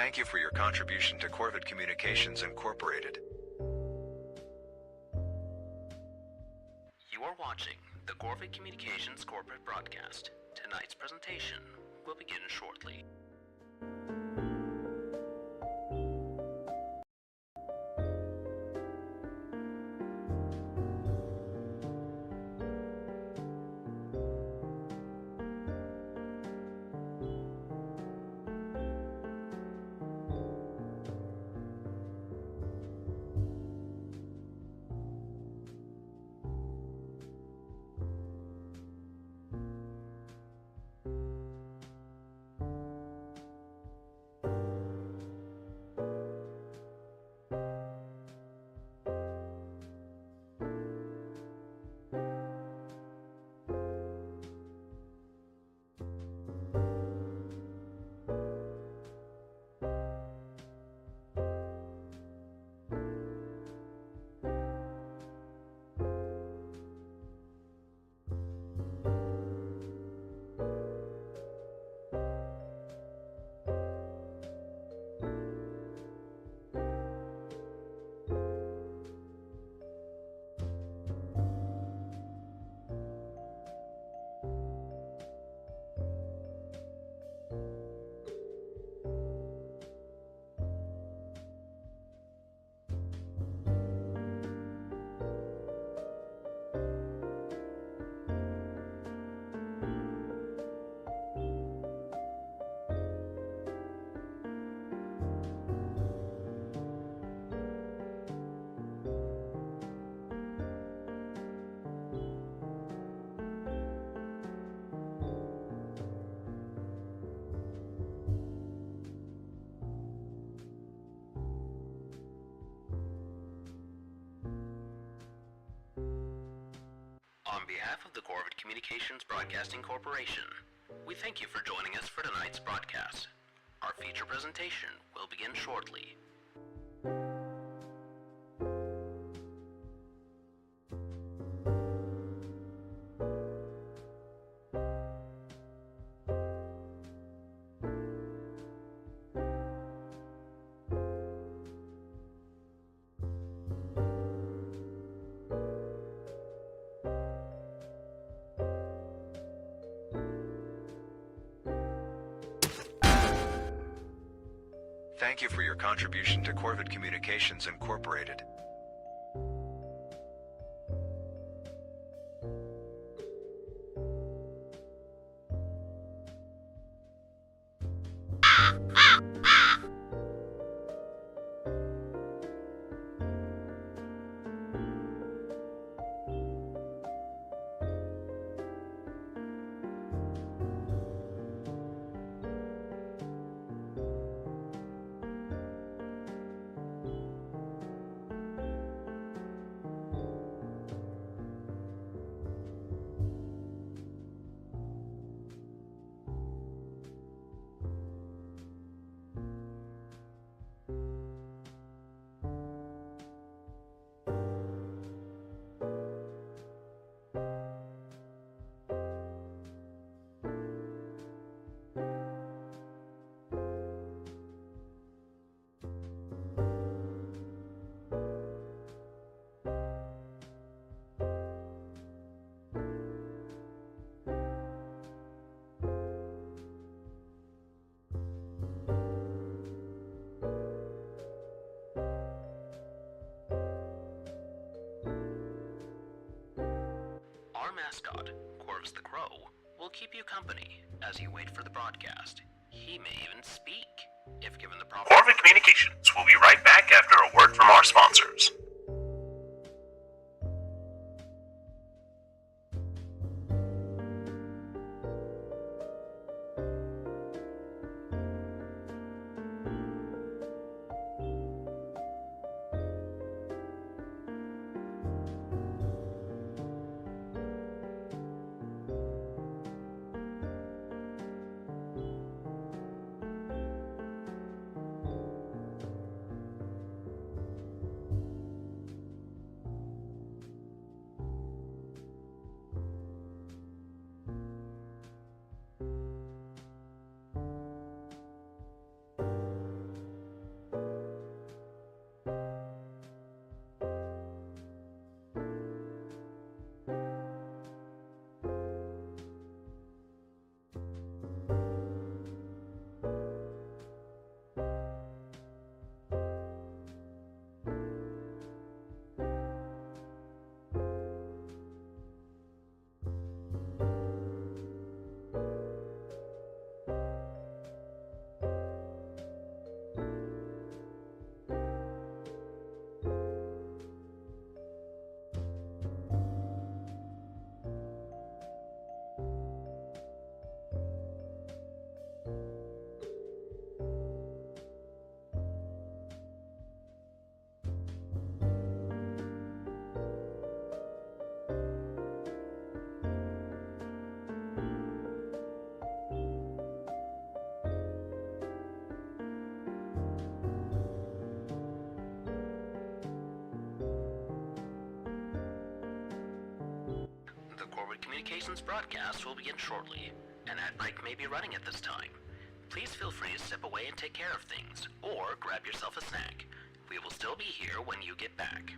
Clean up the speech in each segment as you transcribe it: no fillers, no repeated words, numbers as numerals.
Thank you for your contribution to Corvid Communications Incorporated. You are watching the Corvid Communications corporate broadcast. Tonight's presentation will begin shortly. On behalf of the Corvid Communications Broadcasting Corporation, we thank you for joining us for tonight's broadcast. Our feature presentation will begin shortly. Thank you for your contribution to Corvid Communications Incorporated. Our mascot, Corvus the Crow, will keep you company as you wait for the broadcast. He may even speak, if given the proper... Corvid Communications will be right back after a word from our sponsors. Corvid Communications broadcast will begin shortly. An ad break may be running at this time. Please feel free to step away and take care of things, or grab yourself a snack. We will still be here when you get back.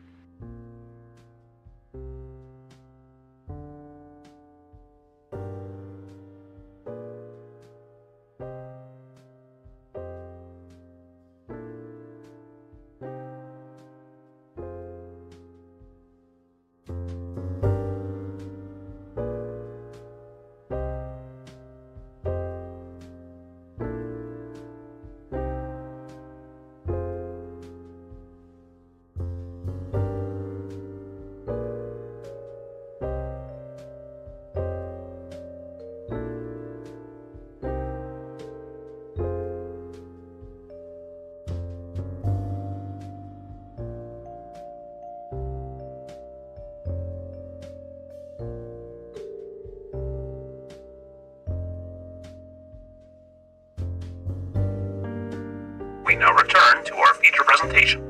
We now return to our feature presentation.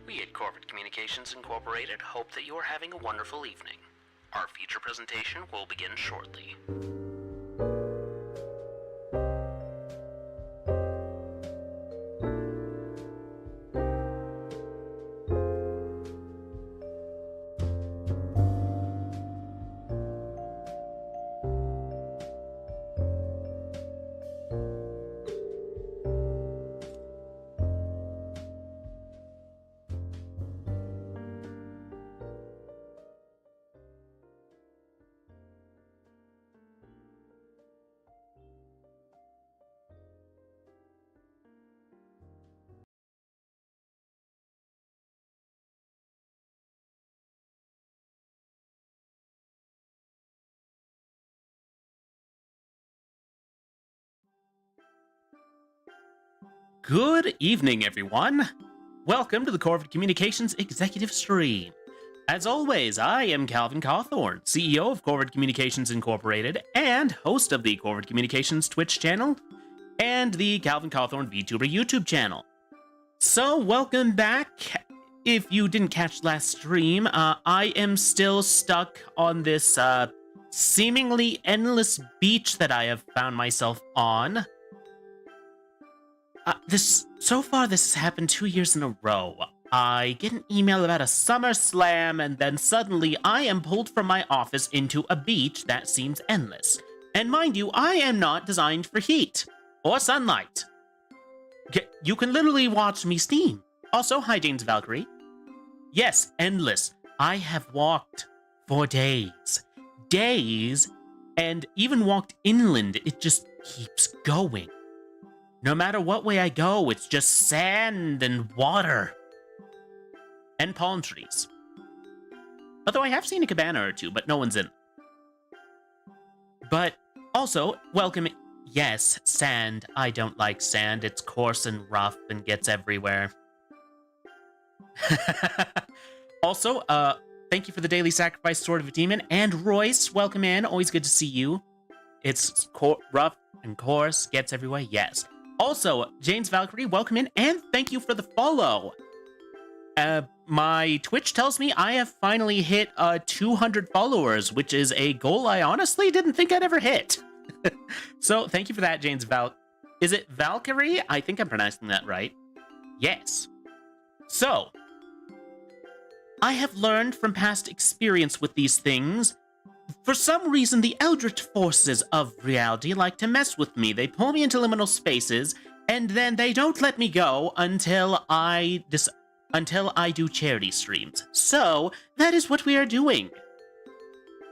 We at Corvid Communications Incorporated hope that you are having a wonderful evening. Our feature presentation will begin shortly. Good evening, everyone. Welcome to the Corvid Communications Executive Stream. As always, I am Calvin Cawthorn, CEO of Corvid Communications Incorporated and host of the Corvid Communications Twitch channel and the Calvin Cawthorn Vtuber YouTube channel. So, welcome back. If you didn't catch last stream, I am still stuck on this seemingly endless beach that I have found myself on. So far, this has happened 2 years in a row. I get an email about a SummerSlam, and then suddenly I am pulled from my office into a beach that seems endless. And mind you, I am not designed for heat or sunlight. You can literally watch me steam. Also, hi, James Valkyrie. Yes, endless. I have walked for days. Days, and even walked inland. It just keeps going. No matter what way I go, it's just sand and water. And palm trees. Although I have seen a cabana or two, but no one's in. But also, welcome. Yes, sand. I don't like sand. It's coarse and rough and gets everywhere. Also, thank you for the daily sacrifice, Sword of a Demon. And Royce, welcome in. Always good to see you. It's rough and coarse, gets everywhere. Yes. Also, James Valkyrie, welcome in, and thank you for the follow. My Twitch tells me I have finally hit 200 followers, which is a goal I honestly didn't think I'd ever hit. So, thank you for that, James Is it Valkyrie? I think I'm pronouncing that right. Yes. So, I have learned from past experience with these things. For some reason, the eldritch forces of reality like to mess with me. They pull me into liminal spaces, and then they don't let me go until I until I do charity streams. So, that is what we are doing.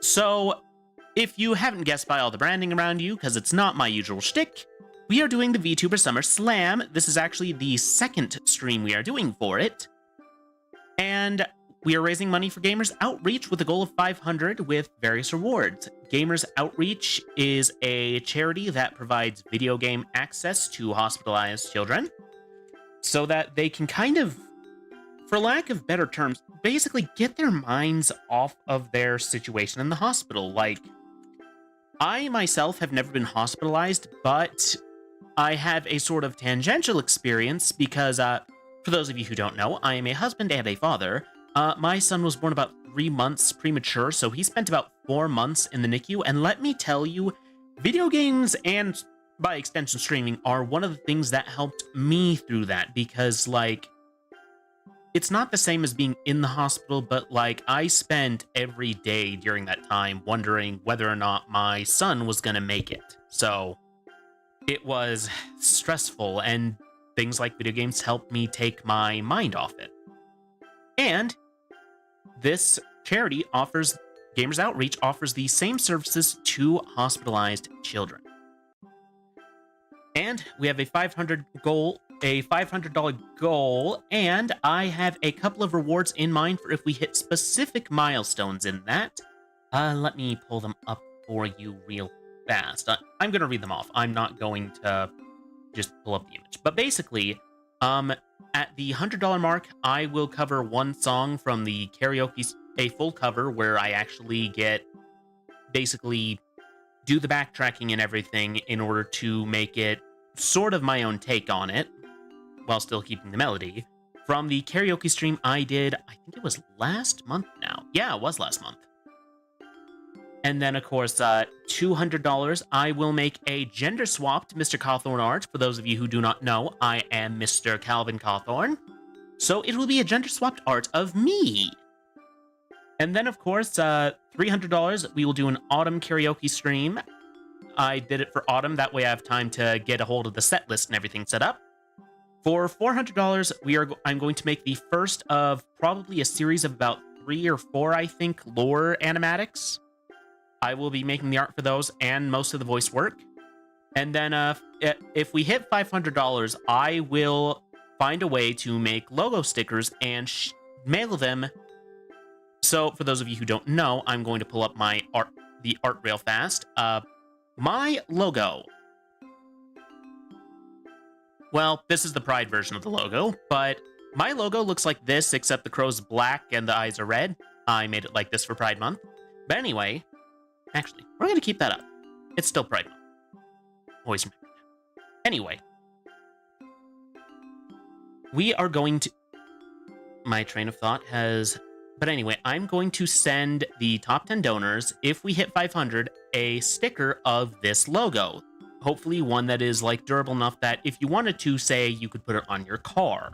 So, if you haven't guessed by all the branding around you, because it's not my usual shtick, we are doing the VTuber Summer Slam. This is actually the second stream we are doing for it. And we are raising money for Gamers Outreach with a goal of 500 with various rewards. Gamers Outreach is a charity that provides video game access to hospitalized children so that they can kind of, for lack of better terms, basically get their minds off of their situation in the hospital. Like, I myself have never been hospitalized, but I have a sort of tangential experience because, for those of you who don't know, I am a husband and a father. My son was born about 3 months premature, so he spent about 4 months in the NICU, and let me tell you, video games and, by extension, streaming are one of the things that helped me through that, because, like, it's not the same as being in the hospital, but, like, I spent every day during that time wondering whether or not my son was gonna make it. So, it was stressful, and things like video games helped me take my mind off it. And this charity offers, Gamers Outreach offers the same services to hospitalized children. And we have a $500 goal, and I have a couple of rewards in mind for if we hit specific milestones in that. Let me pull them up for you real fast. I'm going to read them off. I'm not going to just pull up the image. But basically, at the $100 mark, I will cover one song from the karaoke, a full cover where I actually get, basically, do the backtracking and everything in order to make it sort of my own take on it, while still keeping the melody. From the karaoke stream I did, I think it was last month now. Yeah, it was last month. And then, of course, $200, I will make a gender-swapped Mr. Cawthorn art. For those of you who do not know, I am Mr. Calvin Cawthorn. So it will be a gender-swapped art of me. And then, of course, $300, we will do an autumn karaoke stream. I did it for autumn, that way I have time to get a hold of the set list and everything set up. For $400, I'm going to make the first of probably a series of about 3 or 4, I think, lore animatics. I will be making the art for those and most of the voice work. And then if we hit $500, I will find a way to make logo stickers and mail them. So for those of you who don't know, I'm going to pull up the art real fast. My logo. Well, this is the Pride version of the logo, but my logo looks like this, except the crow's black and the eyes are red. I made it like this for Pride Month. But anyway, actually, we're going to keep that up. It's still Pride Month. Always remember that. Anyway, we are going to... My train of thought has... But anyway, I'm going to send the top 10 donors, if we hit 500, a sticker of this logo. Hopefully one that is, like, durable enough that if you wanted to, say, you could put it on your car.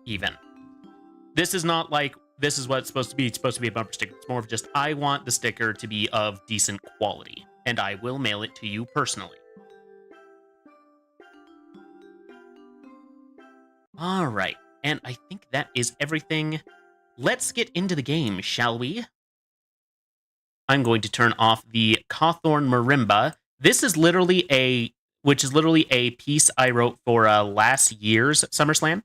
Even. This is not like, this is what it's supposed to be. It's supposed to be a bumper sticker. It's more of just, I want the sticker to be of decent quality, and I will mail it to you personally. Alright, and I think that is everything. Let's get into the game, shall we? I'm going to turn off the Cawthorn Marimba. This is literally a piece I wrote for last year's SummerSlam.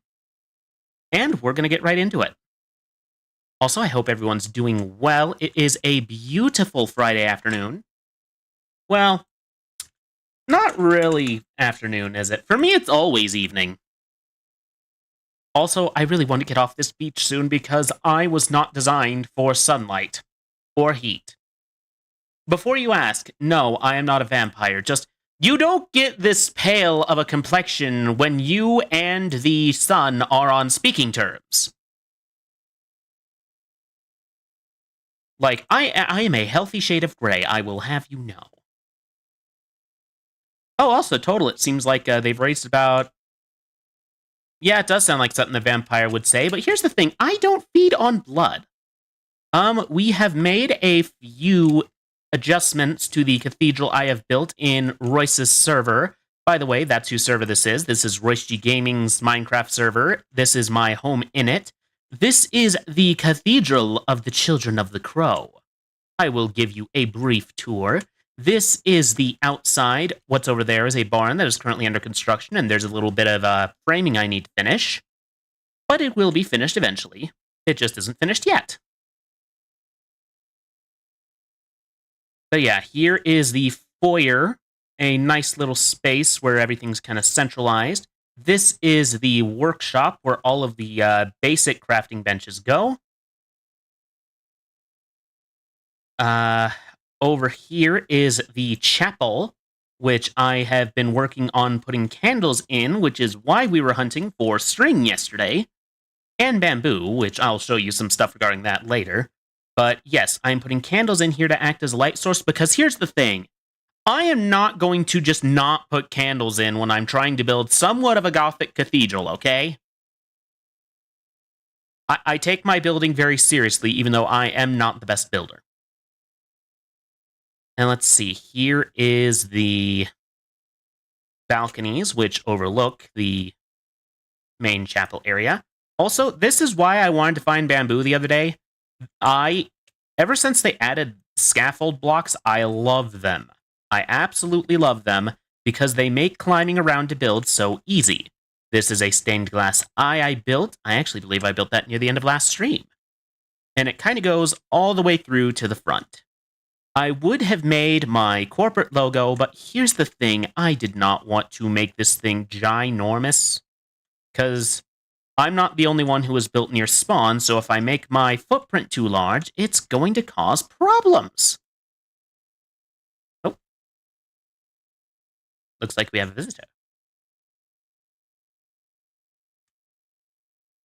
And we're going to get right into it. Also, I hope everyone's doing well. It is a beautiful Friday afternoon. Well, not really afternoon, is it? For me, it's always evening. Also, I really want to get off this beach soon because I was not designed for sunlight or heat. Before you ask, no, I am not a vampire. Just, you don't get this pale of a complexion when you and the sun are on speaking terms. Like, I am a healthy shade of gray, I will have you know. Oh, also, total, it seems like they've raised about... Yeah, it does sound like something a vampire would say, but here's the thing, I don't feed on blood. We have made a few adjustments to the cathedral I have built in Royce's server. By the way, that's whose server this is. This is Royce G Gaming's Minecraft server. This is my home in it. This is the Cathedral of the Children of the Crow. I will give you a brief tour. This is the outside. What's over there is a barn that is currently under construction, and there's a little bit of framing I need to finish. But it will be finished eventually. It just isn't finished yet. But yeah, here is the foyer, a nice little space where everything's kind of centralized. This is the workshop where all of the basic crafting benches go. Over here is the chapel, which I have been working on putting candles in, which is why we were hunting for string yesterday, and bamboo, which I'll show you some stuff regarding that later. But yes, I'm putting candles in here to act as a light source, because here's the thing. I am not going to just not put candles in when I'm trying to build somewhat of a Gothic cathedral, okay? I take my building very seriously, even though I am not the best builder. And let's see, here is the balconies, which overlook the main chapel area. Also, this is why I wanted to find bamboo the other day. Ever since they added scaffold blocks, I love them. I absolutely love them because they make climbing around to build so easy. This is a stained glass eye I built. I actually believe I built that near the end of last stream. And it kind of goes all the way through to the front. I would have made my corporate logo, but here's the thing. I did not want to make this thing ginormous, because I'm not the only one who was built near spawn, so if I make my footprint too large, it's going to cause problems. Oh. Looks like we have a visitor.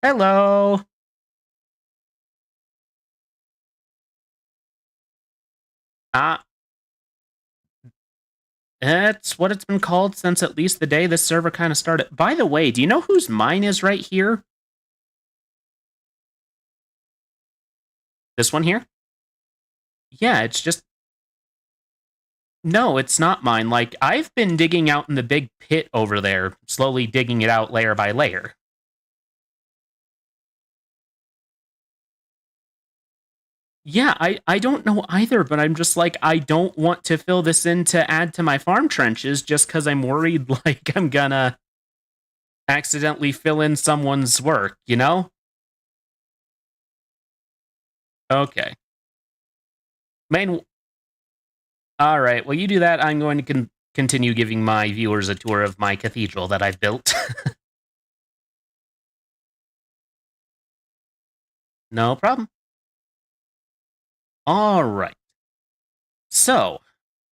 Hello. That's what it's been called since at least the day this server kind of started. By the way, do you know whose mine is right here? This one here? Yeah, it's just... No, it's not mine. Like, I've been digging out in the big pit over there, slowly digging it out layer by layer. Yeah, I don't know either, but I'm just like, I don't want to fill this in to add to my farm trenches just because I'm worried, like, I'm gonna accidentally fill in someone's work, you know? Okay. Alright, well, you do that. I'm going to continue giving my viewers a tour of my cathedral that I've built. No problem. Alright. So,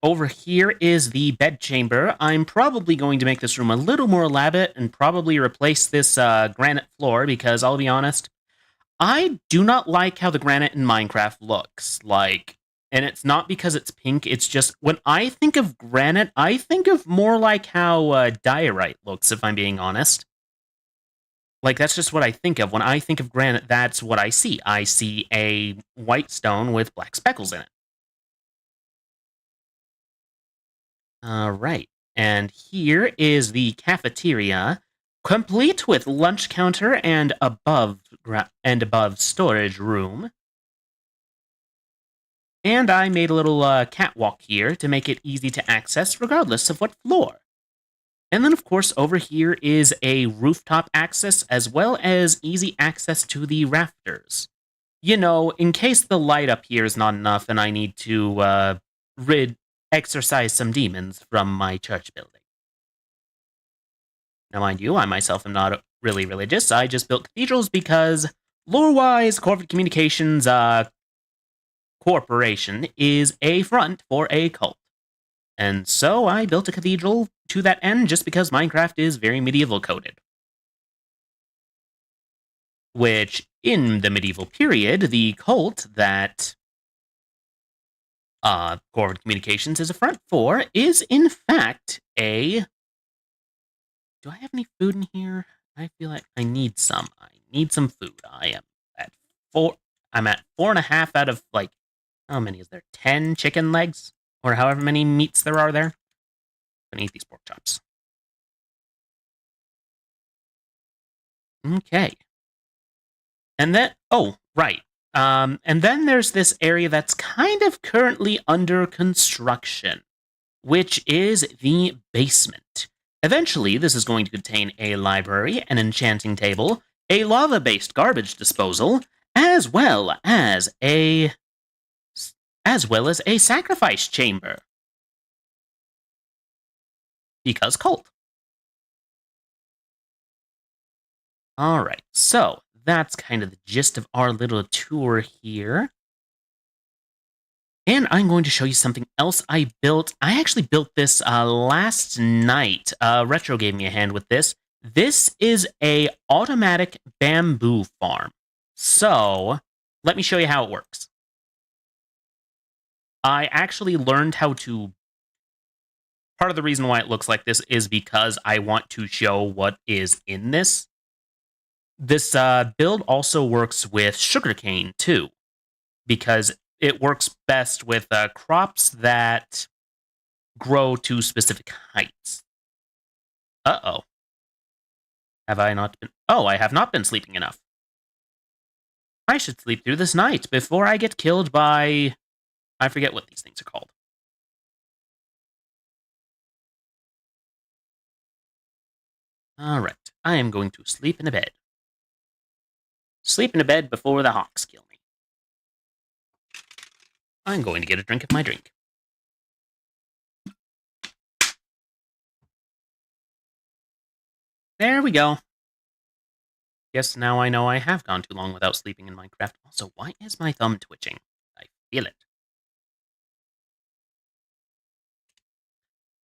over here is the bedchamber. I'm probably going to make this room a little more elaborate and probably replace this granite floor because, I'll be honest, I do not like how the granite in Minecraft looks. Like, and it's not because it's pink, it's just, when I think of granite, I think of more like how diorite looks, if I'm being honest. Like, that's just what I think of. When I think of granite, that's what I see. I see a white stone with black speckles in it. Alright, and here is the cafeteria, complete with lunch counter and above storage room. And I made a little catwalk here to make it easy to access regardless of what floor. And then, of course, over here is a rooftop access as well as easy access to the rafters. You know, in case the light up here is not enough and I need to exorcise some demons from my church building. Now, mind you, I myself am not really religious. I just built cathedrals because, lore-wise, Corvid Communications Corporation is a front for a cult. And so I built a cathedral to that end just because Minecraft is very medieval coded. Which, in the medieval period, the cult that Corvid Communications is a front for is, in fact, a... Do I have any food in here? I feel like I need some. I need some food. I am at 4... I'm at 4.5 out of, like, how many is there? 10 chicken legs? Or however many meats there are there. I'm gonna eat these pork chops. Okay. And then, oh, right. And then there's this area that's kind of currently under construction, which is the basement. Eventually, this is going to contain a library, an enchanting table, a lava-based garbage disposal, as well as a sacrifice chamber. Because cult. All right, so that's kind of the gist of our little tour here. And I'm going to show you something else I built. I actually built this last night. Retro gave me a hand with this. This is a automatic bamboo farm. So let me show you how it works. I actually learned how to... Part of the reason why it looks like this is because I want to show what is in this. This build also works with sugarcane too, because it works best with crops that grow to specific heights. Uh-oh. Have I not been... Oh, I have not been sleeping enough. I should sleep through this night before I get killed by... I forget what these things are called. Alright, I am going to sleep in a bed. Sleep in a bed before the hawks kill me. I'm going to get a drink of my drink. There we go. Guess now I know I have gone too long without sleeping in Minecraft. Also, why is my thumb twitching? I feel it.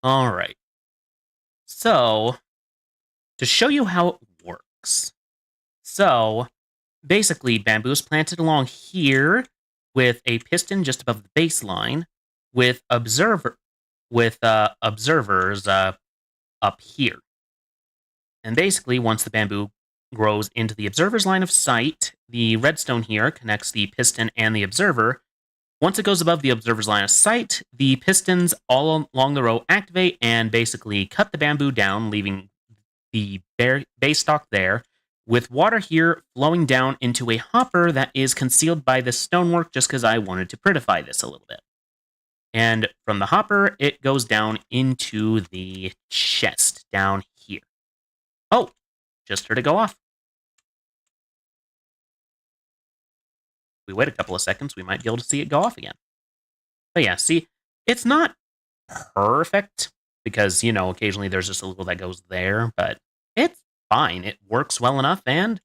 Alright. So, to show you how it works. So, basically, bamboo is planted along here with a piston just above the baseline with observers up here. And basically, once the bamboo grows into the observer's line of sight, the redstone here connects the piston and the observer. Once it goes above the observer's line of sight, the pistons all along the row activate and basically cut the bamboo down, leaving the base stock there, with water here flowing down into a hopper that is concealed by the stonework just because I wanted to prettify this a little bit. And from the hopper, it goes down into the chest down here. Oh, just heard it go off. If we wait a couple of seconds, we might be able to see it go off again. But yeah, see, it's not perfect because, you know, occasionally there's just a little that goes there, but it's fine. It works well enough, and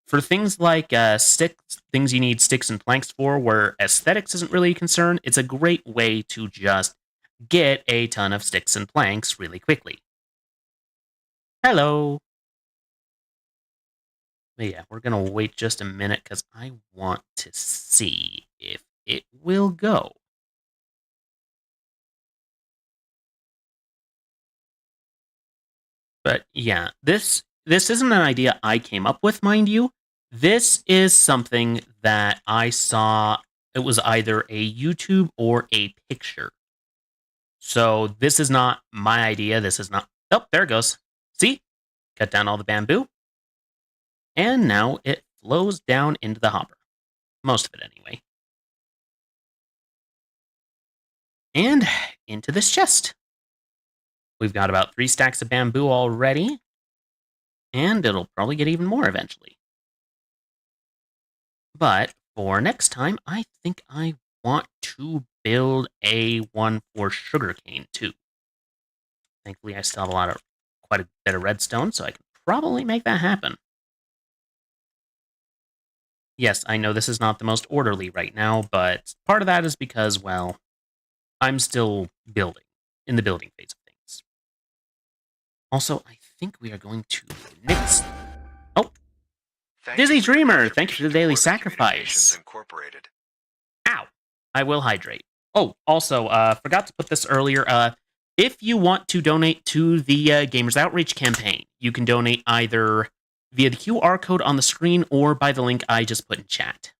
for things like sticks, things you need sticks and planks for, where aesthetics isn't really a concern, it's a great way to just get a ton of sticks and planks really quickly. Hello. But yeah, we're going to wait just a minute because I want to see if it will go. But yeah, this isn't an idea I came up with, mind you. This is something that I saw. It was either a YouTube or a picture. So this is not my idea. This is not... Oh, there it goes. See? Cut down all the bamboo. And now it flows down into the hopper. Most of it, anyway. And into this chest. We've got about 3 stacks of bamboo already. And it'll probably get even more eventually. But for next time, I think I want to build a one for sugarcane too. Thankfully, I still have quite a bit of redstone, so I can probably make that happen. Yes, I know this is not the most orderly right now, but part of that is because, well, I'm still building, in the building phase of things. Also, I think we are going to next... Oh! Dizzy Dreamer, thank you for the daily sacrifice. Incorporated. Ow! I will hydrate. Oh, also, forgot to put this earlier. If you want to donate to the Gamers Outreach campaign, you can donate either via the QR code on the screen or by the link I just put in chat.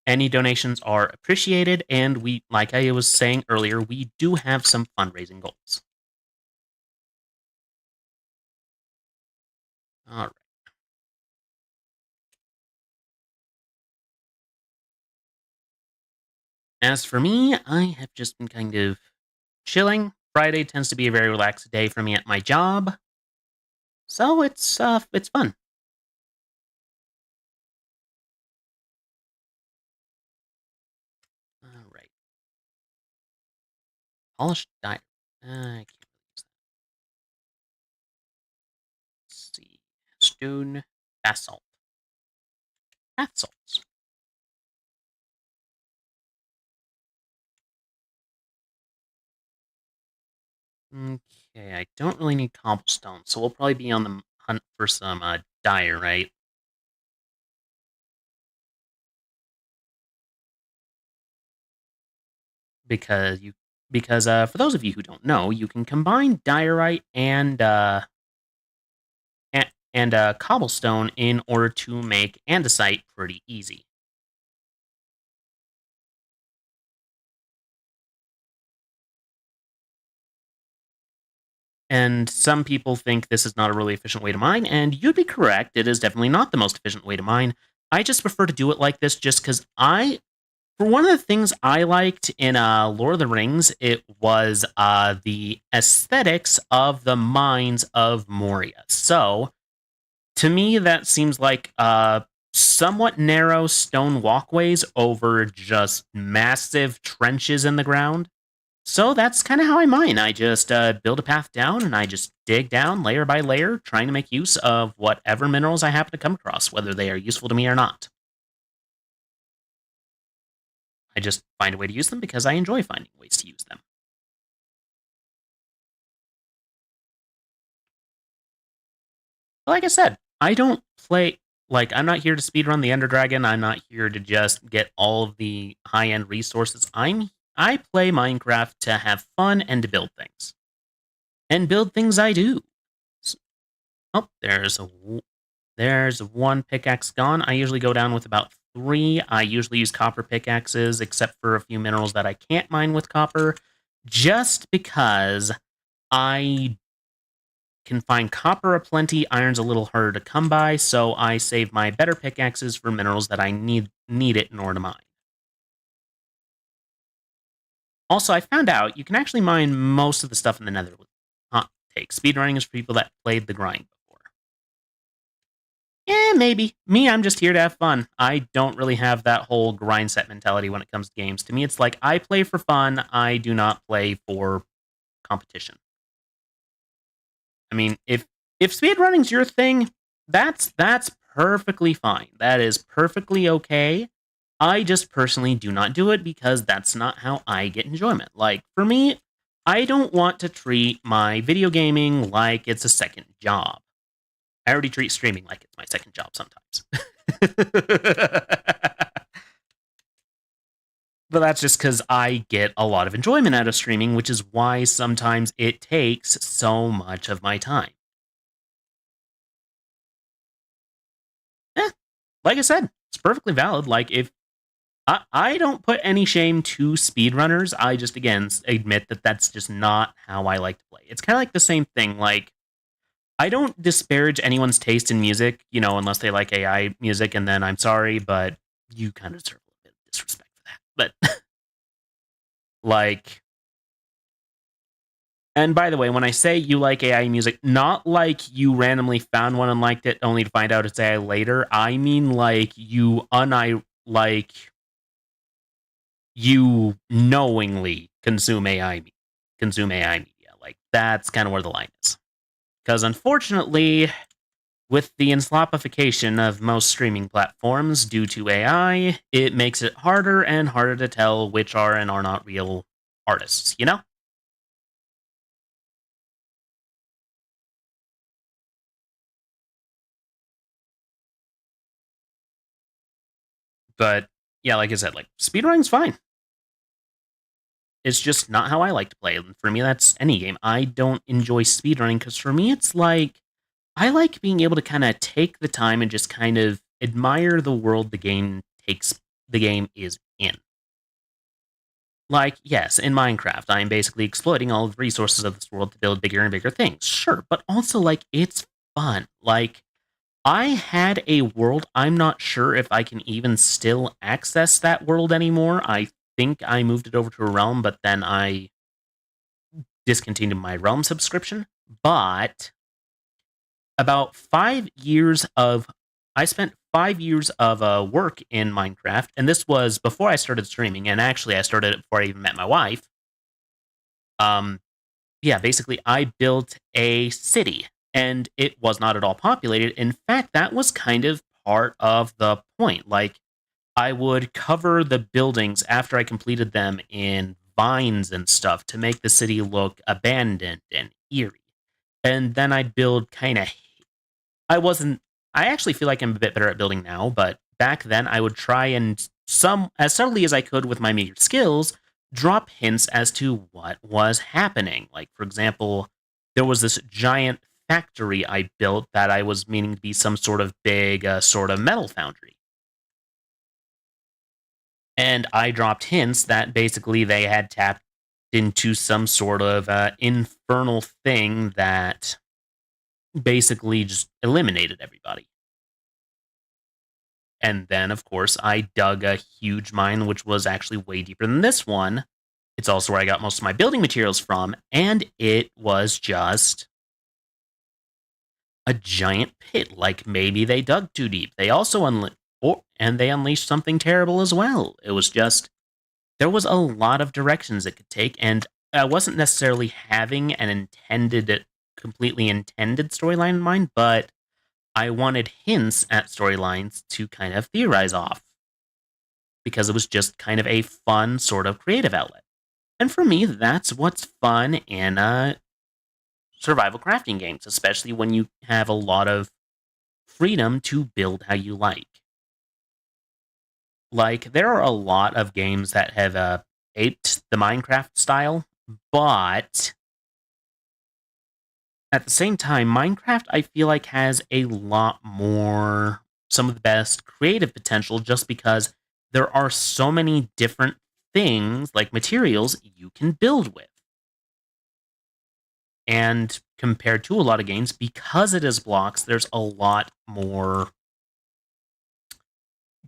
any donations are appreciated, and we, like I was saying earlier, we do have some fundraising goals. All right. As for me, I have just been kind of chilling. Friday tends to be a very relaxed day for me at my job, so it's fun. All right. Polished diamond. I can't use that. Let's see. Stone, basalt, bath salts. Okay, I don't really need cobblestone, so we'll probably be on the hunt for some dye, right? Because for those of you who don't know, you can combine diorite and cobblestone in order to make andesite pretty easy. And some people think this is not a really efficient way to mine, and you'd be correct. It is definitely not the most efficient way to mine. I just prefer to do it like this just because for one of the things I liked in Lord of the Rings, it was the aesthetics of the mines of Moria. So, to me, that seems like somewhat narrow stone walkways over just massive trenches in the ground. So that's kind of how I mine. I just build a path down and I just dig down layer by layer, trying to make use of whatever minerals I happen to come across, whether they are useful to me or not. I just find a way to use them because I enjoy finding ways to use them. Like I said, I don't play like I'm not here to speedrun the Ender Dragon. I'm not here to just get all of the high-end resources. I play Minecraft to have fun and to build things. And build things I do. Oh, there's one pickaxe gone. I usually go down with about 3. I usually use copper pickaxes, except for a few minerals that I can't mine with copper, just because I can find copper aplenty, iron's a little harder to come by, so I save my better pickaxes for minerals that I need it in order to mine. Also, I found out you can actually mine most of the stuff in the nether with hot take. Speedrunning is for people that played the grind before. Yeah, maybe. Me, I'm just here to have fun. I don't really have that whole grind set mentality when it comes to games. To me, it's like I play for fun. I do not play for competition. I mean, if speedrunning's your thing, that's perfectly fine. That is perfectly okay. I just personally do not do it because that's not how I get enjoyment. Like, for me, I don't want to treat my video gaming like it's a second job. I already treat streaming like it's my second job sometimes. But that's just because I get a lot of enjoyment out of streaming, which is why sometimes it takes so much of my time. Like I said, it's perfectly valid. Like, if I don't put any shame to speedrunners, I just, again, admit that that's just not how I like to play. It's kind of like the same thing. Like, I don't disparage anyone's taste in music, unless they like AI music, and then I'm sorry, but you kind of deserve a little bit of disrespect for that. But, like, and by the way, when I say you like AI music, not like you randomly found one and liked it only to find out it's AI later. I mean, like, you knowingly consume AI media. Like, that's kind of where the line is. Because unfortunately, with the enslopification of most streaming platforms due to AI, it makes it harder and harder to tell which are and are not real artists, But yeah, like I said, like, speedrunning's fine. It's just not how I like to play. And for me, that's any game. I don't enjoy speedrunning because for me, it's like I like being able to kind of take the time and just kind of admire the world the game takes the game is in. Like, yes, in Minecraft, I am basically exploiting all of the resources of this world to build bigger and bigger things. Sure, but also, like, it's fun. Like, I had a world. I'm not sure if I can even still access that world anymore. I think I moved it over to a realm, but then I discontinued my realm subscription. But about 5 years of I spent 5 years of work in Minecraft, and this was before I started streaming. And actually, I started it before I even met my wife. Um, yeah, basically, I built a city, and it was not at all populated. In fact, that was kind of part of the point. Like, I would cover the buildings after I completed them in vines and stuff to make the city look abandoned and eerie. And then I'd build kind of I wasn't. I actually feel like I'm a bit better at building now, but back then I would try and some as subtly as I could with my meager skills, drop hints as to what was happening. Like, for example, there was this giant factory I built that I was meaning to be some sort of big sort of metal foundry. And I dropped hints that basically they had tapped into some sort of infernal thing that basically just eliminated everybody. And then, of course, I dug a huge mine, which was actually way deeper than this one. It's also where I got most of my building materials from, and it was just a giant pit. Like, maybe they dug too deep. They also they unleashed something terrible as well. It was just there was a lot of directions it could take, and I wasn't necessarily having completely intended storyline in mind, but I wanted hints at storylines to kind of theorize off because it was just kind of a fun sort of creative outlet. And for me, that's what's fun in survival crafting games, especially when you have a lot of freedom to build how you like. Like, there are a lot of games that have aped the Minecraft style, but at the same time, Minecraft, I feel like, has a lot more, some of the best creative potential just because there are so many different things, like materials, you can build with. And compared to a lot of games, because it is blocks, there's a lot more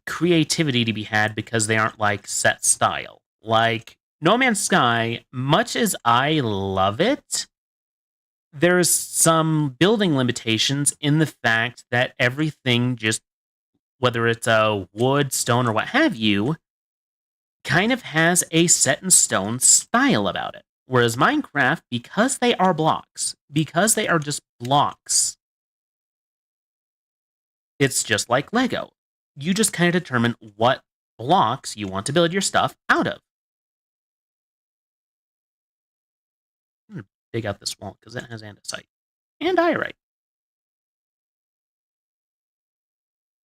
creativity to be had because they aren't like set style. Like No Man's Sky, much as I love it, there's some building limitations in the fact that everything just, whether it's a wood, stone, or what have you, kind of has a set in stone style about it. Whereas Minecraft, because they are blocks, because they are just blocks, it's just like Lego. You just kind of determine what blocks you want to build your stuff out of. I'm going to dig out this wall because it has andesite and diorite.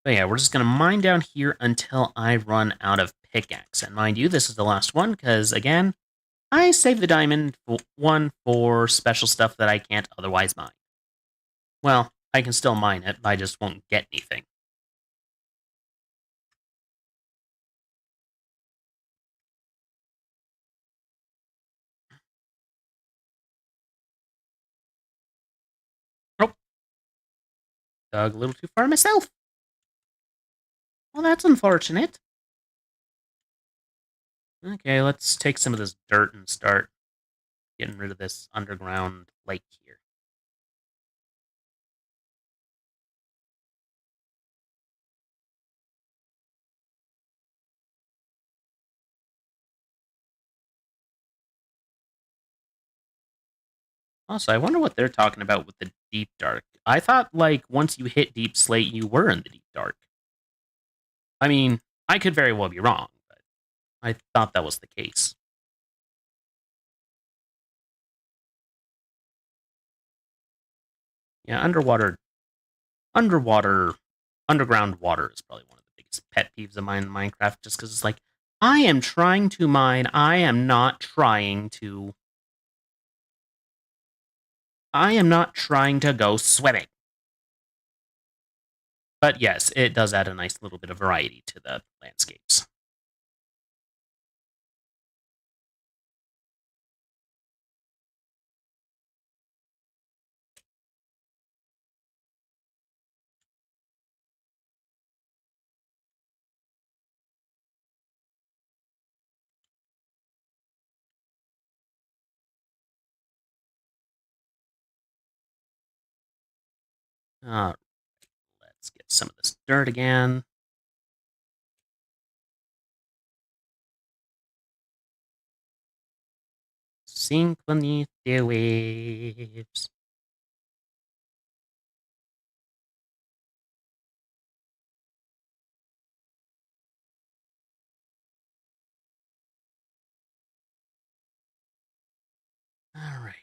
But yeah, we're just going to mine down here until I run out of pickaxe. And mind you, this is the last one because, again, I saved the diamond one for special stuff that I can't otherwise mine. Well, I can still mine it, but I just won't get anything. Nope. Dug a little too far myself. Well, that's unfortunate. Okay, let's take some of this dirt and start getting rid of this underground lake here. Also, I wonder what they're talking about with the deep dark. I thought, like, once you hit deep slate, you were in the deep dark. I mean, I could very well be wrong, but I thought that was the case. Yeah, underground water is probably one of the biggest pet peeves of mine in Minecraft, just because it's like, I am trying to mine, I am not trying to go swimming. But yes, it does add a nice little bit of variety to the landscapes. Let's get some of this dirt again. Sink beneath the waves. All right.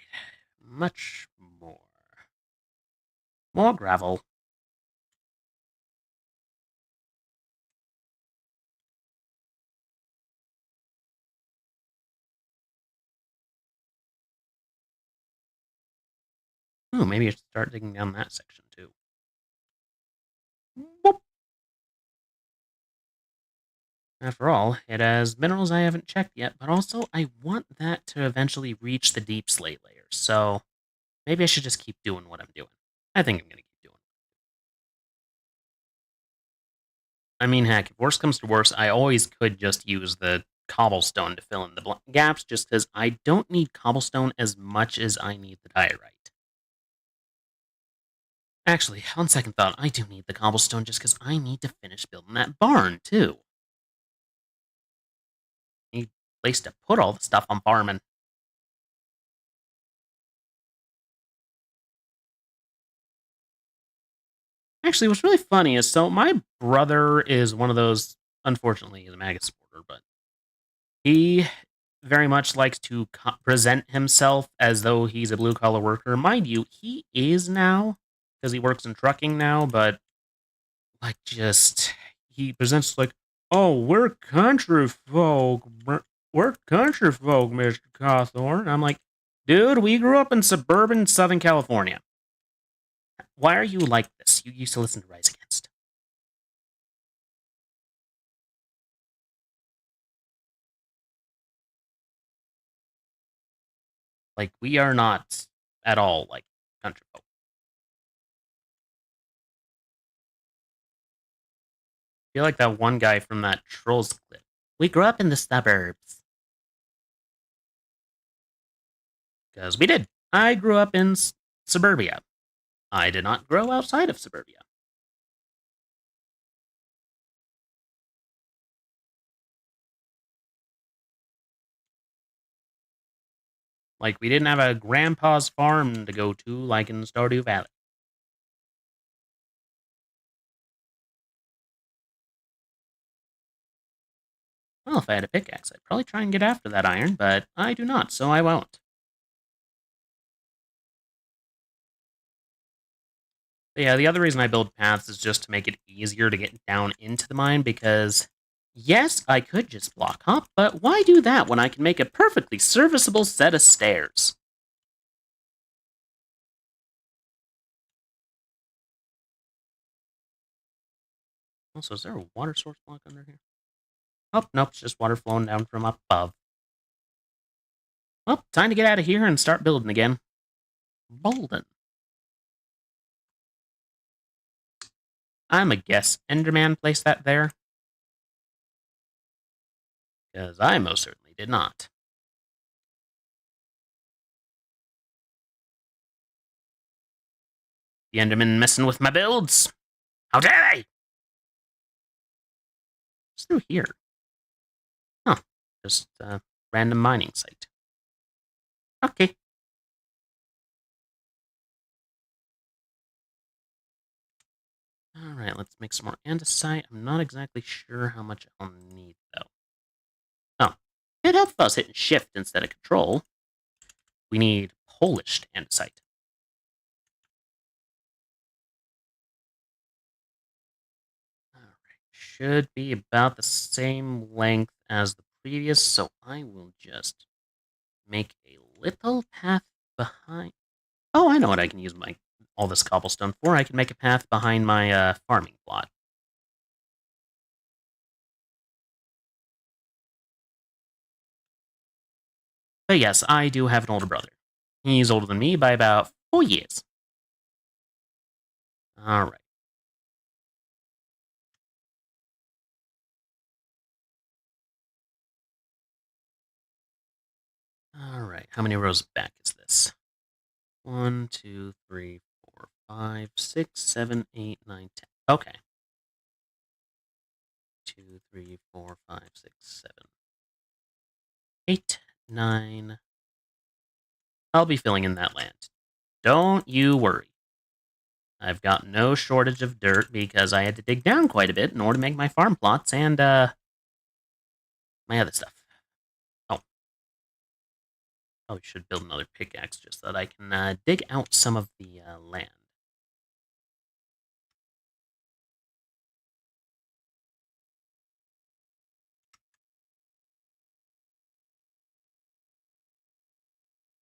Much more. More gravel. Ooh, maybe I should start digging down that section too. Boop. After all, it has minerals I haven't checked yet, but also I want that to eventually reach the deep slate layers, so maybe I should just keep doing what I'm doing. I think I'm going to keep doing it. I mean, heck, if worse comes to worse, I always could just use the cobblestone to fill in the gaps, just because I don't need cobblestone as much as I need the diorite. Actually, on second thought, I do need the cobblestone just because I need to finish building that barn, too. Need a place to put all the stuff I'm farming. Actually, what's really funny is, so my brother is one of those, unfortunately, he's a MAGA supporter, but he very much likes to present himself as though he's a blue collar worker. Mind you, he is now, because he works in trucking now, but like just, he presents like, oh, we're country folk. We're country folk, Mr. Cawthorn. I'm like, dude, we grew up in suburban Southern California. Why are you like this? You used to listen to Rise Against. Like, we are not at all like country folk. I feel like that one guy from that Trolls clip. We grew up in the suburbs. Because we did. I grew up in suburbia. I did not grow outside of suburbia. Like, we didn't have a grandpa's farm to go to, like in Stardew Valley. Well, if I had a pickaxe, I'd probably try and get after that iron, but I do not, so I won't. But yeah, the other reason I build paths is just to make it easier to get down into the mine, because yes, I could just block hop, but why do that when I can make a perfectly serviceable set of stairs? Also, is there a water source block under here? Oh, nope, it's just water flowing down from up above. Well, time to get out of here and start building again. Bolden. I'm a guess Enderman placed that there. Because I most certainly did not. The Enderman messing with my builds. How dare they? What's through here? Huh. Just a random mining site. Okay. Alright, let's make some more andesite. I'm not exactly sure how much I'll need, though. Oh. It helped if I was hitting shift instead of control. We need polished andesite. Alright. Should be about the same length as the previous, so I will just make a little path behind. Oh, I know what I can use my all this cobblestone for. I can make a path behind my farming plot. But yes, I do have an older brother. He's older than me by about 4 years. All right. All right. How many rows back is this? 1, 2, 3, 4, 5, 6, 7, 8, 9, 10. Okay. 2, 3, 4, 5, 6, 7, 8, 9. I'll be filling in that land. Don't you worry. I've got no shortage of dirt because I had to dig down quite a bit in order to make my farm plots and my other stuff. Oh. I should build another pickaxe just so that I can dig out some of the land.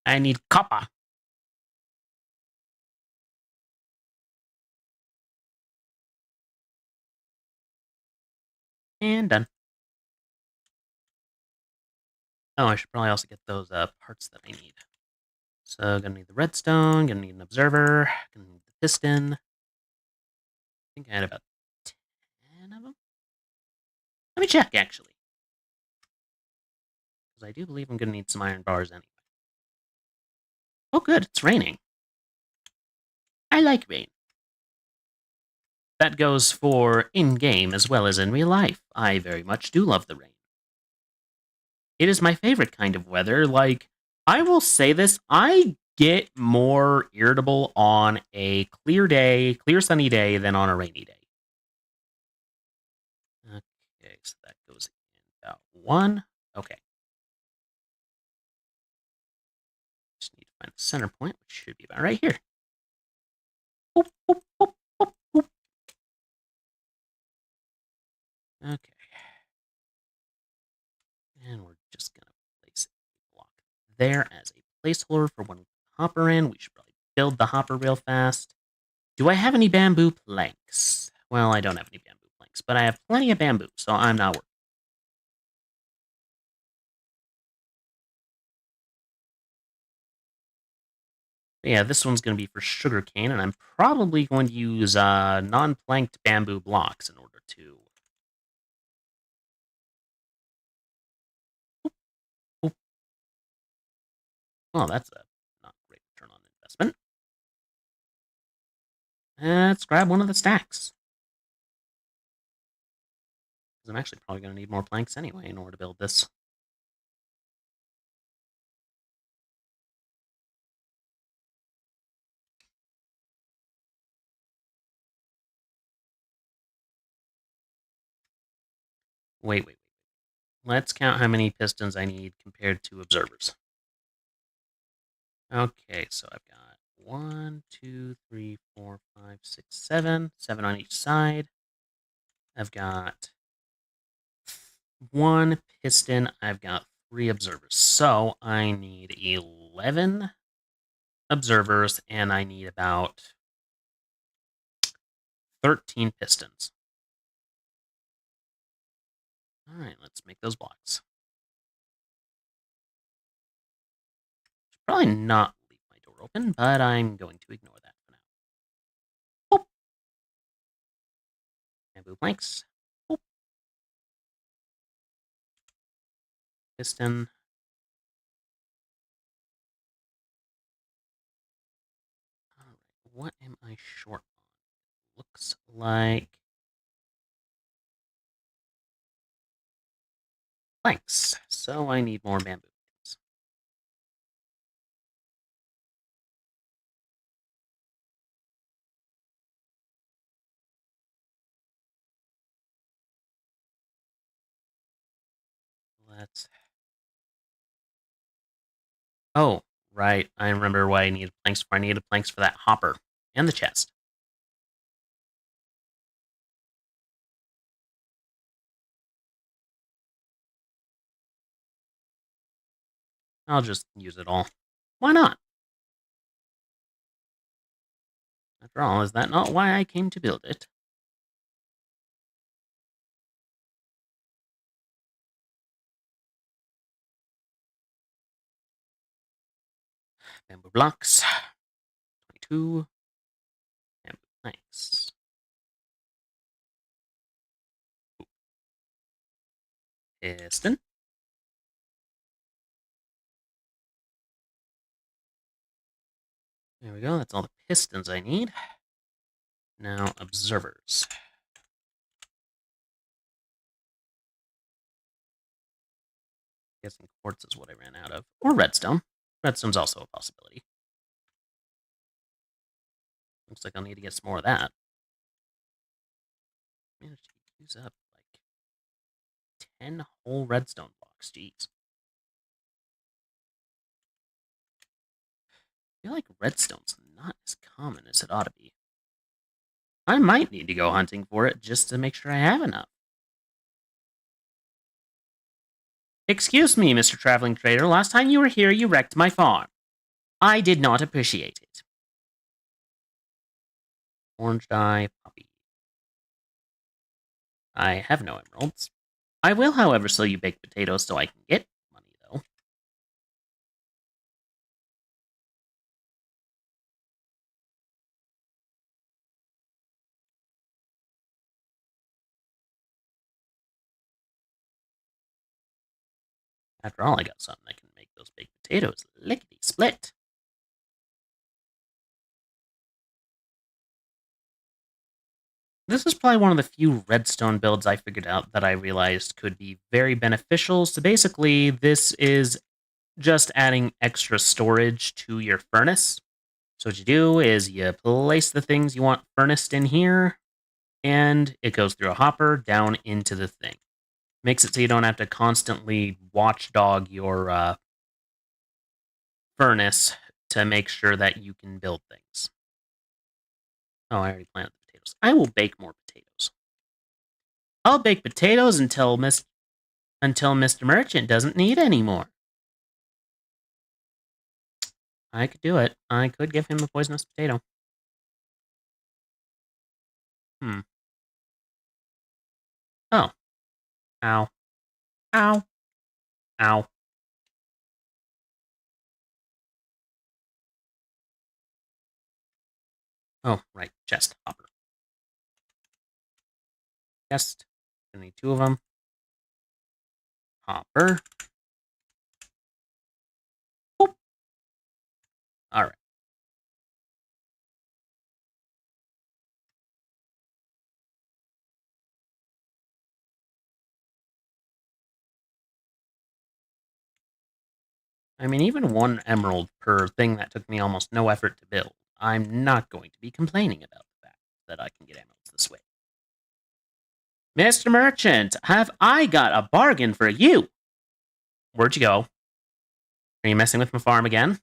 I need copper. And done. Oh, I should probably also get those parts that I need. So, gonna need the redstone, gonna need an observer, gonna need the piston. I think I had about 10 of them. Let me check, actually. Because I do believe I'm gonna need some iron bars anyway. Oh, good, it's raining. I like rain. That goes for in-game as well as in real life. I very much do love the rain. It is my favorite kind of weather. Like, I will say this, I get more irritable on a clear day, clear sunny day, than on a rainy day. Okay, so that goes in about 1. Okay. Just need to find the center point, which should be about right here. Boop, boop, boop, boop, boop. Okay. And we're just going to place a block there as a placeholder for when we put hopper in. We should probably build the hopper real fast. Do I have any bamboo planks? Well, I don't have any bamboo planks, but I have plenty of bamboo, so I'm not worried. But yeah, this one's going to be for sugarcane, and I'm probably going to use non-planked bamboo blocks in order to... Oop. Oh, that's a not great return on investment. Let's grab one of the stacks. Because I'm actually probably going to need more planks anyway in order to build this. Wait. Let's count how many pistons I need compared to observers. Okay, so I've got 1, 2, 3, 4, 5, 6, 7. 7 on each side. I've got 1 piston. I've got 3 observers. So I need 11 observers, and I need about 13 pistons. All right, let's make those blocks. Probably not leave my door open, but I'm going to ignore that for now. Boop. Bamboo planks. Boop. Piston. All right, what am I short on? Looks like planks, so I need more bamboo. Let's... Oh, right. I remember why I needed planks for. I needed planks for that hopper and the chest. I'll just use it all. Why not? After all, is that not why I came to build it? Bamboo blocks. 22. Bamboo planks. Piston. There we go. That's all the pistons I need. Now, observers. Guessing quartz is what I ran out of. Or redstone. Redstone's also a possibility. Looks like I'll need to get some more of that. Managed to use up like 10 whole redstone blocks. Jeez. I feel like redstone's not as common as it ought to be. I might need to go hunting for it just to make sure I have enough. Excuse me, Mr. Traveling Trader. Last time you were here, you wrecked my farm. I did not appreciate it. Orange dye, poppy. I have no emeralds. I will, however, sell you baked potatoes so I can get money, though. After all, I got something that can make those baked potatoes lickety-split. This is probably one of the few redstone builds I figured out that I realized could be very beneficial. So basically, this is just adding extra storage to your furnace. So what you do is you place the things you want furnaced in here, and it goes through a hopper down into the thing. Makes it so you don't have to constantly watchdog your furnace to make sure that you can build things. Oh, I already planted the potatoes. I will bake more potatoes. I'll bake potatoes until Mr. Merchant doesn't need any more. I could do it. I could give him a poisonous potato. Oh. Ow. Ow. Ow. Oh, right. Chest. Hopper. Chest. I need 2 of them. Hopper. Boop. All right. I mean, even 1 emerald per thing that took me almost no effort to build. I'm not going to be complaining about the fact that I can get emeralds this way. Mr. Merchant, have I got a bargain for you? Where'd you go? Are you messing with my farm again?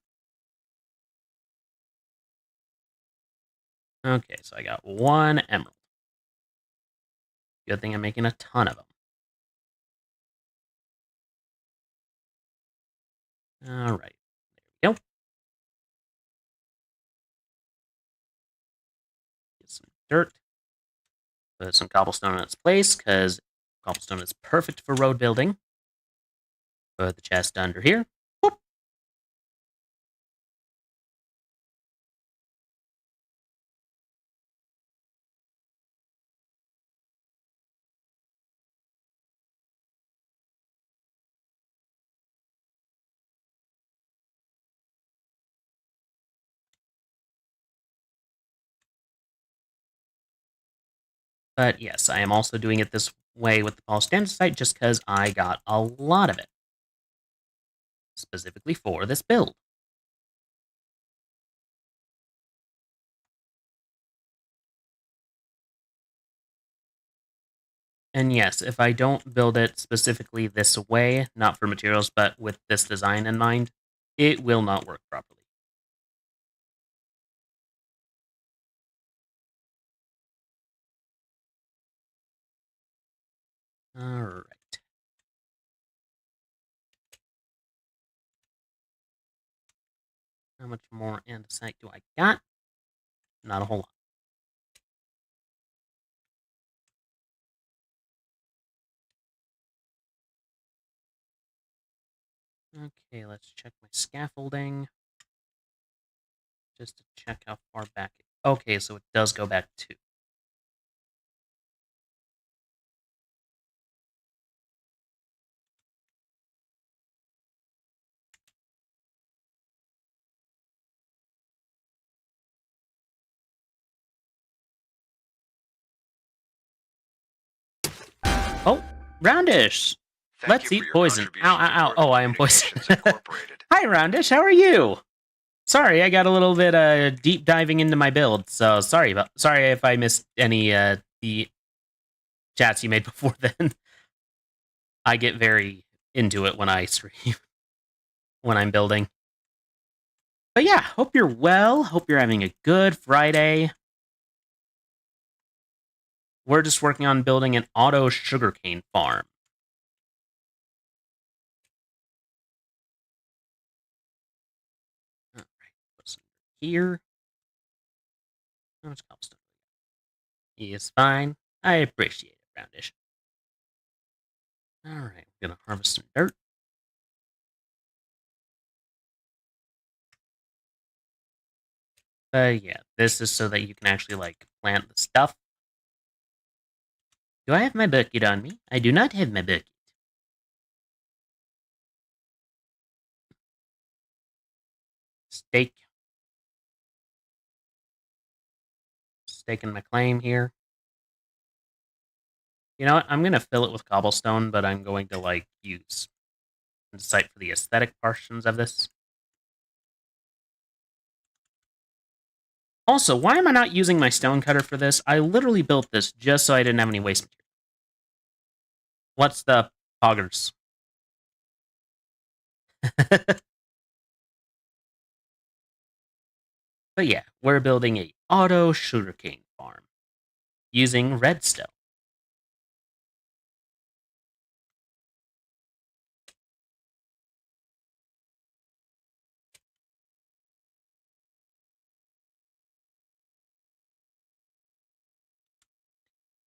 Okay, so I got 1 emerald. Good thing I'm making a ton of them. All right, there we go. Get some dirt. Put some cobblestone in its place, because cobblestone is perfect for road building. Put the chest under here. Whoop. But yes, I am also doing it this way with the polished andesite just because I got a lot of it. Specifically for this build. And yes, if I don't build it specifically this way, not for materials, but with this design in mind, it will not work properly. Alright. How much more andesite do I got? Not a whole lot. Okay, let's check my scaffolding. Just to check how far back it... Okay, so it does go back 2. Roundish. Thank Let's you for eat your poison. Ow, contribution to ow, ow. Corvid Oh, I am poisoned. Communications Incorporated. Hi, Roundish. How are you? Sorry, I got a little bit deep diving into my build, so sorry if I missed any the chats you made before then. I get very into it when I stream, when I'm building. But yeah, hope you're well. Hope you're having a good Friday. We're just working on building an auto sugarcane farm. All right, put some here. How much cobblestone? He is fine. I appreciate it, Roundish. All right, we're gonna harvest some dirt. Yeah, this is so that you can actually like plant the stuff. Do I have my bucket on me? I do not have my bucket. Stake. Staking my claim here. You know what? I'm gonna fill it with cobblestone, but I'm going to like use the site for the aesthetic portions of this. Also, why am I not using my stone cutter for this? I literally built this just so I didn't have any waste material. What's the poggers? But yeah, we're building a auto sugarcane farm using redstone.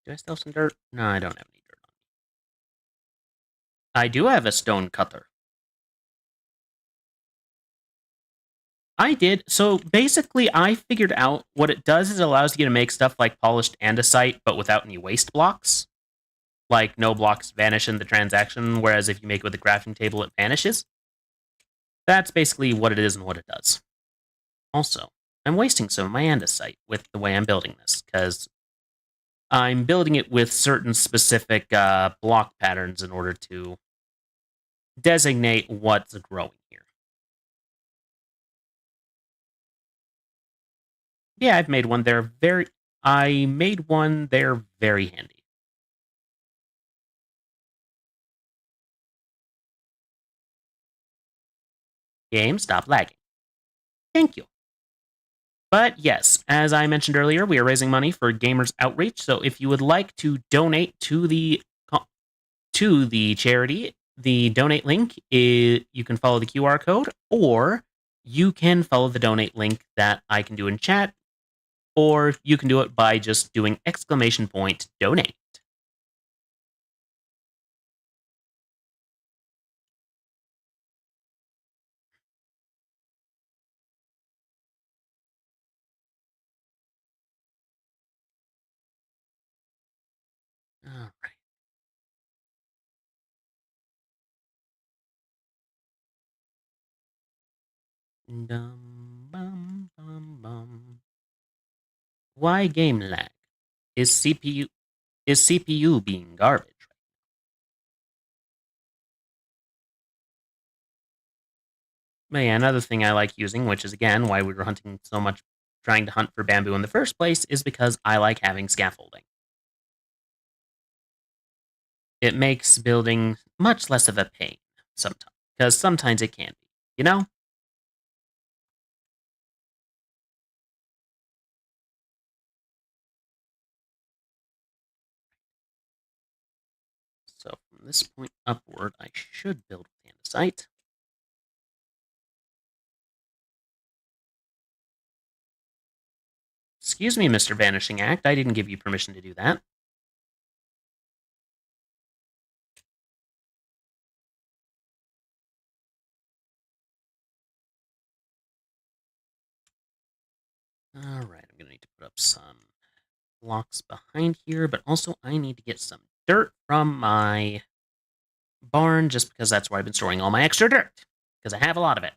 Do I still have some dirt? No, I don't have any dirt on me. I do have a stone cutter. I did. So basically, I figured out what it does is it allows you to make stuff like polished andesite, but without any waste blocks. Like, no blocks vanish in the transaction, whereas if you make it with a crafting table, it vanishes. That's basically what it is and what it does. Also, I'm wasting some of my andesite with the way I'm building this, because I'm building it with certain specific block patterns in order to designate what's growing here. Yeah, I've made one there I made one there very handy. Game, stop lagging. Thank you. But yes, as I mentioned earlier, we are raising money for Gamers Outreach. So if you would like to donate to the charity, the donate link is you can follow the QR code, or you can follow the donate link that I can do in chat, or you can do it by just doing !donate. All right. Dum, bum, bum, bum. Why game lag? Is CPU being garbage? But yeah, another thing I like using, which is again why we were hunting so much, trying to hunt for bamboo in the first place, is because I like having scaffolding. It makes building much less of a pain sometimes, because sometimes it can be, you know? So from this point upward, I should build with andesite. Excuse me, Mr. Vanishing Act, I didn't give you permission to do that. Alright, I'm gonna need to put up some blocks behind here, but also I need to get some dirt from my barn, just because that's where I've been storing all my extra dirt, because I have a lot of it.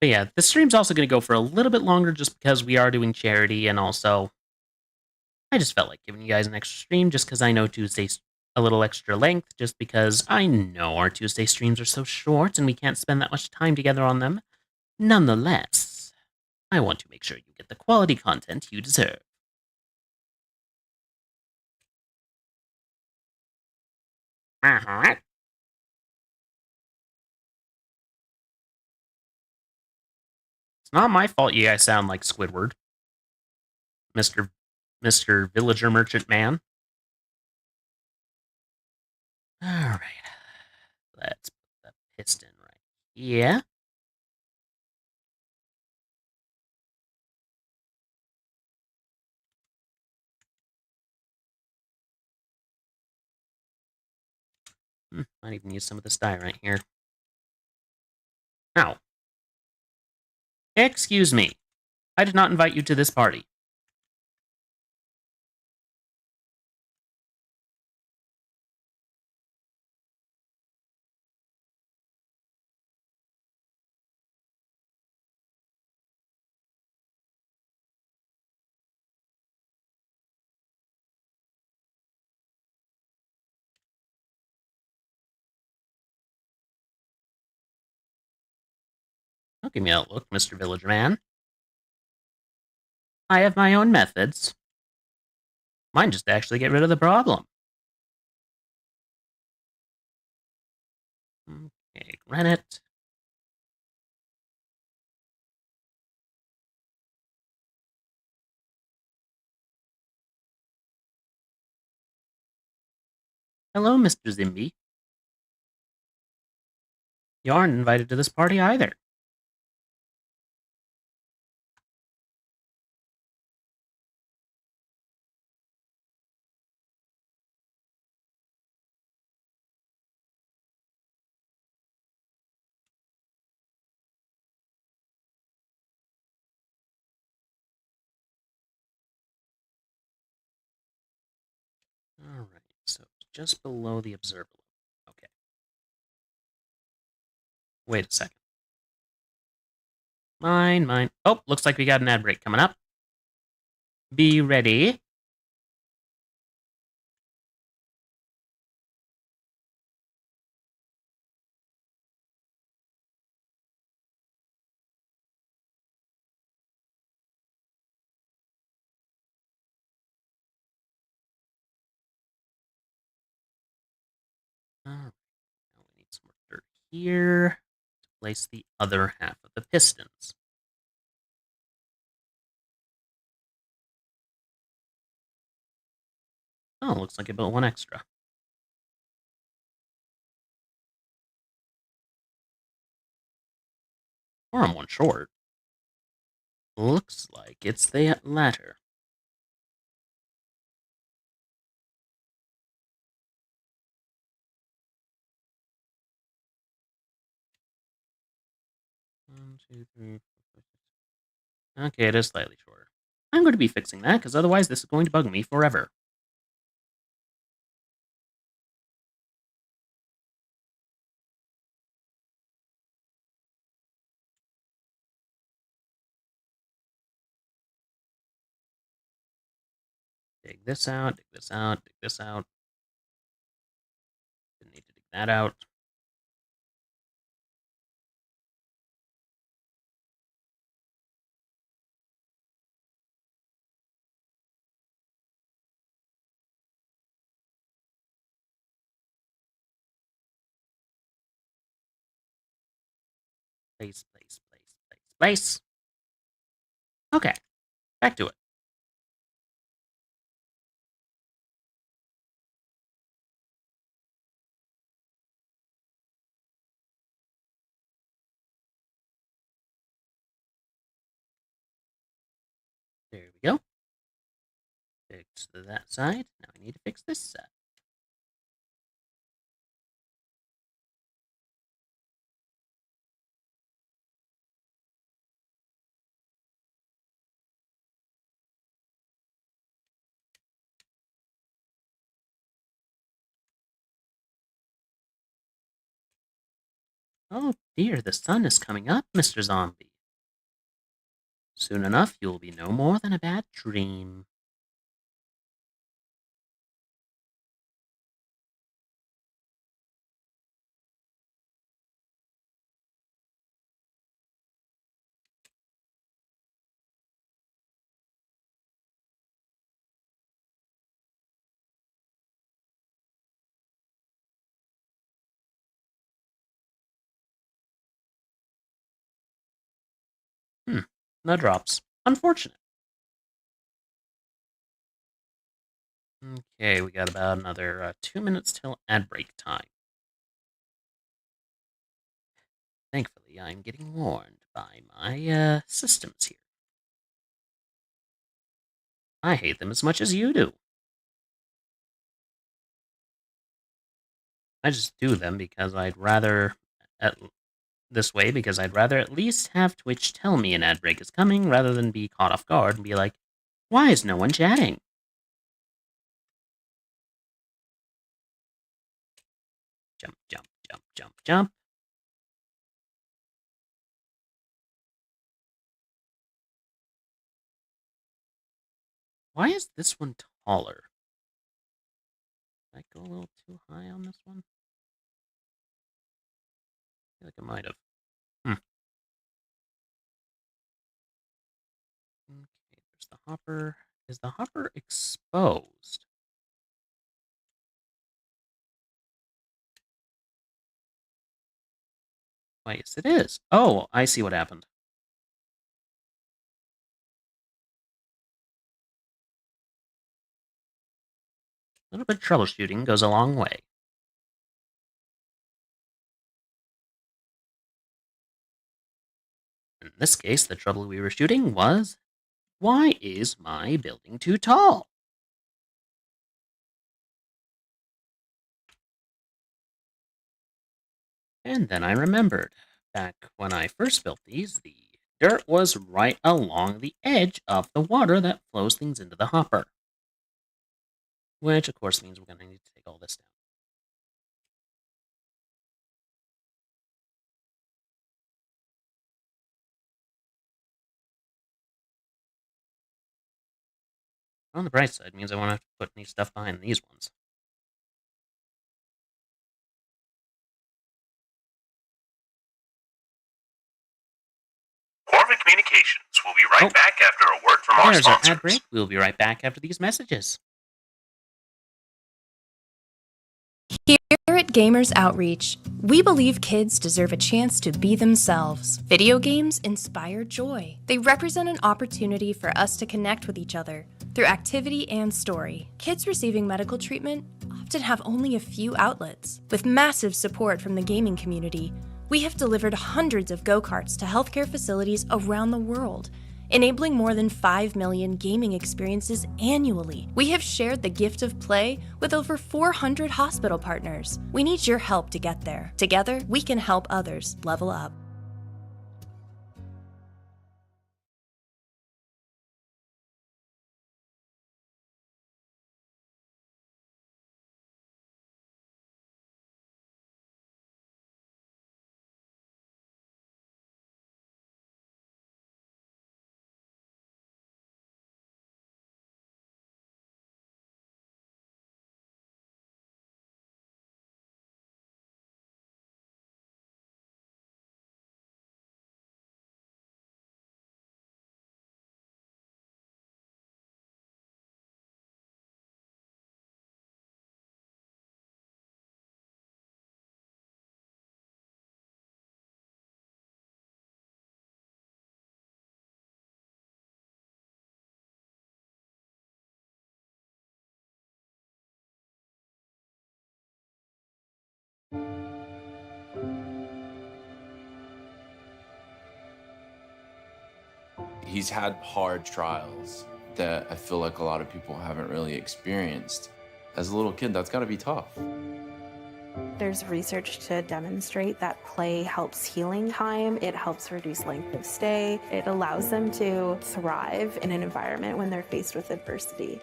But yeah, the stream's also going to go for a little bit longer just because we are doing charity, and also I just felt like giving you guys an extra stream just because I know Tuesday's a little extra length, just because I know our Tuesday streams are so short and we can't spend that much time together on them. Nonetheless, I want to make sure you get the quality content you deserve. It's not my fault you guys sound like Squidward, Mr. Villager Merchant Man. Alright. Let's put the piston right here. Might even use some of this dye right here. Now, excuse me. I did not invite you to this party. Don't give me that look, Mr. Villager Man. I have my own methods. Mine just actually get rid of the problem. Okay, granite. Hello, Mr. Zimby. You aren't invited to this party either. Alright, so just below the observable. Okay. Wait a second. Mine. Oh, looks like we got an ad break coming up. Be ready. Alright, now we need some more dirt here to place the other half of the pistons. Oh, looks like I built one extra. Or I'm one short. Looks like it's the latter. One, two, three, four, five, 6. Okay, it is slightly shorter. I'm going to be fixing that, because otherwise this is going to bug me forever. Dig this out, dig this out, dig this out. Didn't need to dig that out. Place. Okay, back to it. There we go. Fix that side. Now I need to fix this side. Oh dear, the sun is coming up, Mr. Zombie. Soon enough, you will be no more than a bad dream. No drops. Unfortunate. Okay, we got about another 2 minutes till ad break time. Thankfully, I'm getting warned by my systems here. I hate them as much as you do. I just do them because I'd rather at this way because I'd rather at least have Twitch tell me an ad break is coming rather than be caught off guard and be like, why is no one chatting? Jump, jump, jump, jump, jump. Why is this one taller? Did I go a little too high on this one? I feel like I might have. Okay, there's the hopper. Is the hopper exposed? Why, yes, it is. Oh, I see what happened. A little bit of troubleshooting goes a long way. In this case, the trouble we were shooting was, why is my building too tall? And then I remembered, back when I first built these, the dirt was right along the edge of the water that flows things into the hopper. Which, of course, means we're going to need to take all this down. On the bright side, means I won't have to put any stuff behind these ones. Corvid Communications will be right back after a word from our There's our sponsors. ad break. We'll be right back after these messages. Here at Gamers Outreach, we believe kids deserve a chance to be themselves. Video games inspire joy. They represent an opportunity for us to connect with each other through activity and story. Kids receiving medical treatment often have only a few outlets. With massive support from the gaming community, we have delivered hundreds of go-karts to healthcare facilities around the world, enabling more than 5 million gaming experiences annually. We have shared the gift of play with over 400 hospital partners. We need your help to get there. Together, we can help others level up. He's had hard trials that I feel like a lot of people haven't really experienced. As a little kid, that's got to be tough. There's research to demonstrate that play helps healing time, it helps reduce length of stay, it allows them to thrive in an environment when they're faced with adversity.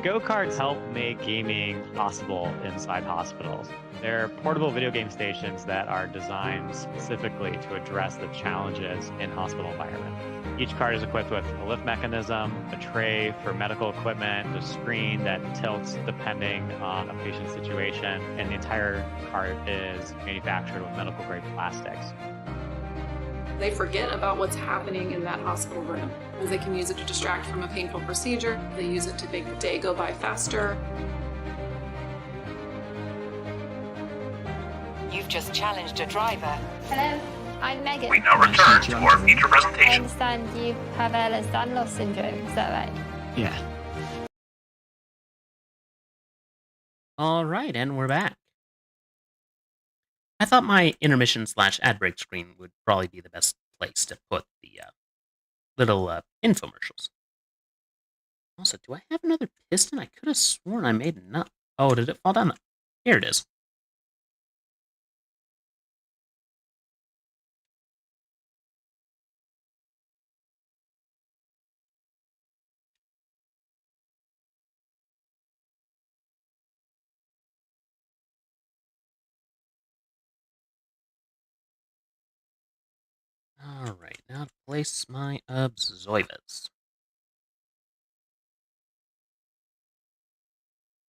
Go-karts help make gaming possible inside hospitals. They're portable video game stations that are designed specifically to address the challenges in hospital environment. Each cart is equipped with a lift mechanism, a tray for medical equipment, a screen that tilts depending on a patient's situation, and the entire cart is manufactured with medical-grade plastics. They forget about what's happening in that hospital room. They can use it to distract from a painful procedure. They use it to make the day go by faster. You've just challenged a driver. Hello, I'm Megan. We now return to our feature I presentation. understand you have Ehlers-Danlos syndrome, is that right? Yeah. All right, and we're back. I thought my intermission / ad break screen would probably be the best place to put the little infomercials. Also, do I have another piston? I could have sworn I made enough. Oh, did it fall down? Here it is. Alright, now to place my observers.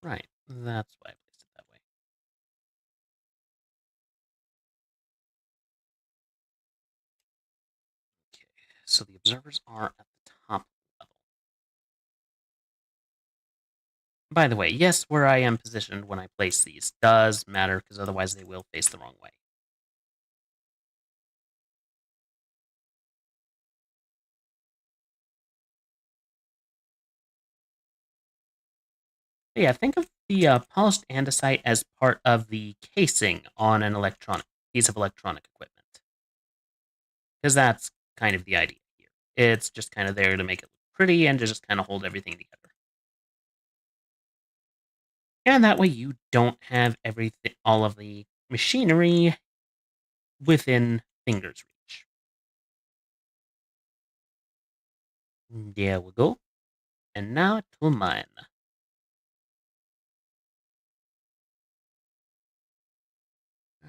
Right, that's why I placed it that way. Okay, so the observers are at the top level. By the way, yes, where I am positioned when I place these does matter, because otherwise they will face the wrong way. Yeah, think of the polished andesite as part of the casing on an piece of electronic equipment. Because that's kind of the idea here. It's just kind of there to make it look pretty and to just kind of hold everything together. And that way you don't have all of the machinery within finger's reach. There we go. And now to mine.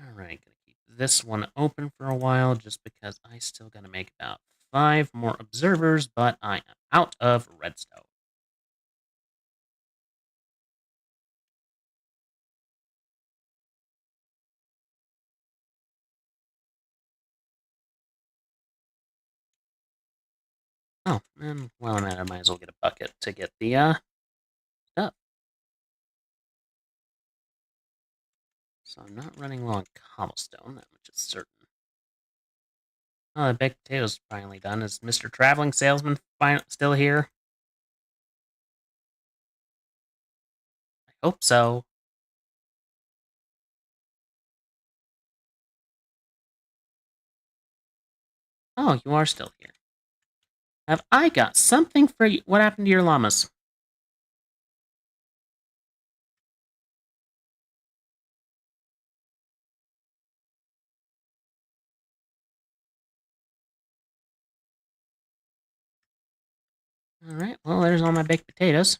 Alright, gonna keep this one open for a while just because I still gotta make about 5 more observers, but I am out of redstone. Oh, and while I'm at it, I might as well get a bucket to get the stuff. So I'm not running low on cobblestone, that much is certain. Oh, the baked potatoes finally done. Is Mr. Traveling Salesman still here? I hope so. Oh, you are still here. Have I got something for you? What happened to your llamas? Alright, well, there's all my baked potatoes.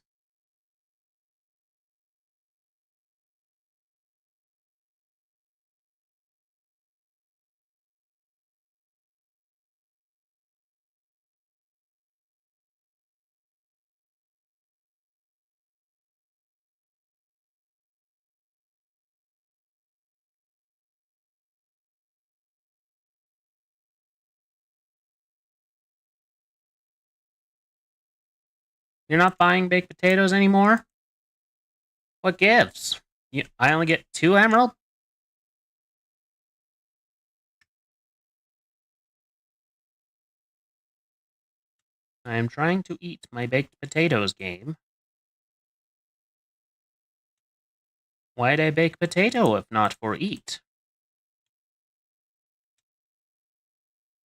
You're not buying baked potatoes anymore? What gives? I only get 2 emerald? I am trying to eat my baked potatoes, game. Why'd I bake potato if not for eat?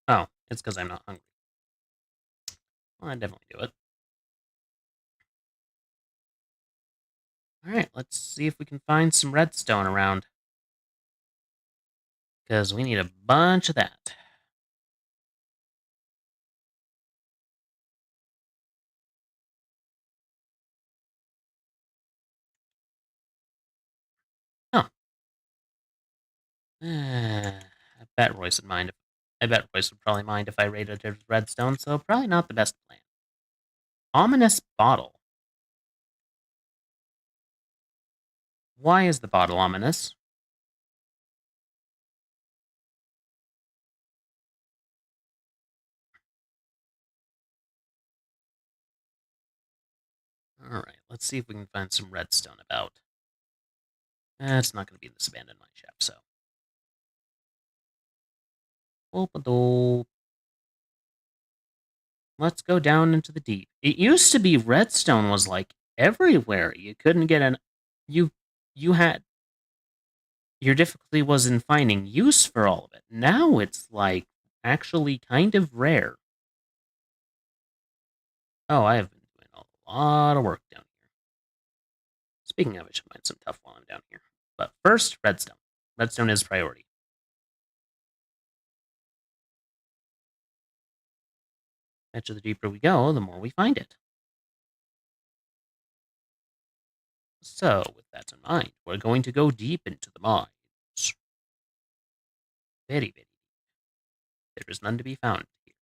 Oh, it's because I'm not hungry. Well, I'd definitely do it. Alright, let's see if we can find some redstone around. Because we need a bunch of that. I bet Royce would mind. I bet Royce would probably mind if I raided his redstone, so probably not the best plan. Ominous bottle. Why is the bottle ominous? Alright, let's see if we can find some redstone about. It's not going to be in this abandoned mine shaft, so. Let's go down into the deep. It used to be redstone was like everywhere. You couldn't get an. You had. Your difficulty was in finding use for all of it. Now it's like actually kind of rare. Oh, I have been doing a lot of work down here. Speaking of, I should find some tough while I'm down here. But first, redstone. Redstone is priority. The deeper we go, the more we find it. So, with that in mind, we're going to go deep into the mines. Very, very deep. There is none to be found here.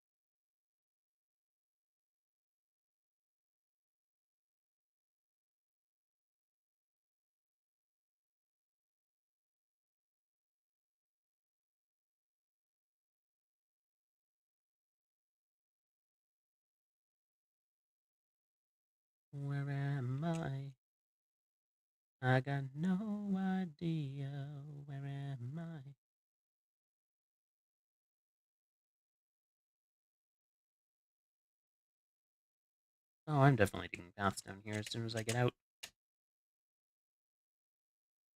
Where am I? I got no idea. Where am I? Oh, I'm definitely digging paths down here as soon as I get out.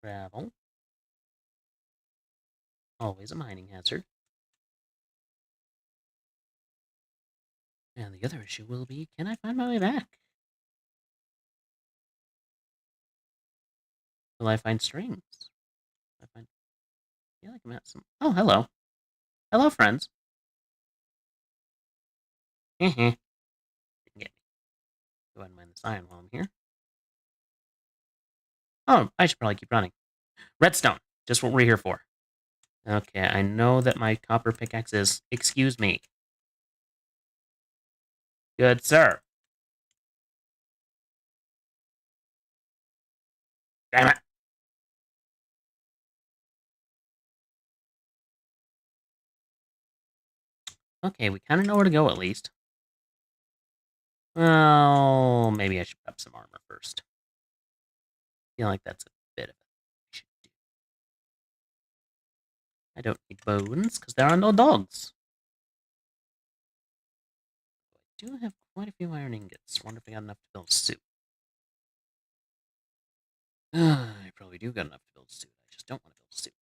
Gravel. Always a mining hazard. And the other issue will be, can I find my way back? Will I find strings? I feel like I'm at some... Oh, hello. Hello, friends. Didn't get me. Go ahead and mine this iron while I'm here. Oh, I should probably keep running. Redstone. Just what we're here for. Okay, I know that my copper pickaxe is... Excuse me. Good sir. Damn it. Okay, we kind of know where to go at least. Well, maybe I should put up some armor first. I feel like that's a bit of a thing I should do. I don't need bones, because there are no dogs. I do have quite a few iron ingots. Wonder if I got enough to build a suit. I probably do got enough to build a suit. I just don't want to build a suit.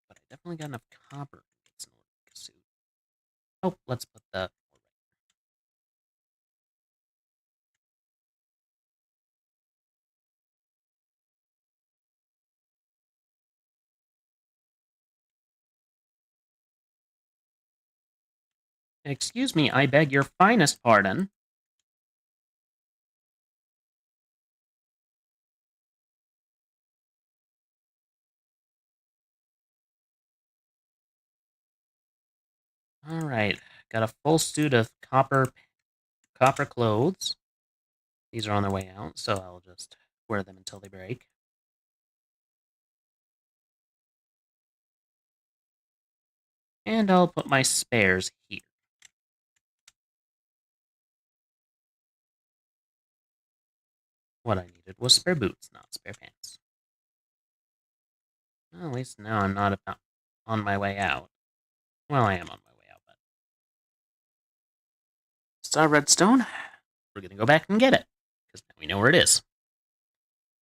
But I definitely got enough copper ingots in order to make a suit. Oh, let's put the... Excuse me, I beg your finest pardon. Alright, got a full suit of copper clothes. These are on their way out, so I'll just wear them until they break. And I'll put my spares here. What I needed was spare boots, not spare pants. Well, at least now I'm not on my way out. Well, I am on my way out, but... Star redstone. We're gonna go back and get it, because now we know where it is.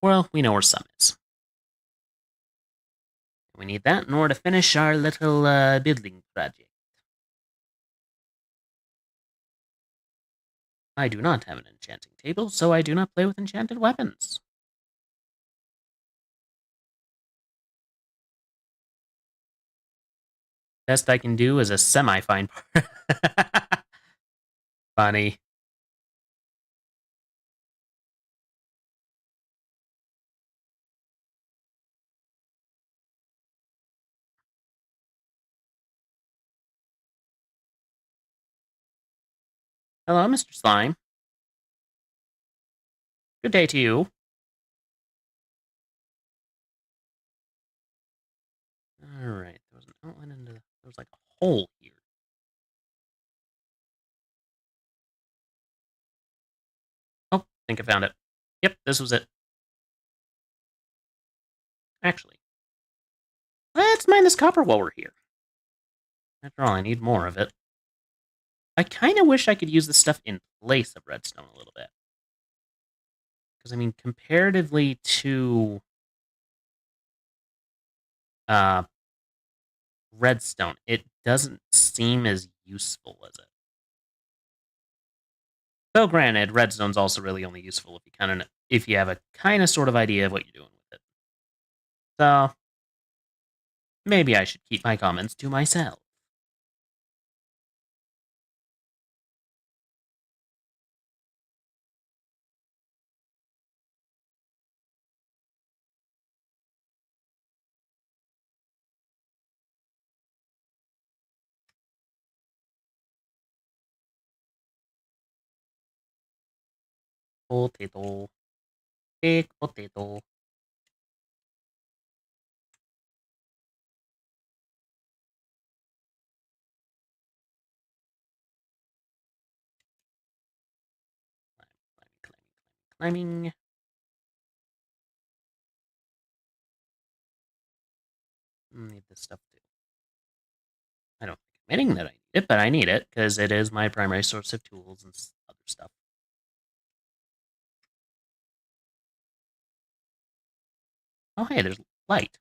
Well, we know where some is. We need that in order to finish our little building project. I do not have an enchanting table, so I do not play with enchanted weapons. Best I can do is a semi-fine part. Funny. Hello, Mr. Slime. Good day to you. Alright, there was an outline into... There was like a hole here. Oh, I think I found it. Yep, this was it. Actually, let's mine this copper while we're here. After all, I need more of it. I kind of wish I could use this stuff in place of redstone a little bit. Because, I mean, comparatively to redstone, it doesn't seem as useful as it. Though, granted, redstone's also really only useful if you have a kind of sort of idea of what you're doing with it. So, maybe I should keep my comments to myself. Potato. Big potato. Climbing. Need this stuff too. I don't think I'm admitting that I need it, but I need it because it is my primary source of tools and other stuff. Oh, hey, there's light.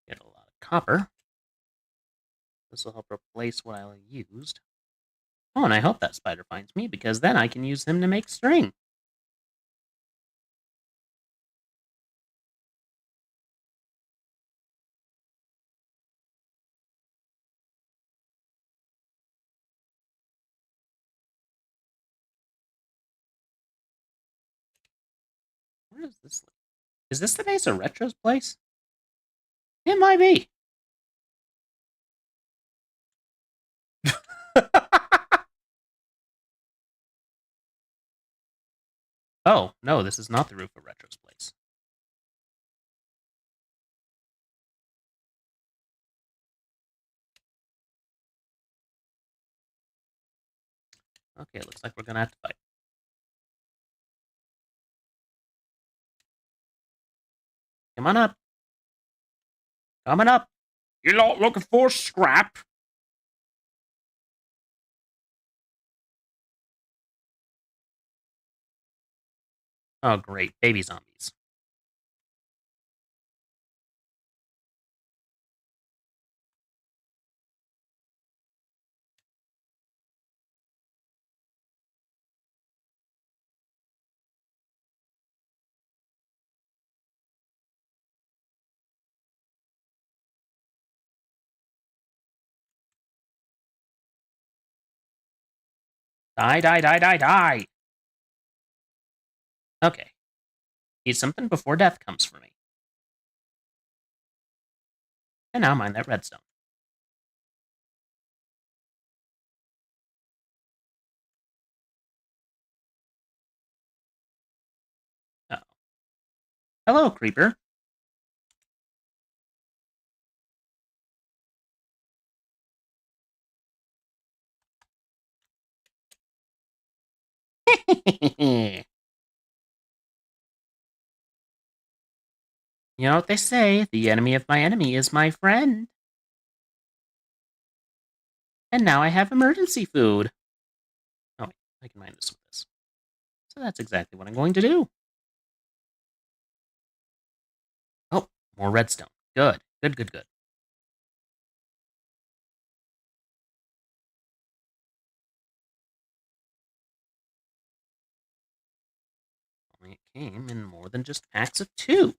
Get a lot of copper. This will help replace what I used. Oh, and I hope that spider finds me, because then I can use him to make string. Where is this? Is this the base of Retro's place? It might be. Oh, no, this is not the roof of Retro's place. Okay, looks like we're gonna have to fight. Come on up. Coming up. You're not looking for scrap? Oh, great. Baby zombies. Die, die, die, die, die! Okay. Eat something before death comes for me. And now mine that redstone. Uh-oh. Hello, creeper. You know what they say, the enemy of my enemy is my friend. And now I have emergency food. Oh, wait, I can mine this with this. So that's exactly what I'm going to do. Oh, more redstone. Good, good, good, good. Only it came in more than just packs of 2.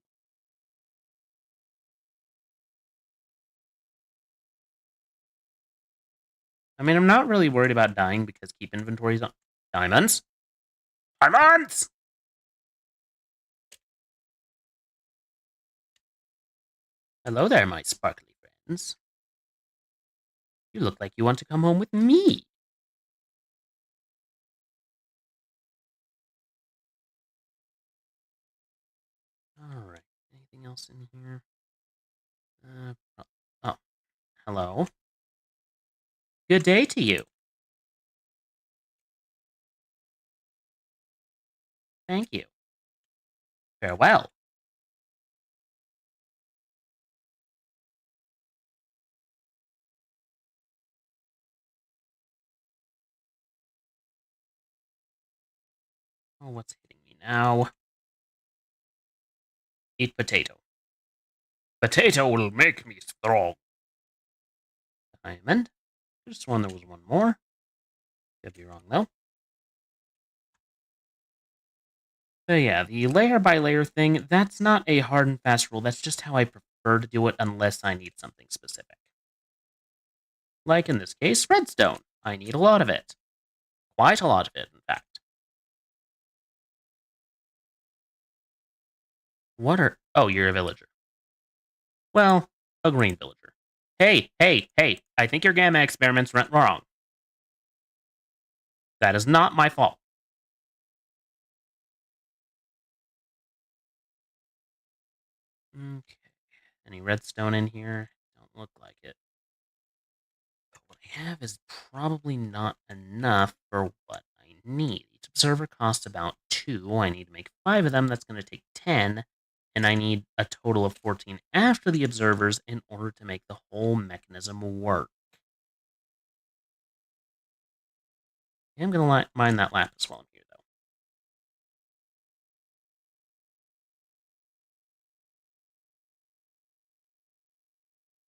I mean, I'm not really worried about dying because keep inventories on diamonds. Diamonds! Hello there, my sparkly friends. You look like you want to come home with me. Alright, anything else in here? Oh, hello. Good day to you. Thank you. Farewell. Oh, what's hitting me now? Eat potato. Potato will make me strong. Diamond. Could have sworn there was one more. Could be wrong, though. But yeah, the layer by layer thing, that's not a hard and fast rule. That's just how I prefer to do it unless I need something specific. Like in this case, redstone. I need a lot of it. Quite a lot of it, in fact. What are... Oh, you're a villager. Well, a green villager. Hey, hey, hey, I think your gamma experiments went wrong. That is not my fault. Okay. Any redstone in here? Don't look like it. But what I have is probably not enough for what I need. Each observer costs about 2. I need to make 5 of them. That's going to take 10. And I need a total of 14 after the observers in order to make the whole mechanism work. I'm going to mine that lapis while I'm here, though.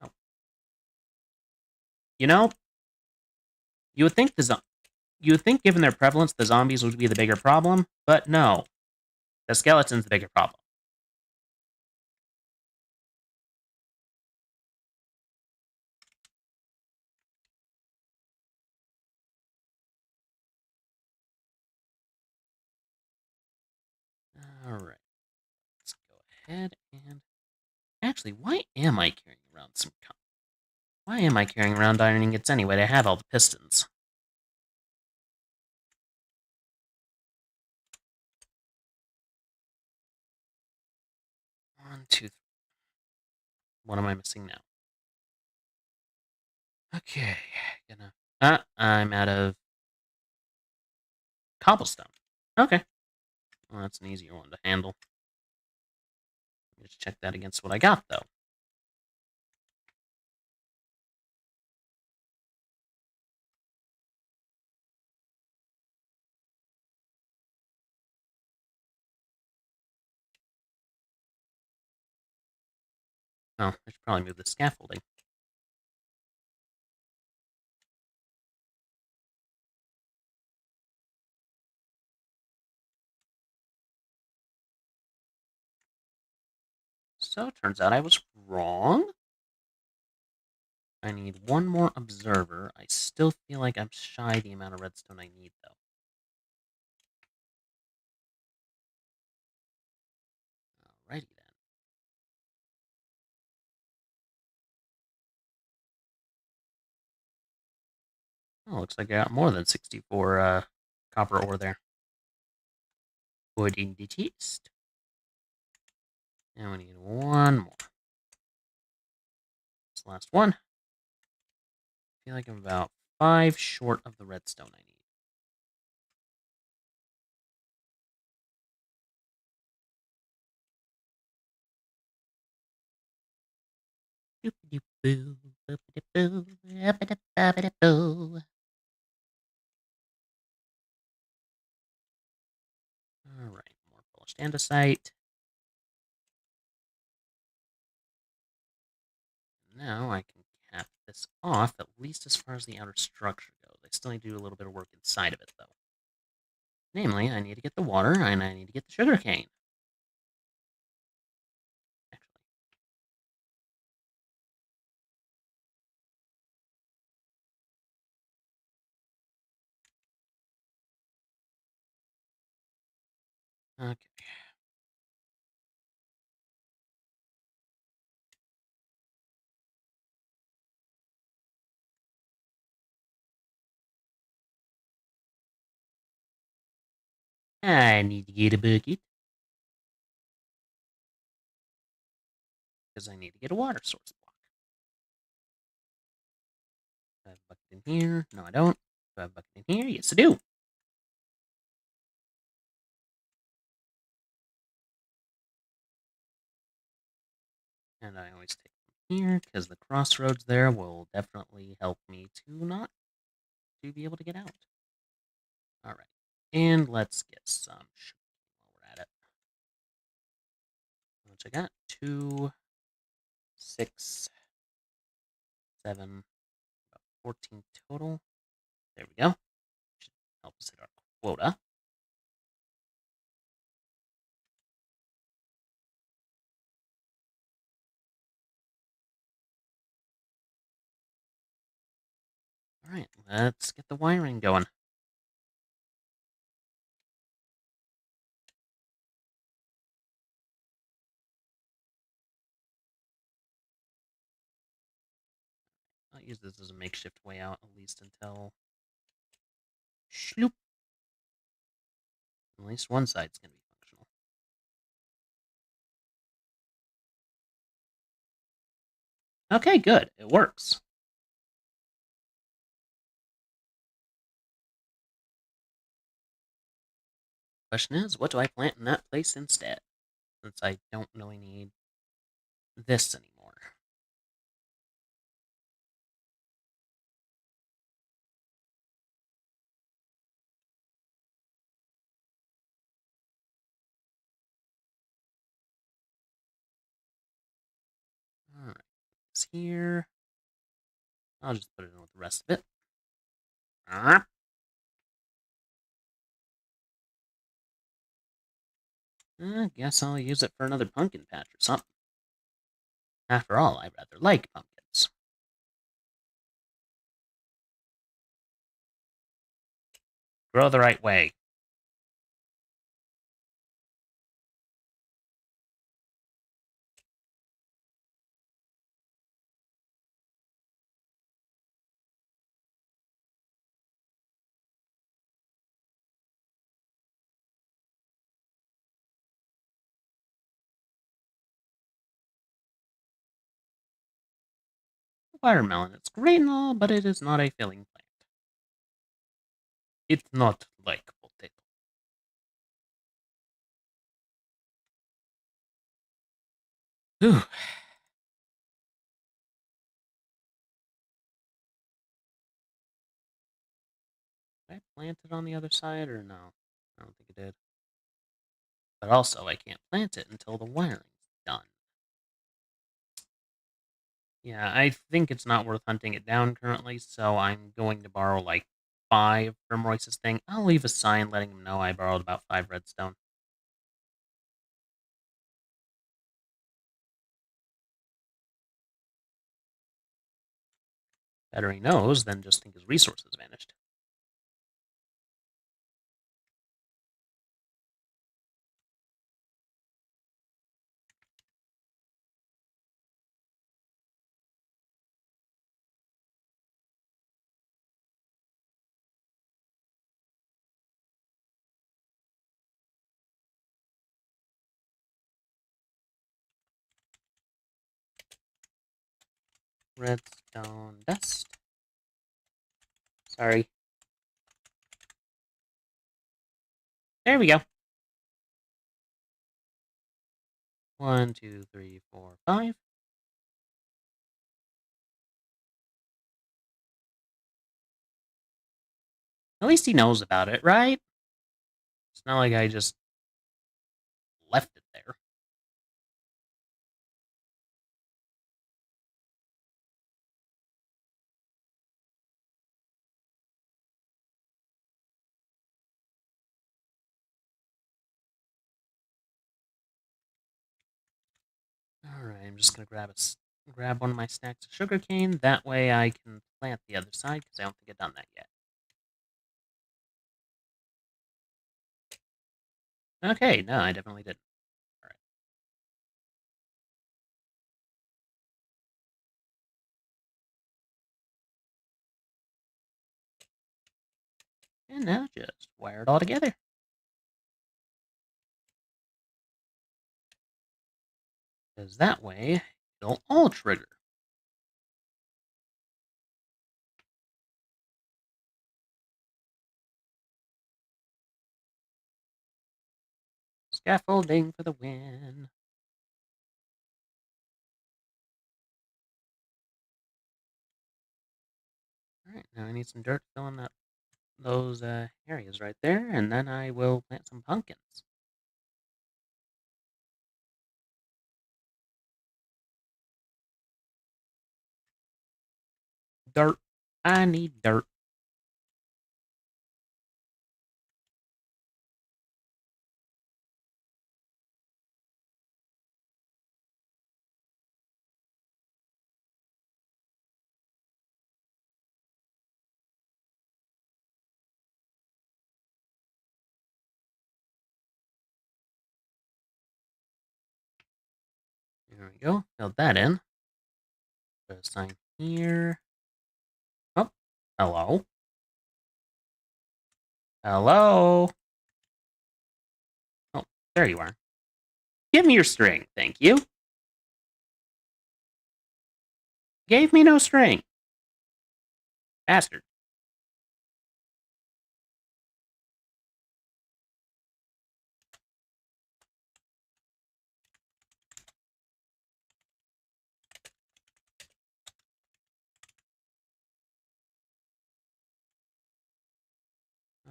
Oh. You know, you would think given their prevalence, the zombies would be the bigger problem, but no. The skeleton's the bigger problem. Alright. Let's go ahead and... Actually, why am I carrying around some... Why am I carrying around iron ingots anyway? I have all the pistons. 1, 2, 3. What am I missing now? Okay, I'm out of cobblestone. Okay. Well, that's an easier one to handle. Let me just check that against what I got, though. Oh, I should probably move the scaffolding. So, it turns out I was wrong. I need one more observer. I still feel like I'm shy the amount of redstone I need, though. Alrighty then. Oh, looks like I got more than 64 copper ore there. Good in the taste. And we need one more. This last one. I feel like I'm about 5 short of the redstone I need. Alright, more polished andesite. Now I can cap this off, at least as far as the outer structure goes. I still need to do a little bit of work inside of it, though. Namely, I need to get the water, and I need to get the sugar cane. Actually. Okay. I need to get a bucket. Because I need to get a water source block. Do I have a bucket in here? No, I don't. Do I have a bucket in here? Yes, I do. And I always take them here, because the crossroads there will definitely help me to be able to get out. Alright. And let's get some sugar while we're at it. Which I got 2, 6, 7, about 14 total. There we go. Should help us hit our quota. Alright, let's get the wiring going. I'll use this as a makeshift way out, at least until... Shloop! At least one side's going to be functional. Okay, good. It works. Question is, what do I plant in that place instead? Since I don't really need this anymore. Alright, it's here. I'll just put it in with the rest of it. I guess I'll use it for another pumpkin patch or something. After all, I rather like pumpkins. Grow the right way. Watermelon, it's great and all, but it is not a filling plant. It's not like potato. Whew. Did I plant it on the other side or no? I don't think it did. But also, I can't plant it until the wiring's done. Yeah, I think it's not worth hunting it down currently, so I'm going to borrow like 5 from Royce's thing. I'll leave a sign letting him know I borrowed about 5 redstone. Better he knows than just think his resources vanished. Redstone dust. Sorry. There we go. 1, 2, 3, 4, 5. At least he knows about it, right? It's not like I just left it there. Alright, I'm just going to grab one of my stacks of sugarcane. That way I can plant the other side, because I don't think I've done that yet. Okay, no, I definitely didn't. All right. And now just wire it all together. Because that way, it'll all trigger. Scaffolding for the win. Alright, now I need some dirt to fill in those areas right there, and then I will plant some pumpkins. Dirt. I need dirt. There we go. Fill that in. Put a sign here. Oh, hello. Hello. Oh, there you are. Give me your string, thank you. Gave me no string. Bastard.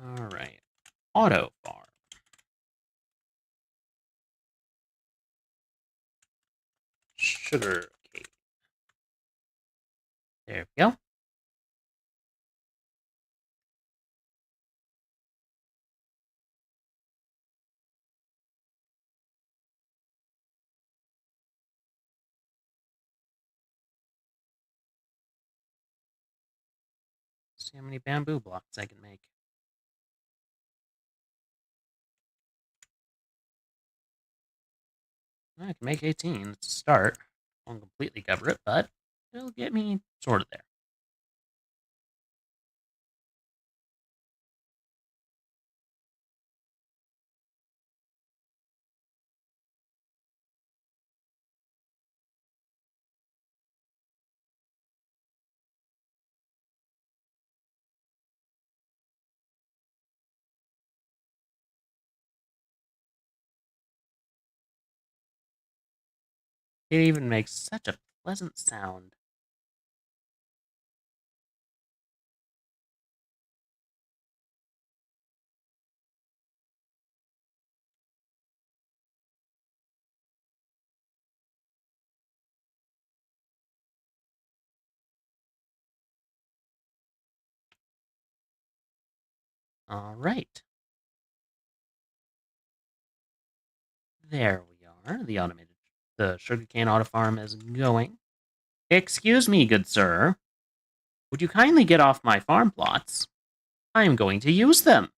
Alright. Auto farm. Sugar cane. There we go. See how many bamboo blocks I can make. I can make 18. It's a start. Won't completely cover it, but it'll get me sort of there. It even makes such a pleasant sound. All right. There we are. The sugarcane auto farm is going. Excuse me, good sir. Would you kindly get off my farm plots? I am going to use them.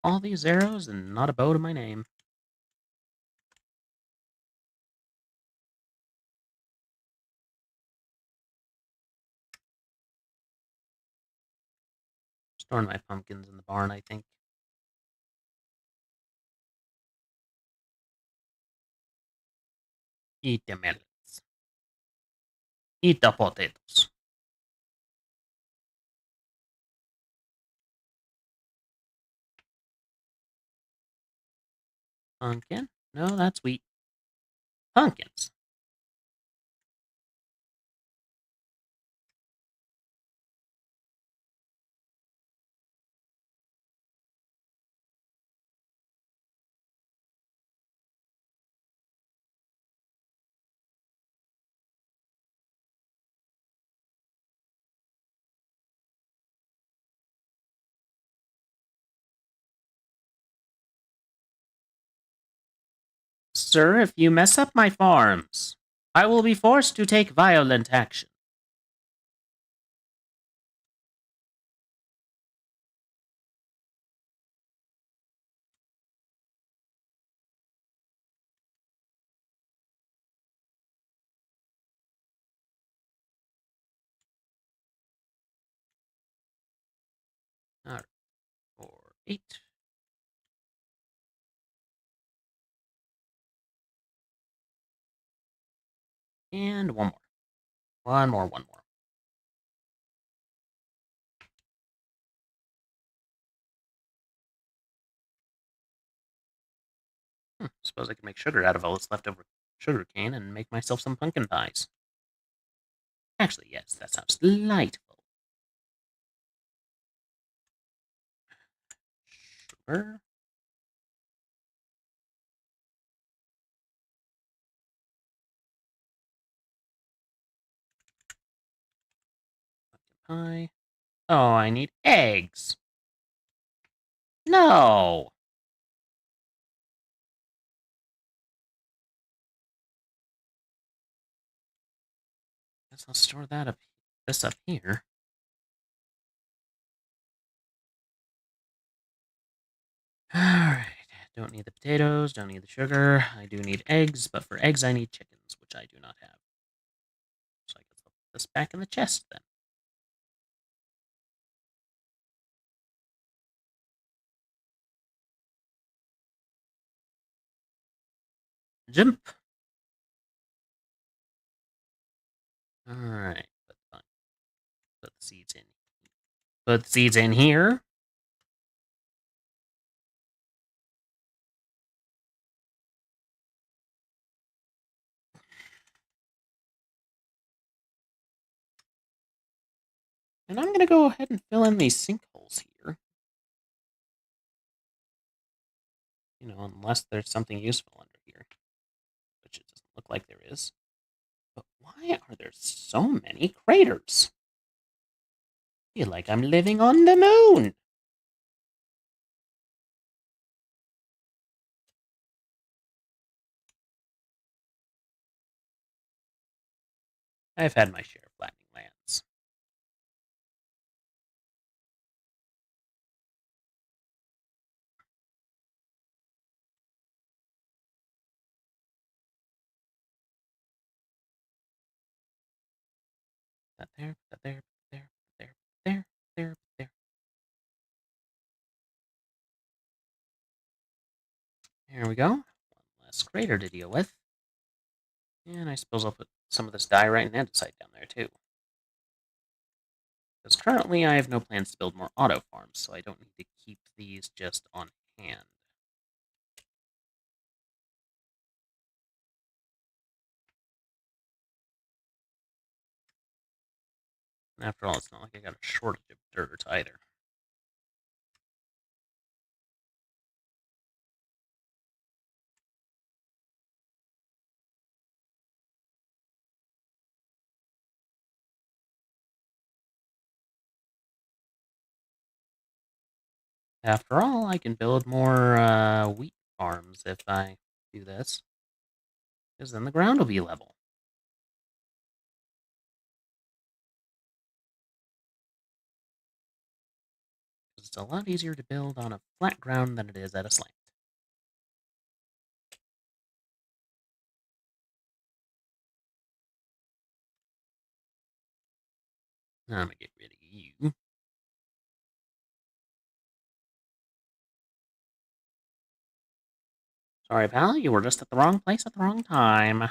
All these arrows and not a bow to my name. Storing my pumpkins in the barn, I think. Eat the melons. Eat the potatoes. Pumpkin? No, that's wheat. Pumpkins. Sir, if you mess up my farms, I will be forced to take violent action. All right, 4, 8. And one more. One more. Suppose I can make sugar out of all this leftover sugar cane and make myself some pumpkin pies. Actually, yes, that sounds delightful. Sugar. Pumpkin pie. Oh, I need eggs. No. Guess I'll store this up here. Alright. Don't need the potatoes, don't need the sugar. I do need eggs, but for eggs I need chickens, which I do not have. So I guess I'll put this back in the chest then. Jump. Alright. Put the seeds in. Put the seeds in here. And I'm going to go ahead and fill in these sinkholes here. You know, unless there's something useful under here. Which it doesn't look like there is. But why are there so many craters? I feel like I'm living on the moon. I've had my share of flattening lands. That there, that there, there, there, there, there, there. There we go. One less crater to deal with. And I suppose I'll put some of this dye right and andesite down there too. Because currently I have no plans to build more auto farms, so I don't need to keep these just on hand. And after all, it's not like I got a shortage of dirt either. After all, I can build more wheat farms if I do this. Because then the ground will be level. It's a lot easier to build on a flat ground than it is at a slant. I'm gonna get rid of you. Sorry, pal, you were just at the wrong place at the wrong time.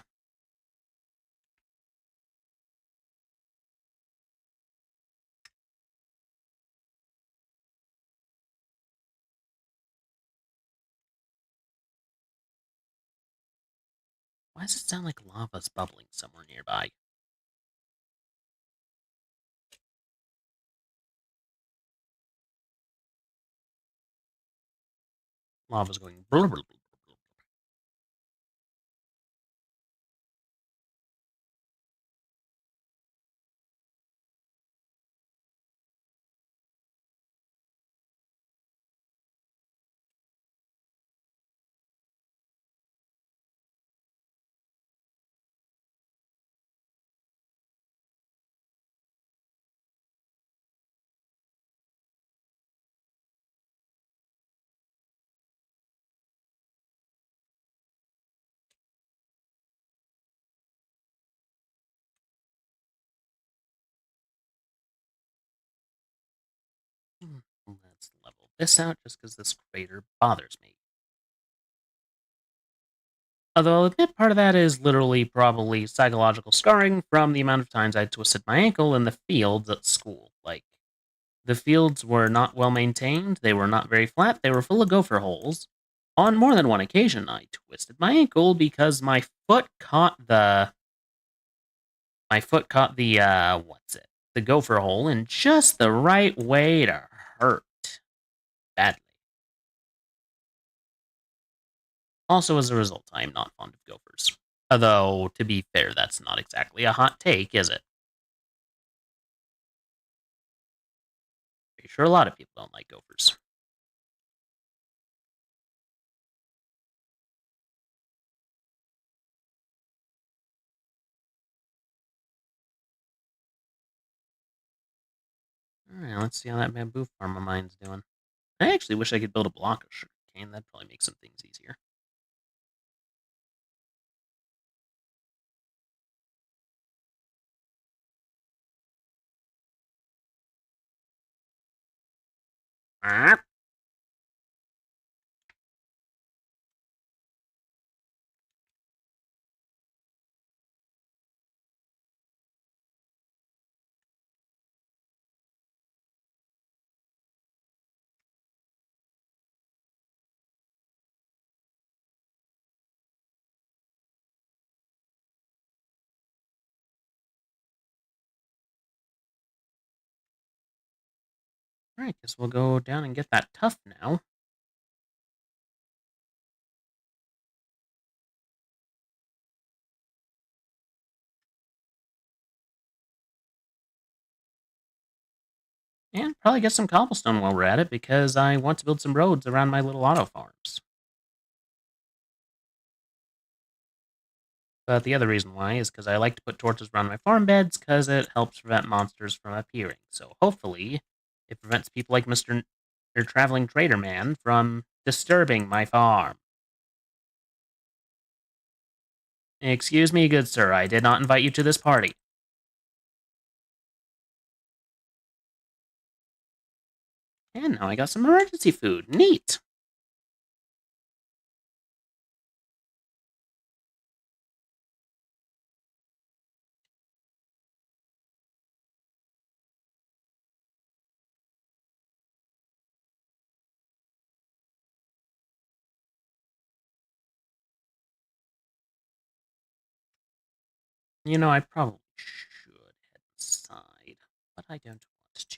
Why does it sound like lava's bubbling somewhere nearby? Lava's going blub, blub, blub. this out just because this crater bothers me. Although I'll admit part of that is literally probably psychological scarring from the amount of times I twisted my ankle in the fields at school. Like, the fields were not well maintained, they were not very flat, they were full of gopher holes. On more than one occasion, I twisted my ankle because my foot caught the the gopher hole in just the right way to hurt badly. Also, as a result, I am not fond of gophers. Although, to be fair, that's not exactly a hot take, is it? Pretty sure a lot of people don't like gophers. Alright, let's see how that bamboo farm of mine's doing. I actually wish I could build a block of sugarcane. That'd probably make some things easier. Ah. Alright, guess we'll go down and get that tough now. And probably get some cobblestone while we're at it, because I want to build some roads around my little auto farms. But the other reason why is because I like to put torches around my farm beds, because it helps prevent monsters from appearing. So hopefully, it prevents people like Mr. Your Traveling Trader Man from disturbing my farm. Excuse me, good sir, I did not invite you to this party. And now I got some emergency food. Neat! You know, I probably should head inside, but I don't want to.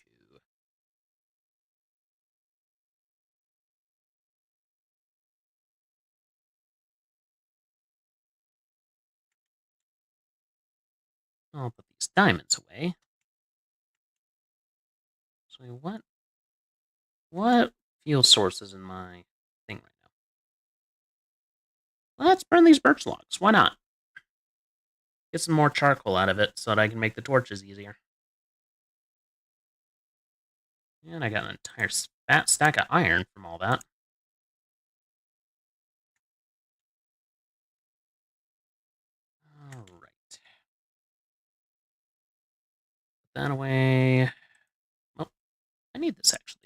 I'll put these diamonds away. So what fuel source is in my thing right now? Let's burn these birch logs. Why not? Get some more charcoal out of it so that I can make the torches easier. And I got an entire fat stack of iron from all that. Alright. Put that away. Oh, I need this actually.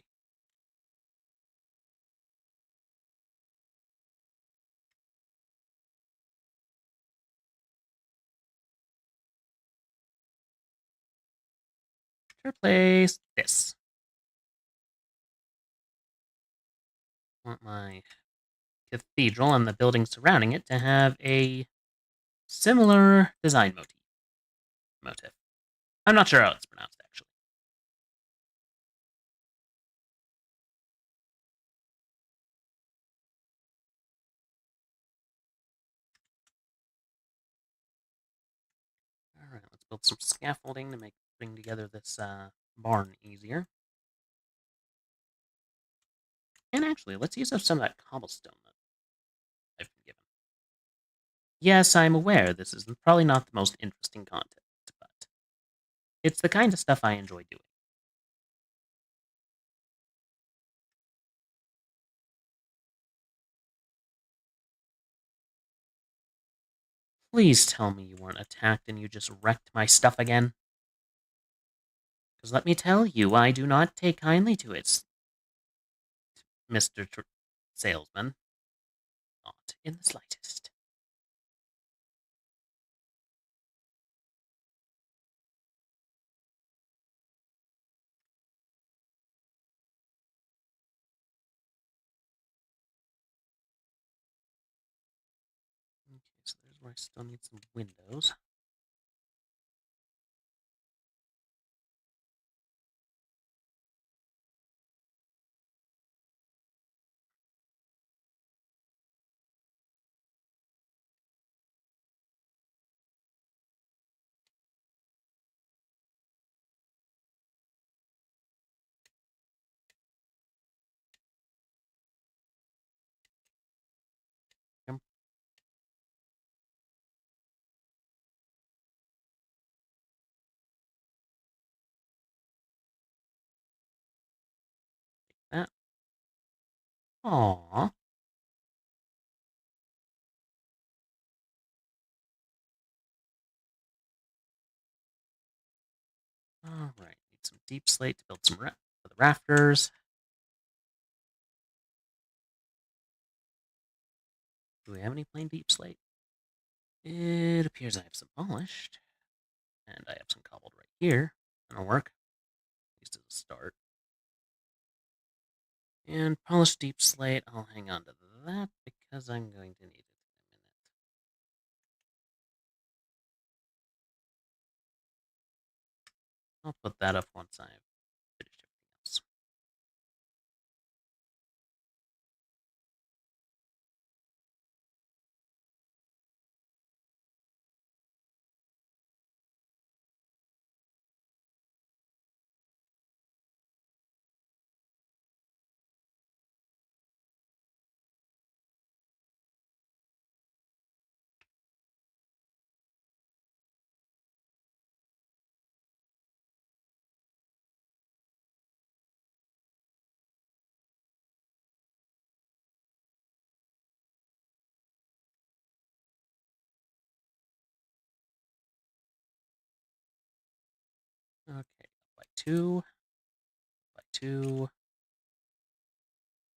Replace this. I want my cathedral and the building surrounding it to have a similar design motif. I'm not sure how it's pronounced, actually. Alright, let's build some scaffolding to make putting together this barn easier. And actually, let's use up some of that cobblestone that I've been given. Yes, I'm aware this is probably not the most interesting content, but it's the kind of stuff I enjoy doing. Please tell me you weren't attacked and you just wrecked my stuff again. Because let me tell you, I do not take kindly to Mr. Salesman. Not in the slightest. Okay, so there's where I still need some windows. Yep. That. Aww. All right, need some deep slate to build some for the rafters. Do we have any plain deep slate? It appears I have some polished, and I have some cobbled right here. That'll work, at least as a start. And polished deep slate, I'll hang on to that because I'm going to need it in a minute. I'll put that up once I've finished everything else. Okay, up by 2, up by 2,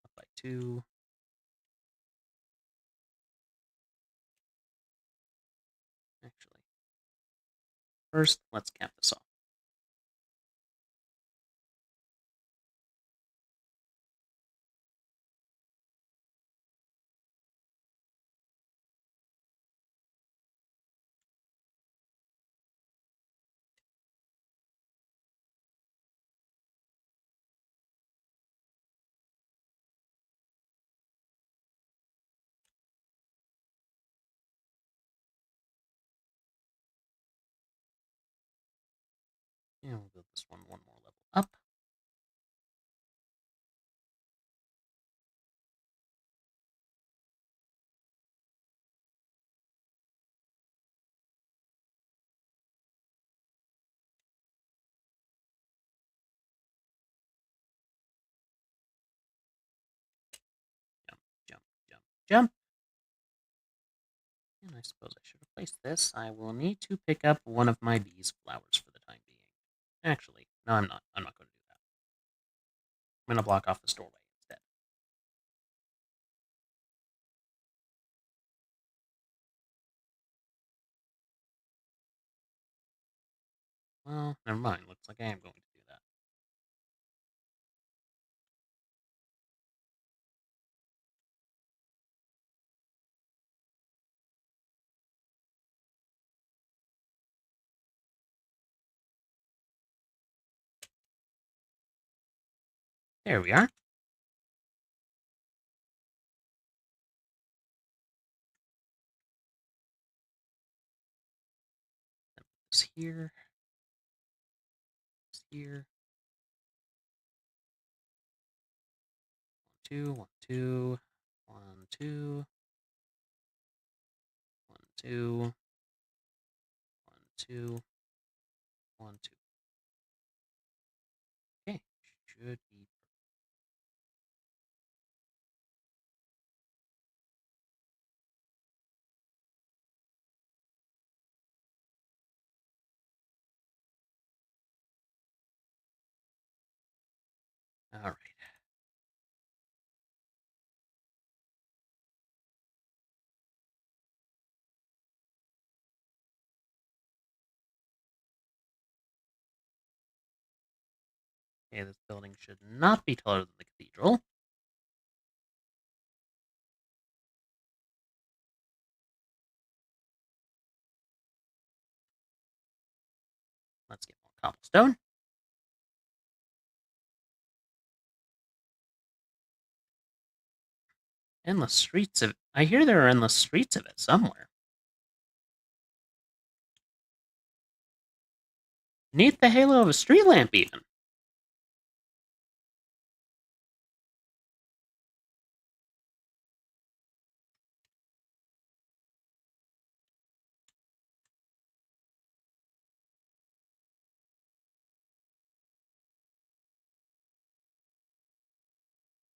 up by 2. Actually, first, let's cap this off. And we'll build this one more level up. Jump, jump, jump, jump. And I suppose I should replace this. I will need to pick up one of my bees' flowers for the time being. Actually, no, I'm not. I'm not going to do that. I'm going to block off the doorway instead. Well, never mind. Looks like I am going to do that. There we are. This here. This here. 1, 2, 1, 2, 1, 2, 1, 2, 1, 2, 1, 2. Okay, should be. All right. Okay, this building should not be taller than the cathedral. Let's get more cobblestone. Endless streets of... I hear there are endless streets of it somewhere. Neath the halo of a street lamp, even.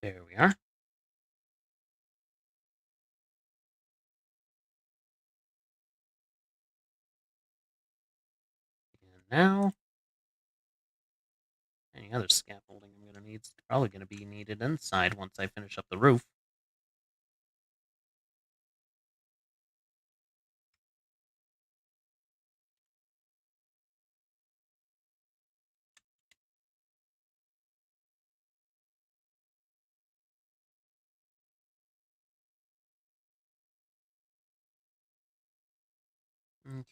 There we are. And now... any other scaffolding I'm going to need is probably going to be needed inside once I finish up the roof. Okay.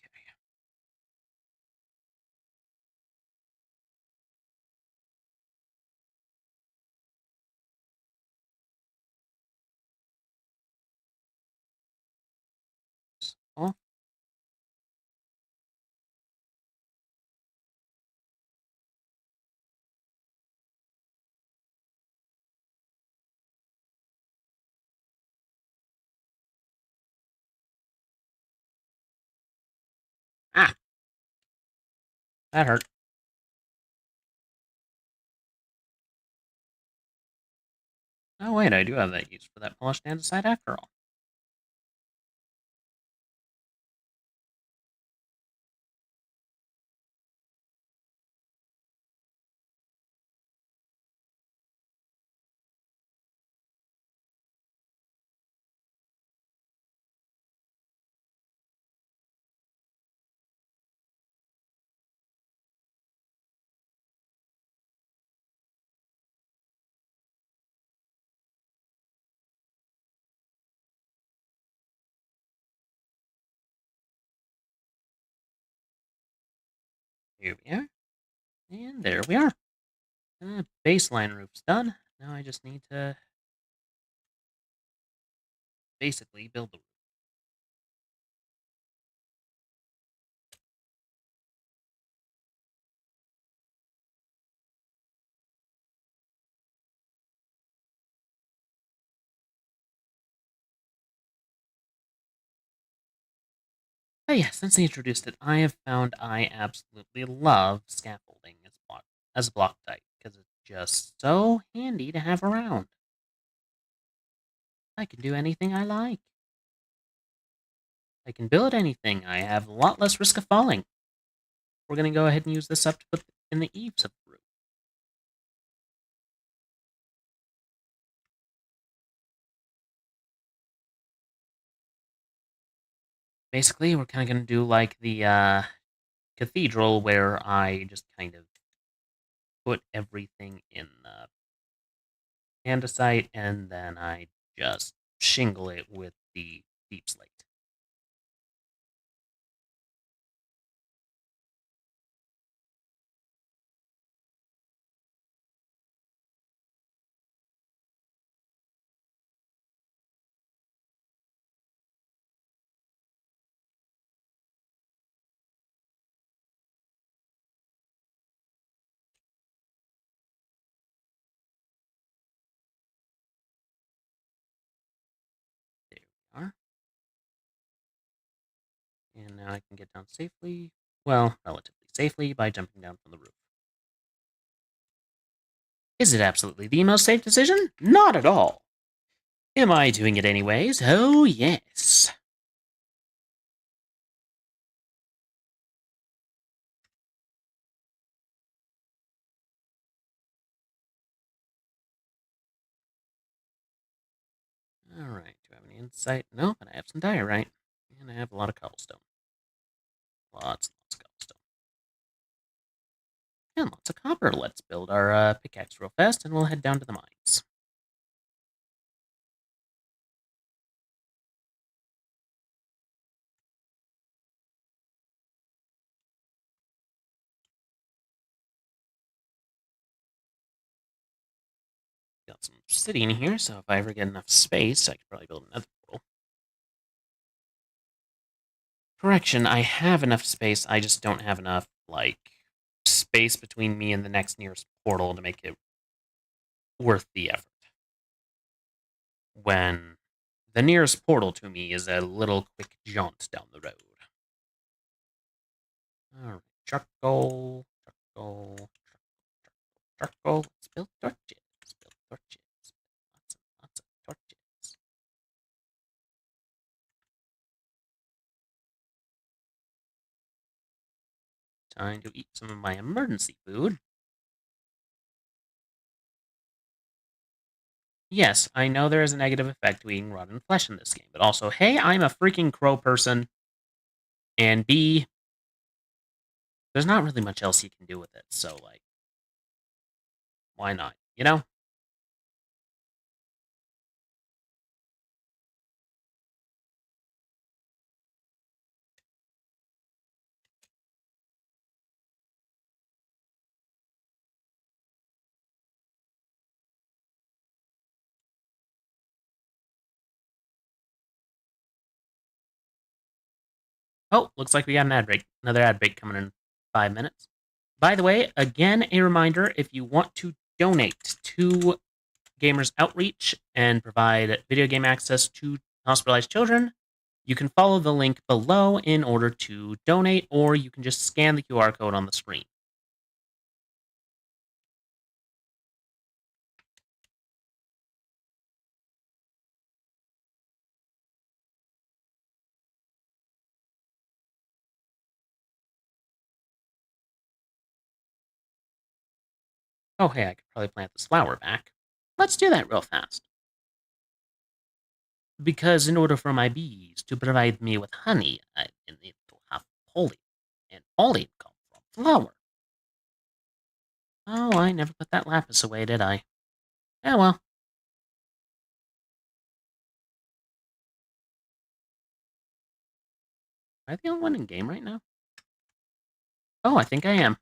Oh. Ah! That hurt. Oh wait, I do have that use for that polished andesite after all. Here we are. And there we are. Baseline roof's done. Now I just need to basically build the roof. Oh yeah, since they introduced it, I have found I absolutely love scaffolding as a block type, because it's just so handy to have around. I can do anything I like. I can build anything. I have a lot less risk of falling. We're going to go ahead and use this up to put in the eaves of the roof. Basically, we're kind of going to do like the cathedral, where I just kind of put everything in andesite, and then I just shingle it with the deep slate. There we are. And now I can get down safely. Well, relatively safely by jumping down from the roof. Is it absolutely the most safe decision? Not at all. Am I doing it anyways? Oh, yes. Alright, do I have any insight? No, but I have some diorite. And I have a lot of cobblestone. Lots of cobblestone. And lots of copper. Let's build our pickaxe real fast, and we'll head down to the mines. Got some city in here, so if I ever get enough space, I could probably build another portal. Correction, I have enough space, I just don't have enough, like, space between me and the next nearest portal to make it worth the effort. When the nearest portal to me is a little quick jaunt down the road. Alright, charcoal, charcoal, charcoal. Let's build torches. Build torches. Lots of torches. Time to eat some of my emergency food. Yes, I know there is a negative effect to eating rotten flesh in this game, but also, hey, I'm a freaking crow person, and B, there's not really much else you can do with it, so, like, why not, you know? Oh, looks like we got an ad break. Another ad break coming in 5 minutes. By the way, again, a reminder, if you want to donate to Gamers Outreach and provide video game access to hospitalized children, you can follow the link below in order to donate, or you can just scan the QR code on the screen. Oh, hey, I could probably plant this flower back. Let's do that real fast. Because in order for my bees to provide me with honey, I need to have pollen, and pollen comes from flower. Oh, I never put that lapis away, did I? Yeah, well. Am I the only one in game right now? Oh, I think I am.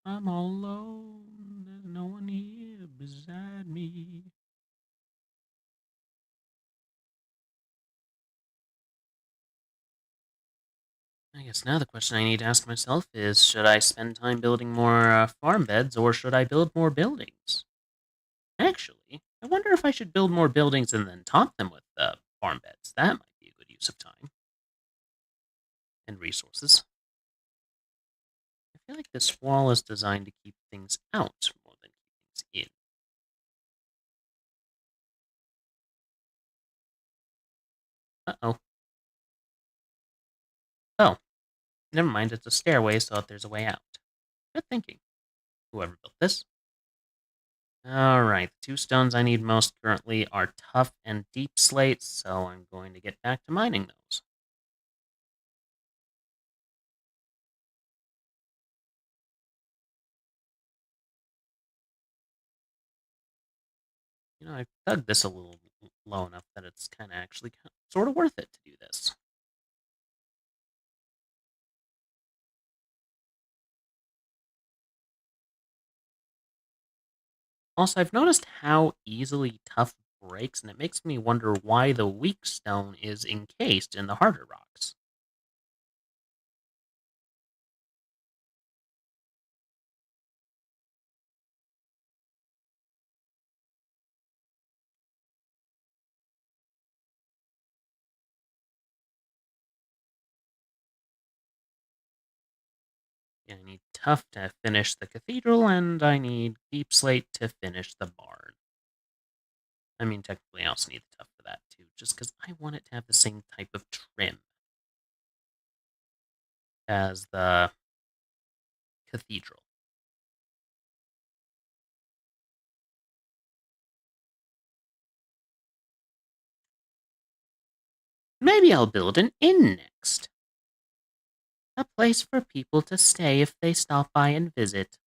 I'm all alone. There's no one here beside me. I guess now the question I need to ask myself is, should I spend time building more farm beds, or should I build more buildings? Actually, I wonder if I should build more buildings and then top them with farm beds. That might be a good use of time and resources. I feel like this wall is designed to keep things out more than keep things in. Uh-oh. Oh, never mind. It's a stairway, so there's a way out. Good thinking. Whoever built this. Alright, the two stones I need most currently are tough and deep slates, so I'm going to get back to mining those. You know, I've dug this a little low enough that it's kind of actually sort of worth it to do this. Also, I've noticed how easily tough breaks, and it makes me wonder why the weak stone is encased in the harder rocks. Yeah, I need tough to finish the cathedral, and I need deep slate to finish the barn. I mean, technically, I also need the tough for that too, just because I want it to have the same type of trim as the cathedral. Maybe I'll build an inn next. a place for people to stay if they stop by and visit.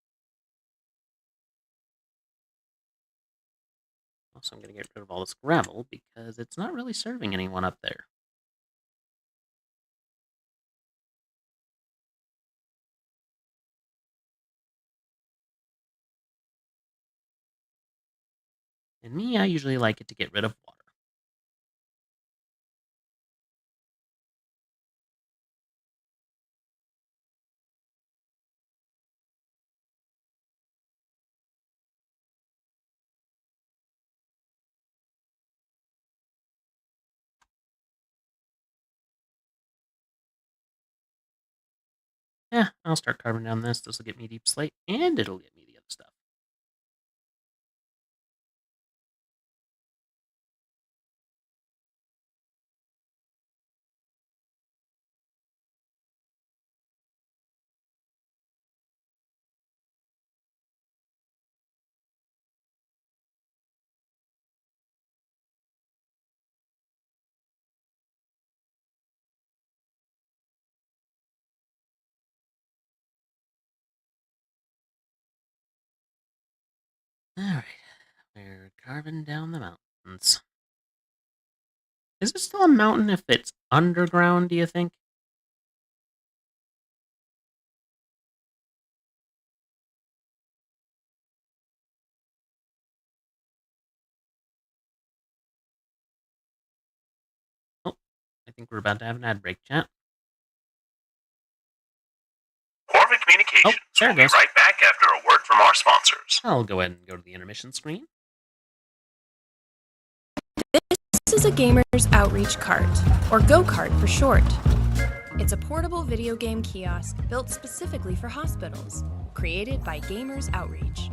Also, I'm going to get rid of all this gravel because it's not really serving anyone up there. And me, I usually like it to get rid of water. Yeah, I'll start carving down this. This will get me deep slate, and it'll get me the other stuff. Alright, we're carving down the mountains. Is it still a mountain if it's underground, do you think? Oh, I think we're about to have an ad break, chat. Corvid Communications there will it be goes. right back after a word from our sponsors. I'll go ahead and go to the intermission screen. This is a gamer's outreach cart, or go-kart for short. It's a portable video game kiosk built specifically for hospitals, created by Gamers Outreach.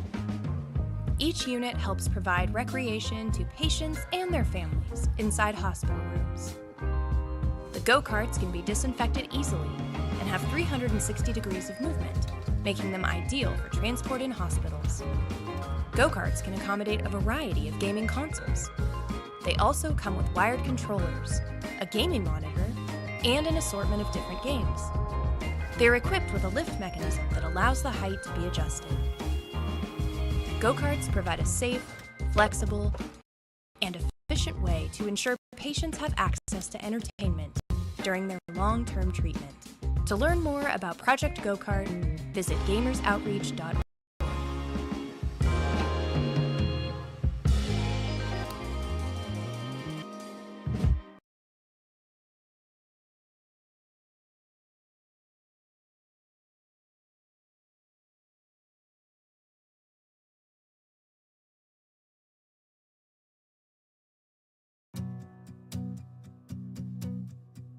Each unit helps provide recreation to patients and their families inside hospital rooms. The go-karts can be disinfected easily and have 360 degrees of movement, making them ideal for transport in hospitals. Go-karts can accommodate a variety of gaming consoles. They also come with wired controllers, a gaming monitor, and an assortment of different games. They're equipped with a lift mechanism that allows the height to be adjusted. Go-karts provide a safe, flexible, and efficient way to ensure patients have access to entertainment during their long-term treatment. To learn more about Project Go-Kart, visit gamersoutreach.org.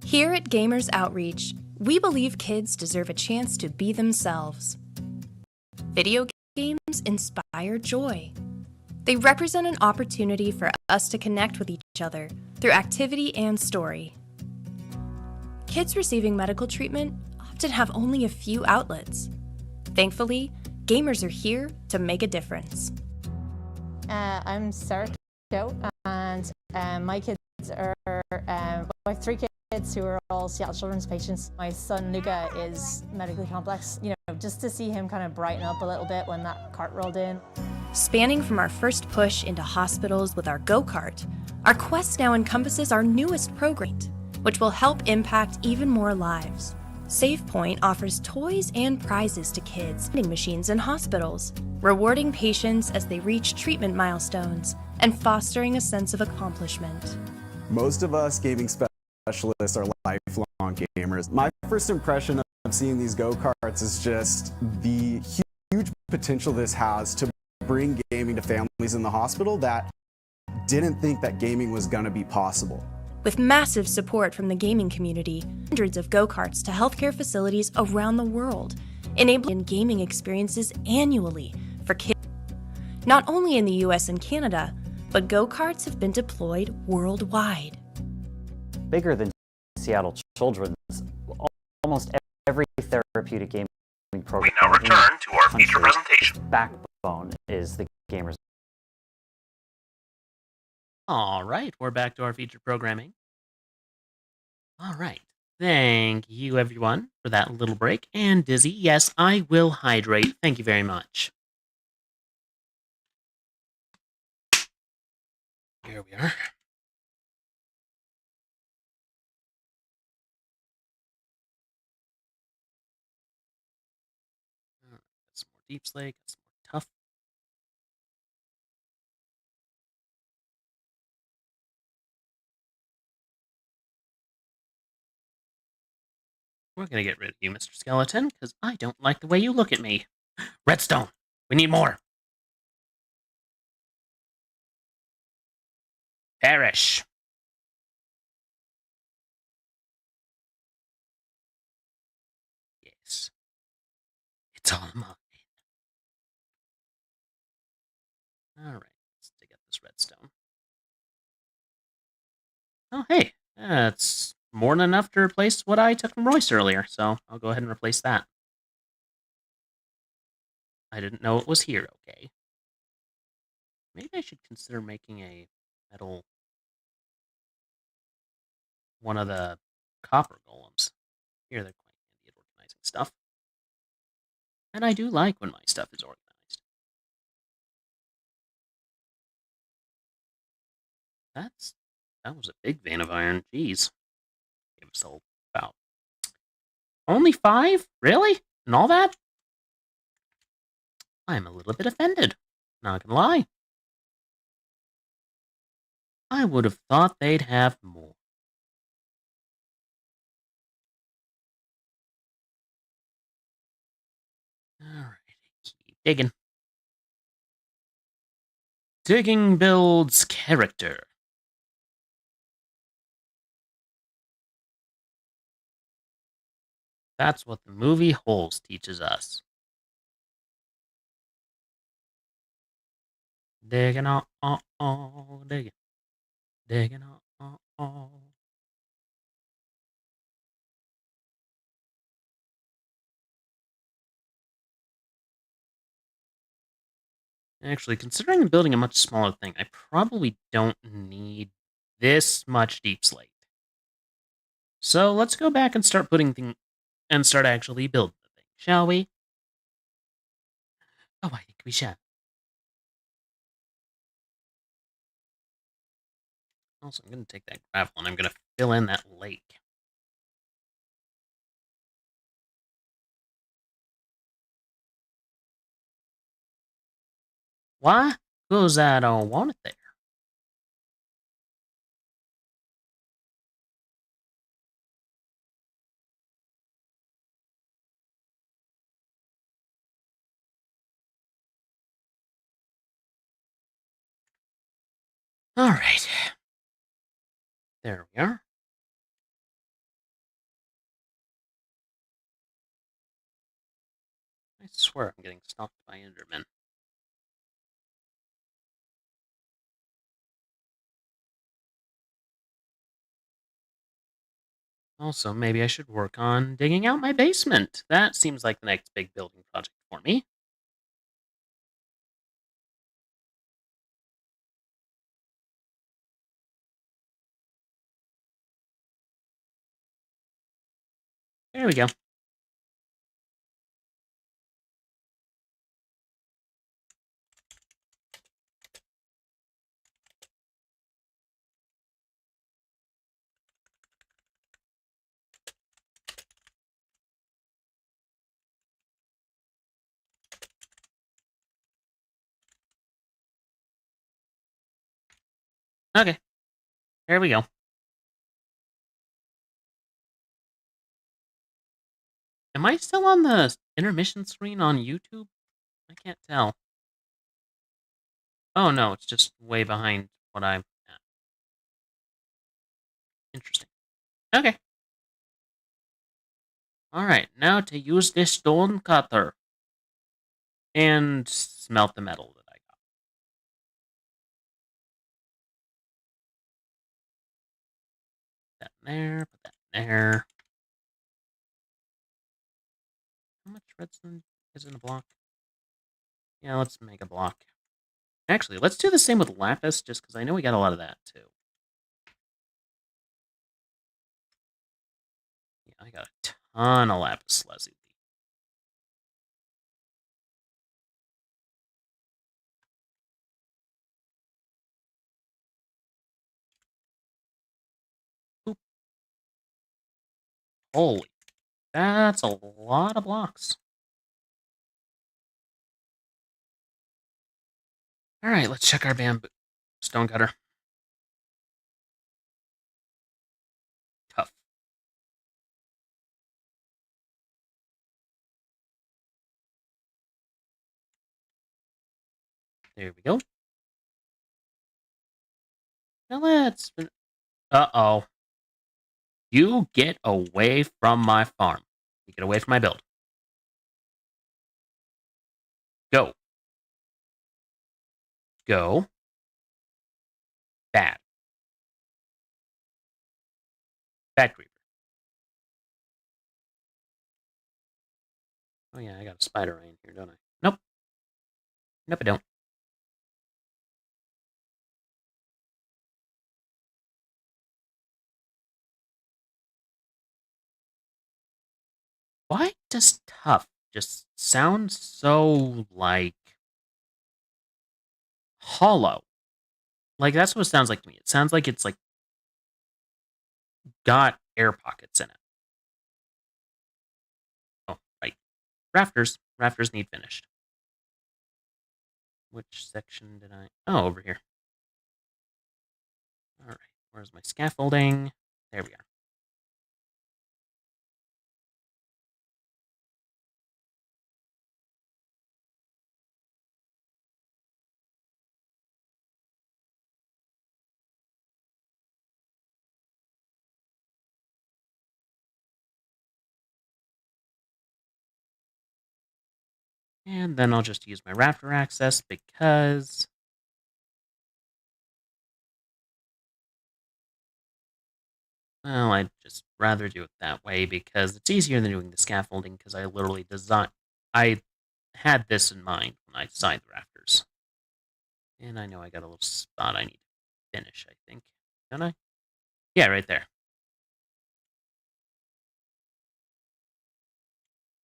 Here at Gamers Outreach, we believe kids deserve a chance to be themselves. Video games inspire joy. They represent an opportunity for us to connect with each other through activity and story. Kids receiving medical treatment often have only a few outlets. Thankfully, gamers are here to make a difference. I'm Sarah Joe, and my kids are my three kids who are all Seattle Children's patients. My son Luca is medically complex. You know, just to see him kind of brighten up a little bit when that cart rolled in. Spanning from our first push into hospitals with our go-kart, our quest now encompasses our newest program, which will help impact even more lives. SafePoint offers toys and prizes to kids, vending machines in hospitals, rewarding patients as they reach treatment milestones, and fostering a sense of accomplishment. Most of us gaming specialists are lifelong gamers. My first impression of seeing these go-karts is just the huge potential this has to bring gaming to families in the hospital that didn't think that gaming was going to be possible. With massive support from the gaming community, hundreds of go-karts to healthcare facilities around the world, enabling gaming experiences annually for kids. Not only in the US and Canada, but go-karts have been deployed worldwide. Bigger than Seattle Children's, almost every therapeutic gaming program. We now return to our feature presentation. Backbone is the gamers. All right, we're back to our featured programming. All right, Thank you, everyone, for that little break. And Dizzy, yes, I will hydrate. Thank you very much. Here we are. Got some more deep slate, got some more tough. We're gonna get rid of you, Mr. Skeleton, because I don't like the way you look at me. Redstone! We need more! Perish! Yes. It's all mine. Alright, let's dig up this redstone. Oh, hey, that's more than enough to replace what I took from Royce earlier, so I'll go ahead and replace that. I didn't know it was here, okay. Maybe I should consider making a metal... one of the copper golems. Here, they're quite handy at organizing stuff. And I do like when my stuff is organized. That was a big vein of iron. Jeez. Gave us about... Only 5? Really? And all that? I'm a little bit offended. Not gonna lie. I would have thought they'd have more. Alright, keep digging. Digging builds character. That's what the movie Holes teaches us. Digging, digging. Digging, Actually, considering I'm building a much smaller thing, I probably don't need this much deep slate. So let's go back and start start actually building the thing, shall we? Oh, I think we shall. Also, I'm going to take that gravel and I'm going to fill in that lake. Why? Because I don't want it there. All right. There we are. I swear I'm getting stalked by Endermen. Also, maybe I should work on digging out my basement. That seems like the next big building project for me. There we go. Okay. There we go. Am I still on the intermission screen on YouTube? I can't tell. Oh no, it's just way behind what I'm at. Interesting. Okay. Alright, now to use this stone cutter. And smelt the metal that I got. Put that in there, put that in there. How much redstone is in a block? Yeah, let's make a block. Actually, let's do the same with lapis, just because I know we got a lot of that, too. I got a ton of lapis lazuli. Oop. Holy, that's a lot of blocks. All right, let's check our bamboo stone cutter. Tough. There we go. Now let's... Uh-oh. You get away from my farm. You get away from my build. Go. Go. Bad. Bad creeper. Oh yeah, I got a spider eye in here, don't I? Nope. Nope, I don't. Why does tough just sound so, like, hollow? Like, that's what it sounds like to me. It sounds like it's, like, got air pockets in it. Oh, right. Rafters. Rafters need finished. Which section did I... Oh, over here. Alright, where's my scaffolding? There we are. And then I'll just use my rafter access because... Well, I'd just rather do it that way because it's easier than doing the scaffolding because I literally designed... I had this in mind when I designed the rafters. And I know I got a little spot I need to finish, I think. Don't I? Yeah, right there.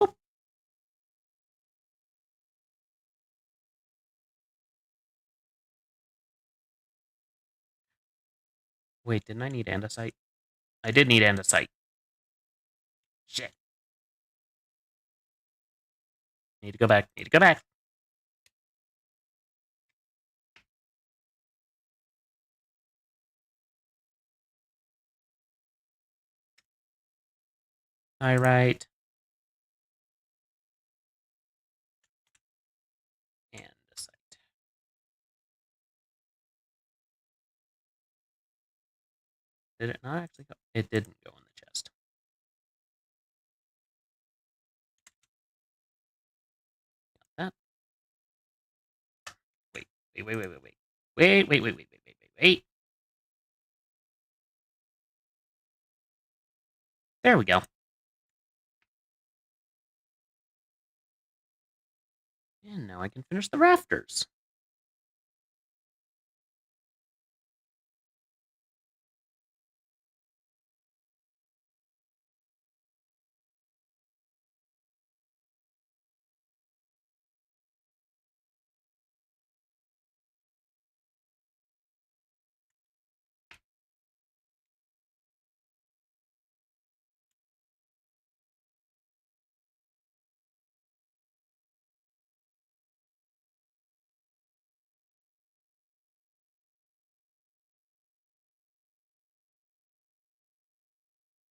Oop. Wait, didn't I need andesite? I did need andesite. Shit. Need to go back. Need to go back. Pyrite. Andesite. Did it not actually go? It didn't go in the chest. Got that. Wait. Wait, wait, wait, wait, wait. Wait, wait, wait, wait, wait, wait, wait, wait. There we go. And now I can finish the rafters.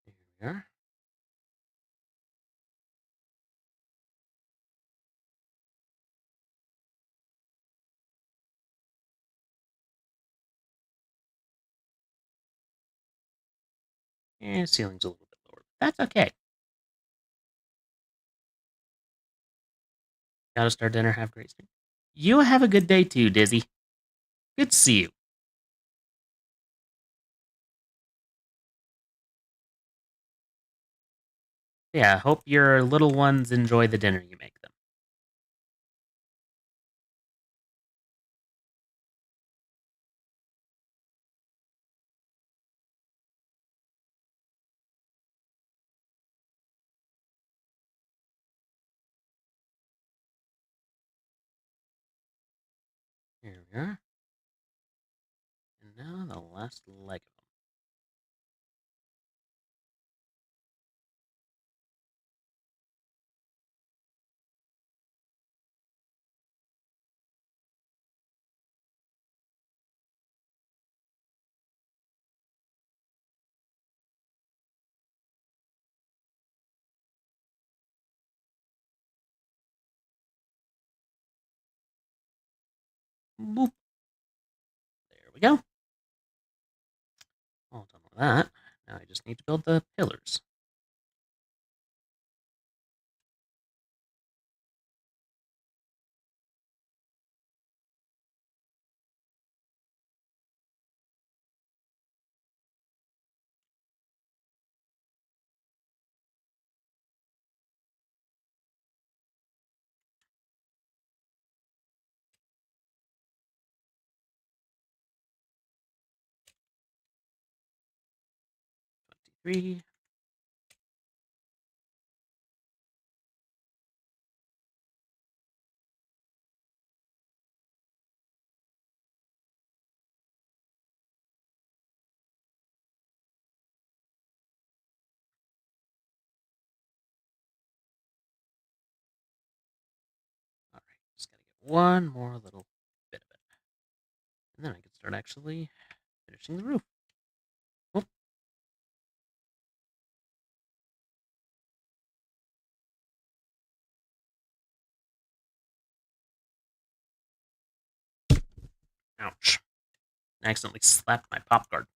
There we are. And ceiling's a little bit lower. That's okay. Gotta start dinner. Have a great day. You have a good day too, Dizzy. Good to see you. Yeah, hope your little ones enjoy the dinner you make them. Here we are. And now the last leg of them. Boop. There we go. All done with that. Now I just need to build the pillars. Three. All right, just gotta get one more little bit of it. And then I can start actually finishing the roof. Whoop. Ouch. I accidentally slapped my pop guard.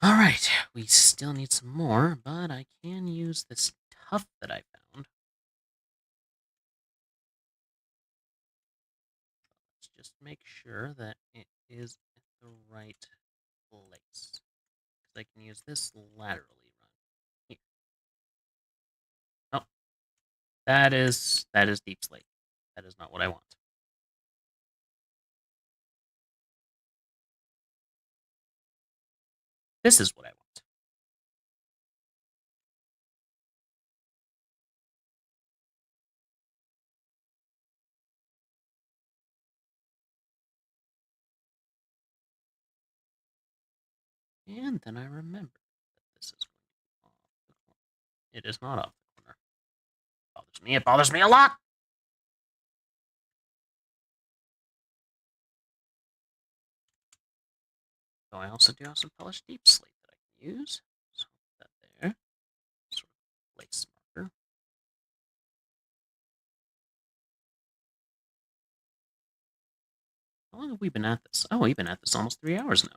All right, we still need some more, but I can use this tuff that I found. Let's just make sure that it is at the right place. Because I can use this laterally run here. Oh, that is deep slate. That is not what I want. This is what I want. And then I remember that this is going to be off the corner. It is not off the corner. It bothers me a lot! So I also do have some polished deep slate that I can use. So I'll put that there. Sort of place marker. How long have we been at this? Oh, we've been at this almost 3 hours now.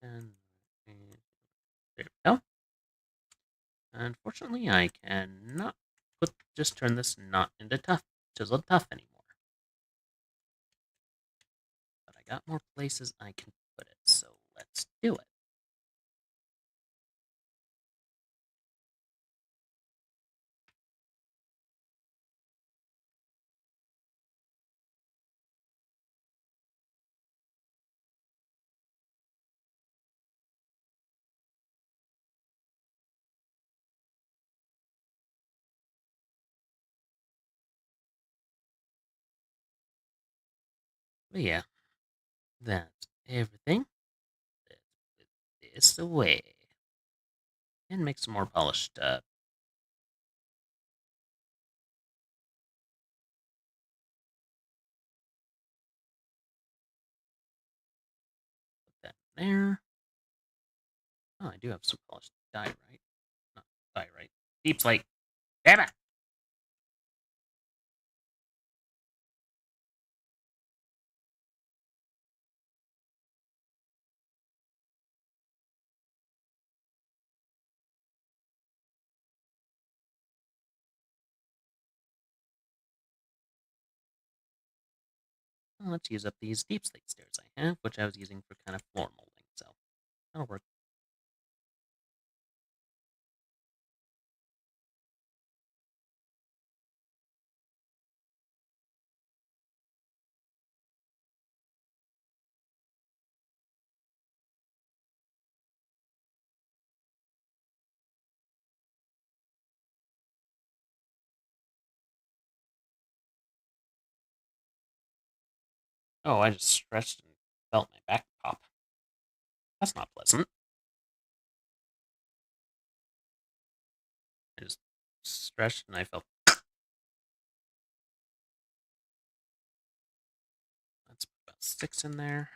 There we go. Unfortunately, I cannot just turn this not into chiseled tough anymore. But I got more places I can put it, so let's do it. But yeah, that's everything. Let's put this away. And make some more polished Put that there. Oh, I do have some polished diorite. Not diorite. Deep slate. Damn it! let's use up these deep slate stairs I have, which I was using for kind of floor molding, so that'll work. Oh, I just stretched and felt my back pop. That's not pleasant. I just stretched and I felt. Let's put about 6 in there.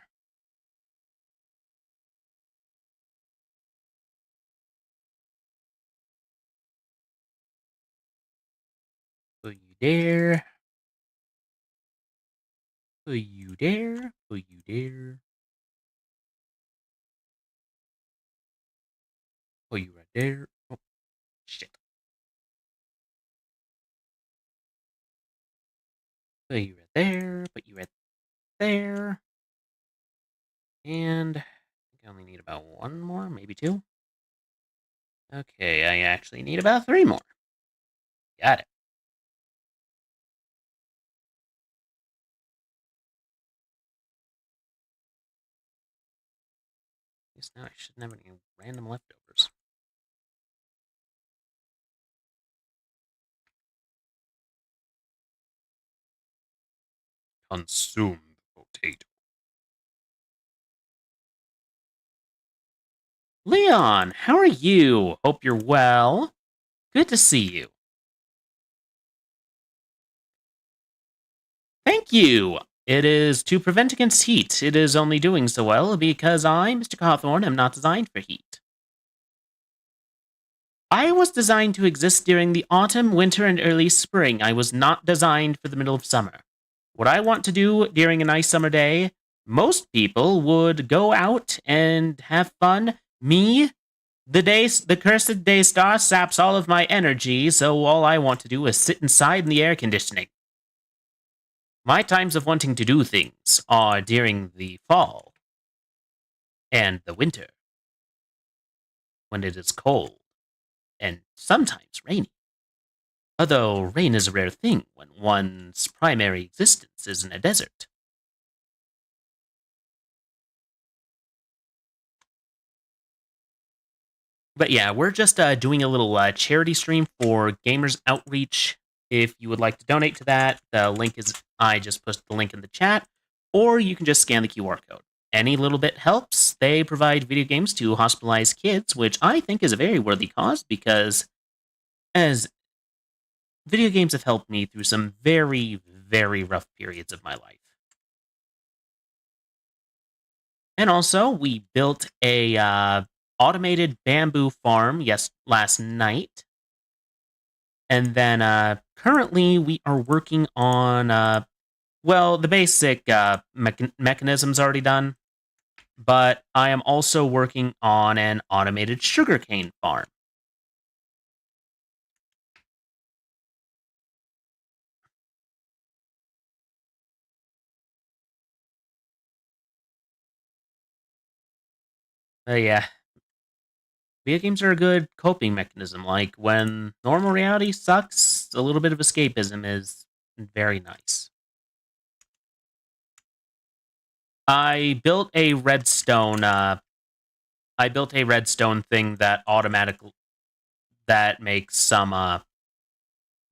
Will you dare? Will you dare? Will you dare? Will you right there? Oh, shit. Put you right there. Put you right there. And I think I only need about 1 more, maybe 2. Okay, I actually need about 3 more. Got it. I guess now I shouldn't have any random leftovers. Consume the potato. Leon, how are you? Hope you're well. Good to see you. Thank you. It is to prevent against heat. It is only doing so well because I, Mr. Cawthorn, am not designed for heat. I was designed to exist during the autumn, winter, and early spring. I was not designed for the middle of summer. What I want to do during a nice summer day, most people would go out and have fun. Me, the cursed day star saps all of my energy, so all I want to do is sit inside in the air conditioning. My times of wanting to do things are during the fall and the winter, when it is cold and sometimes rainy. Although rain is a rare thing when one's primary existence is in a desert. But yeah, we're just doing a little charity stream for Gamers Outreach. If you would like to donate to that, the link is, I just posted the link in the chat, or you can just scan the QR code. Any little bit helps. They provide video games to hospitalized kids, which I think is a very worthy cause because as video games have helped me through some very, very rough periods of my life. And also, we built a automated bamboo farm last night. And then currently we are working on, the basic mechanism's already done. But I am also working on an automated sugarcane farm. Yeah. Video games are a good coping mechanism. Like, when normal reality sucks, a little bit of escapism is very nice. I built a redstone thing that makes some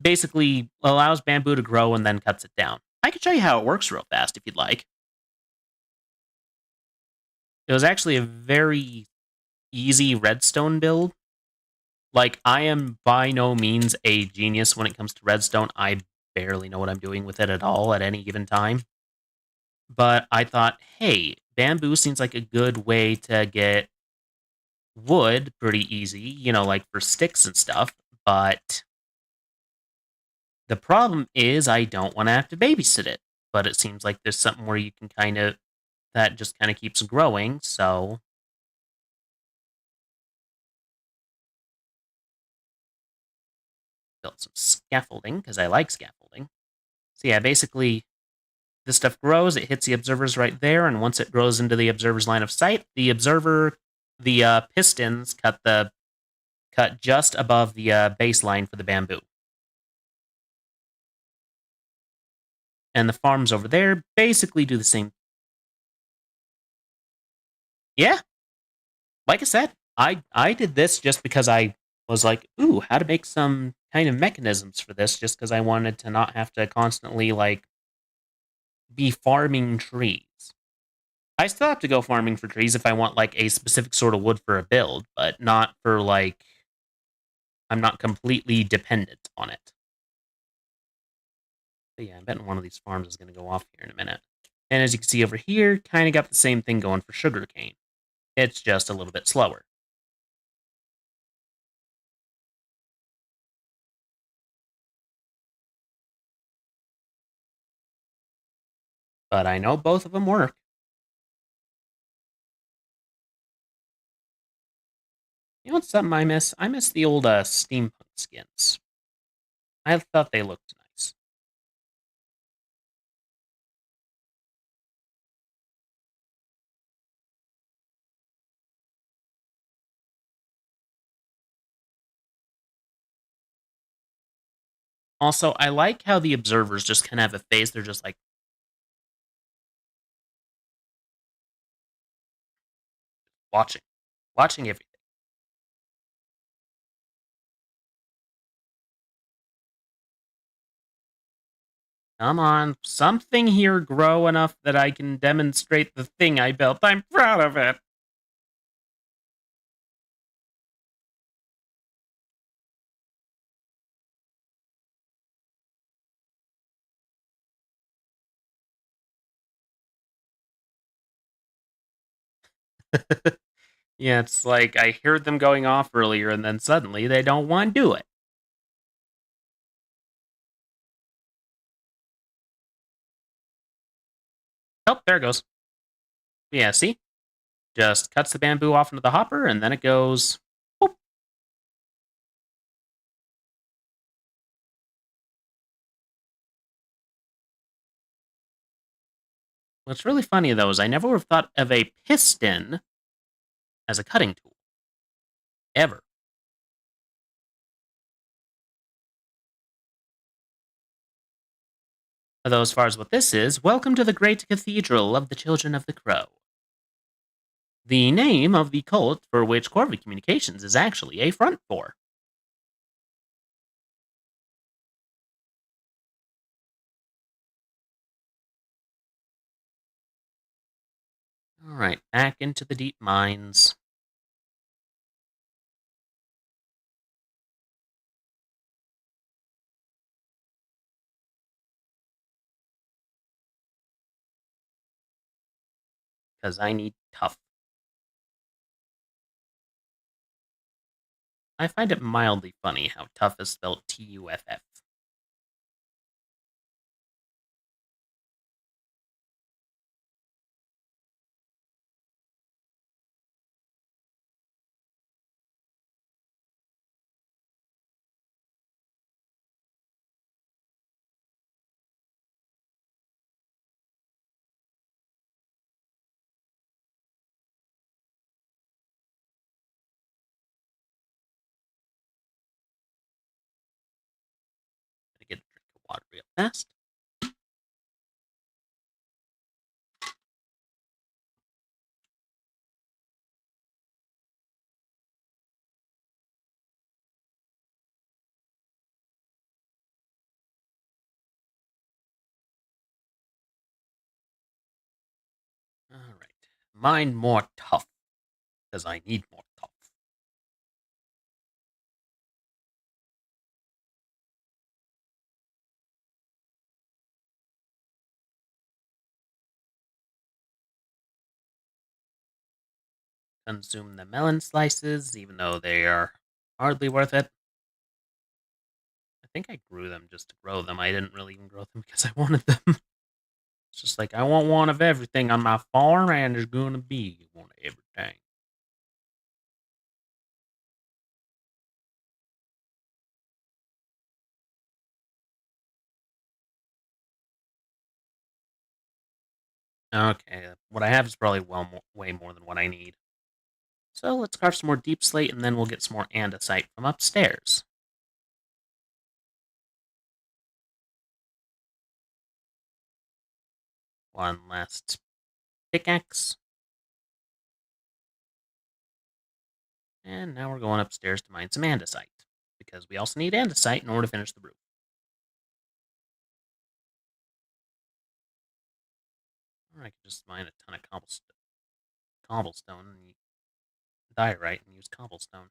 basically allows bamboo to grow and then cuts it down. I can show you how it works real fast if you'd like. It was actually a very easy redstone build. Like, I am by no means a genius when it comes to redstone. I barely know what I'm doing with it at all at any given time. But I thought, hey, bamboo seems like a good way to get wood pretty easy, like for sticks and stuff. But the problem is I don't want to have to babysit it. But it seems like there's something where you can that just kind of keeps growing, so built some scaffolding because I like scaffolding. So yeah, basically this stuff grows, it hits the observers right there, and once it grows into the observer's line of sight, the pistons cut just above the baseline for the bamboo. And the farms over there basically do the same. Yeah. Like I said, I did this just because I was like, ooh, how to make some kind of mechanisms for this, just because I wanted to not have to constantly, like, be farming trees. I still have to go farming for trees if I want, like, a specific sort of wood for a build, but not for, like, I'm not completely dependent on it. But yeah, I bet one of these farms is going to go off here in a minute. And as you can see over here, kind of got the same thing going for sugarcane. It's just a little bit slower. But I know both of them work. You know what's something I miss? I miss the old steampunk skins. I thought they looked nice. Also, I like how the observers just kind of have a face. They're just like, watching everything. Come on, something here grow enough that I can demonstrate the thing I built. I'm proud of it. Yeah, it's like I heard them going off earlier and then suddenly they don't want to do it. Oh, there it goes. Yeah, see? Just cuts the bamboo off into the hopper and then it goes. Boop. What's really funny though is I never would have thought of a piston as a cutting tool. Ever. Although, as far as what this is, welcome to the Great Cathedral of the Children of the Crow. The name of the cult for which Corvid Communications is actually a front for. Alright, back into the deep mines. Because I need tough. I find it mildly funny how tough is spelled Tuff. Gotta get a drink of water real fast. Alright. Mine more tough. Because I need more tough. Consume the melon slices, even though they are hardly worth it. I think I grew them just to grow them. I didn't really even grow them because I wanted them. It's just like, I want one of everything on my farm, and there's gonna be one of everything. Okay, what I have is probably way more than what I need. So let's carve some more deep slate, and then we'll get some more andesite from upstairs. One last pickaxe. And now we're going upstairs to mine some andesite, because we also need andesite in order to finish the roof. Or I could just mine a ton of cobblestone and diorite and use cobblestone.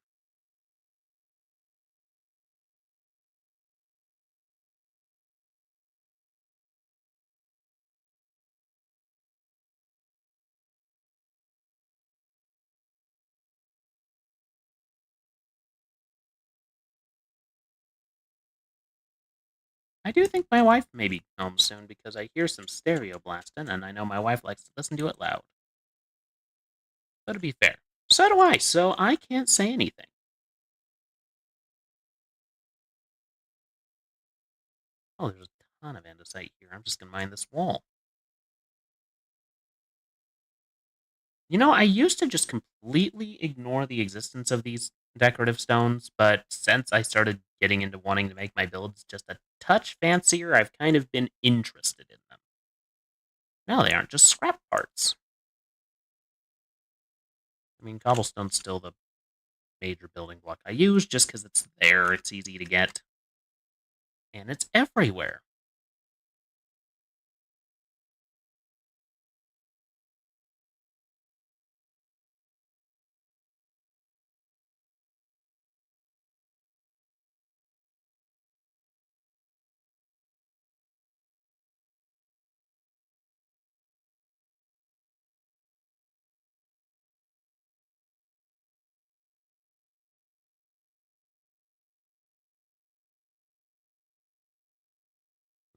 I do think my wife may be home soon because I hear some stereo blasting, and I know my wife likes to listen to it loud. But to be fair, so do I, so I can't say anything. Oh, there's a ton of andesite here. I'm just gonna mine this wall. You know, I used to just completely ignore the existence of these decorative stones, but since I started getting into wanting to make my builds just a touch fancier, I've kind of been interested in them. Now they aren't just scrap parts. I mean, cobblestone's still the major building block I use just because it's there, it's easy to get, and it's everywhere.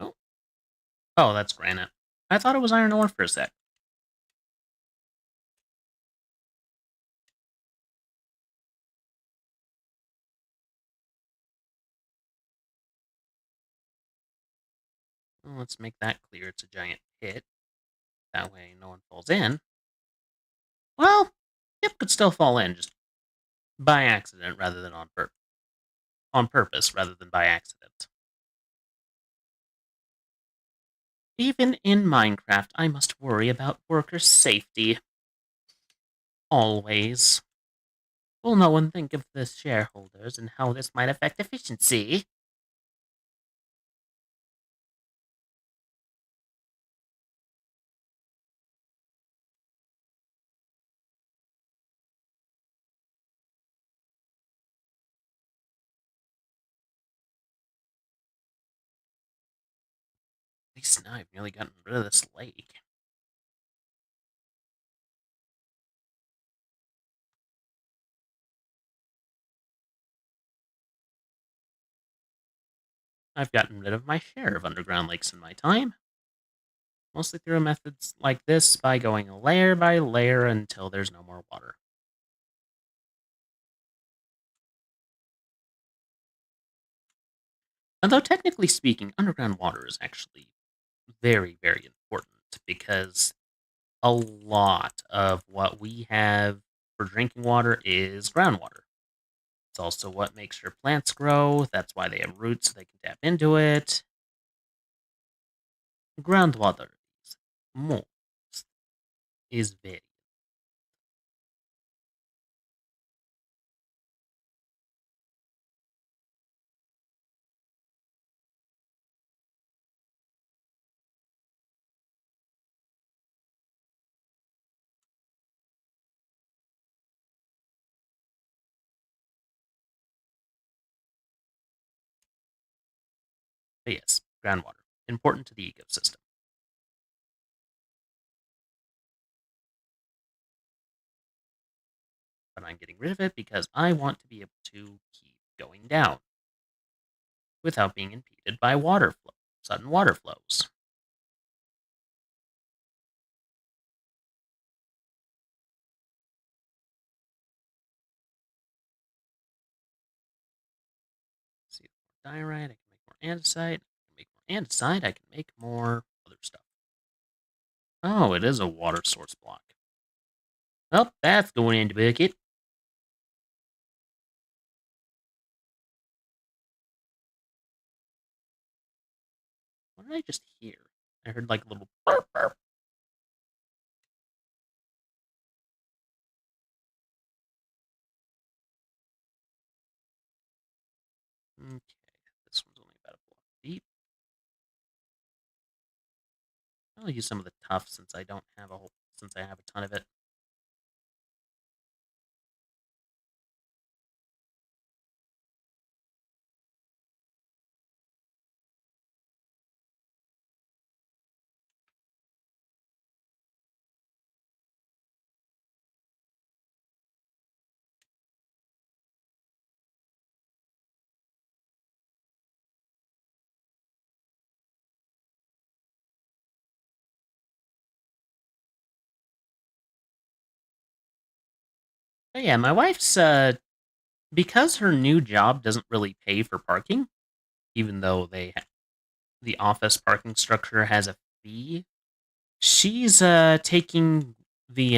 Oh, oh, that's granite. I thought it was iron ore for a sec. Well, let's make that clear. It's a giant pit. That way no one falls in. Well, Yip could still fall in, just by accident rather than on purpose rather than by accident. Even in Minecraft, I must worry about worker safety. Always. Will no one think of the shareholders and how this might affect efficiency? At least now I've nearly gotten rid of this lake. I've gotten rid of my share of underground lakes in my time. Mostly through methods like this by going layer by layer until there's no more water. Although technically speaking, underground water is actually very, very important because a lot of what we have for drinking water is groundwater. It's also what makes your plants grow. That's why they have roots so they can tap into it. Groundwater is most is very but yes, groundwater. Important to the ecosystem. But I'm getting rid of it because I want to be able to keep going down without being impeded by sudden water flows. Let's see, more diorite, I can make more andesite. I can make more andesite, I can make more other stuff. Oh, it is a water source block. Well, that's going into bucket. What did I just hear? I heard like a little burp burp. Okay, this one's only about a block deep. I'll use some of the tough since I don't have since I have a ton of it. But yeah, my wife's because her new job doesn't really pay for parking, even though the office parking structure has a fee. She's taking the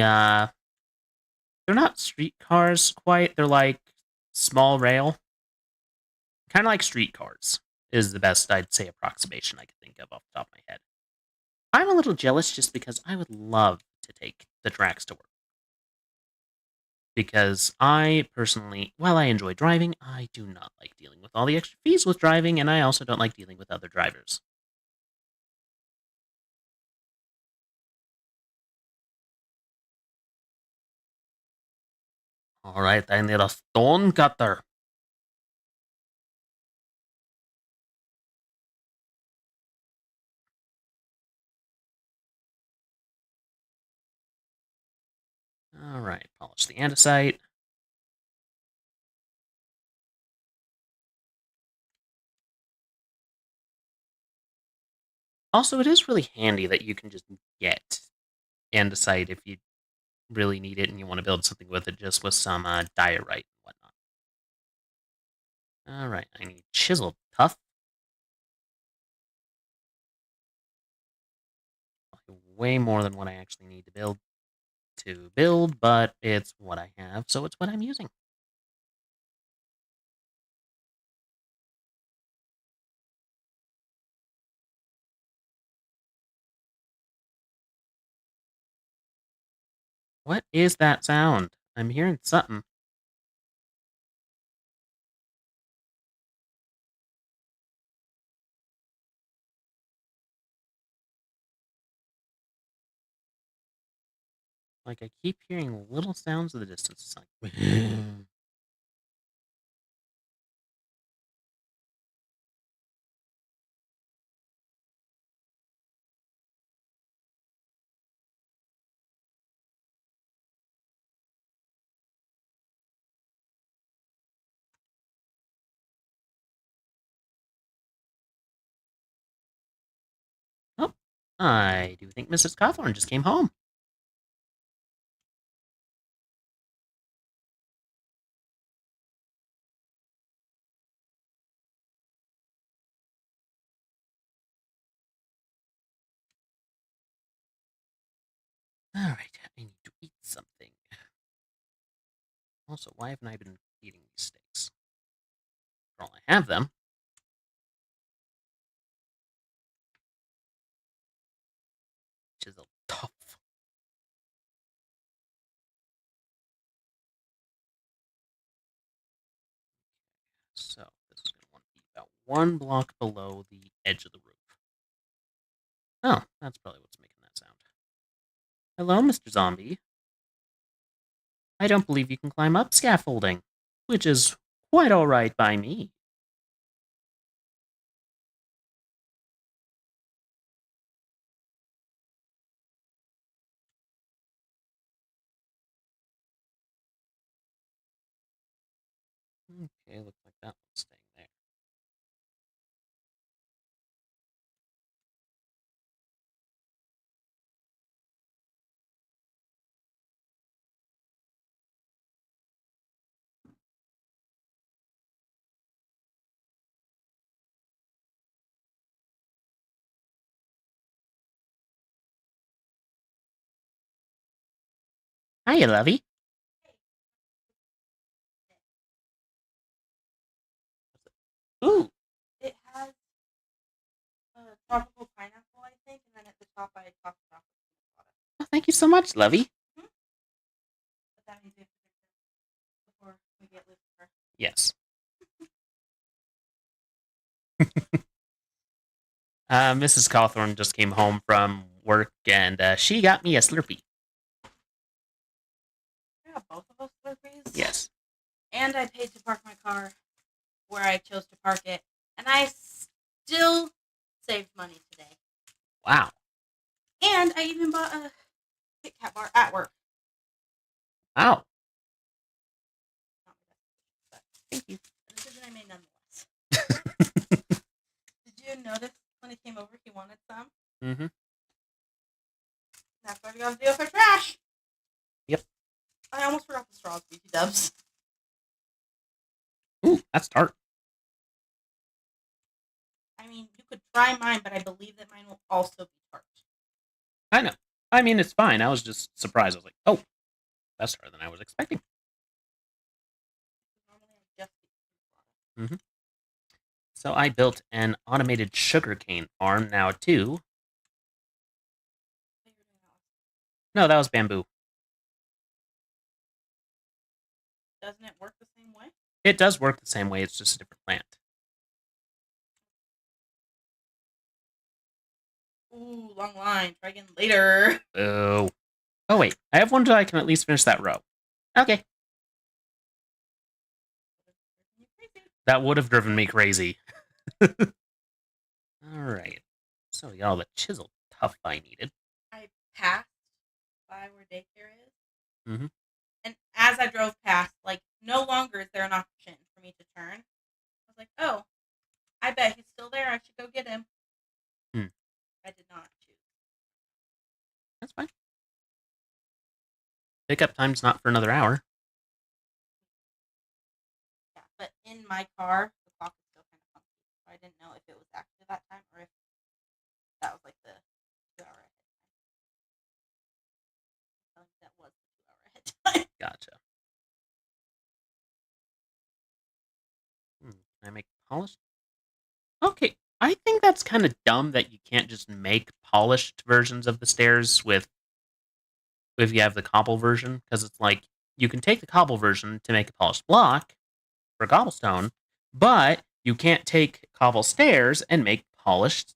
they're not streetcars quite. They're like small rail, kind of like streetcars. Is the best I'd say approximation I could think of off the top of my head. I'm a little jealous just because I would love to take the tracks to work. Because I personally, while I enjoy driving, I do not like dealing with all the extra fees with driving, and I also don't like dealing with other drivers. Alright, I need a stone cutter. Alright, polish the andesite. Also, it is really handy that you can just get andesite if you really need it and you want to build something with it, just with some diorite and whatnot. Alright, I need chiseled tuff. Way more than what I actually need to build, but it's what I have, so it's what I'm using. What is that sound? I'm hearing something. Like, I keep hearing little sounds in the distance. It's like... Oh, I do think Mrs. Cawthorn just came home. Alright, I need to eat something. Also, why haven't I been eating these steaks? For all I have them. Which is a tough. So, this is going to want to be about one block below the edge of the roof. Oh, that's probably what's making that sound. Hello, Mr. Zombie. I don't believe you can climb up scaffolding, which is quite alright by me. Okay, looks like that one's staying there. Hiya, lovey. Ooh. It has tropical pineapple, I think, and then at the top I topped it off with peanut butter. Oh, thank you so much, lovey. But that means we have to fix it before we get Lucifer. Yes. Mrs. Cawthorn just came home from work, and she got me a Slurpee. Yeah, both of us Slurpees. Yes. And I paid to park my car where I chose to park it, and I still saved money today. Wow. And I even bought a Kit Kat bar at work. Wow. Thank you. A decision I made nonetheless. Did you notice when he came over he wanted some? Mm-hmm. That's what we gotta do for trash. Yep. I almost forgot the straws, BT dubs. Ooh, that's tart. I mean, you could try mine, but I believe that mine will also be tart. I know. I mean, it's fine. I was just surprised. I was like, oh, that's harder than I was expecting. Mm-hmm. So I built an automated sugarcane farm now, too. No, that was bamboo. Doesn't it work the same way? It does work the same way. It's just a different plant. Ooh, long line. Try again later. Oh. Oh, wait. I have one that I can at least finish that row. Okay. That would have driven me crazy. Alright. So we got all the chisel tuff I needed. I passed by where daycare is. Mm-hmm. And as I drove past, like, no longer is there an option for me to turn. I was like, oh, I bet he's still there. I should go get him. I did not choose. That's fine. Pickup time's not for another hour. Yeah, but in my car, the clock is still kind of funky. So I didn't know if it was actually that time or if that was like the 2 hour ahead time. That was the 2 hour ahead time. Gotcha. Can I make polished? Okay, I think that's kind of dumb that you can't just make polished versions of the stairs with if you have the cobble version, because it's like you can take the cobble version to make a polished block for cobblestone, but you can't take cobble stairs and make polished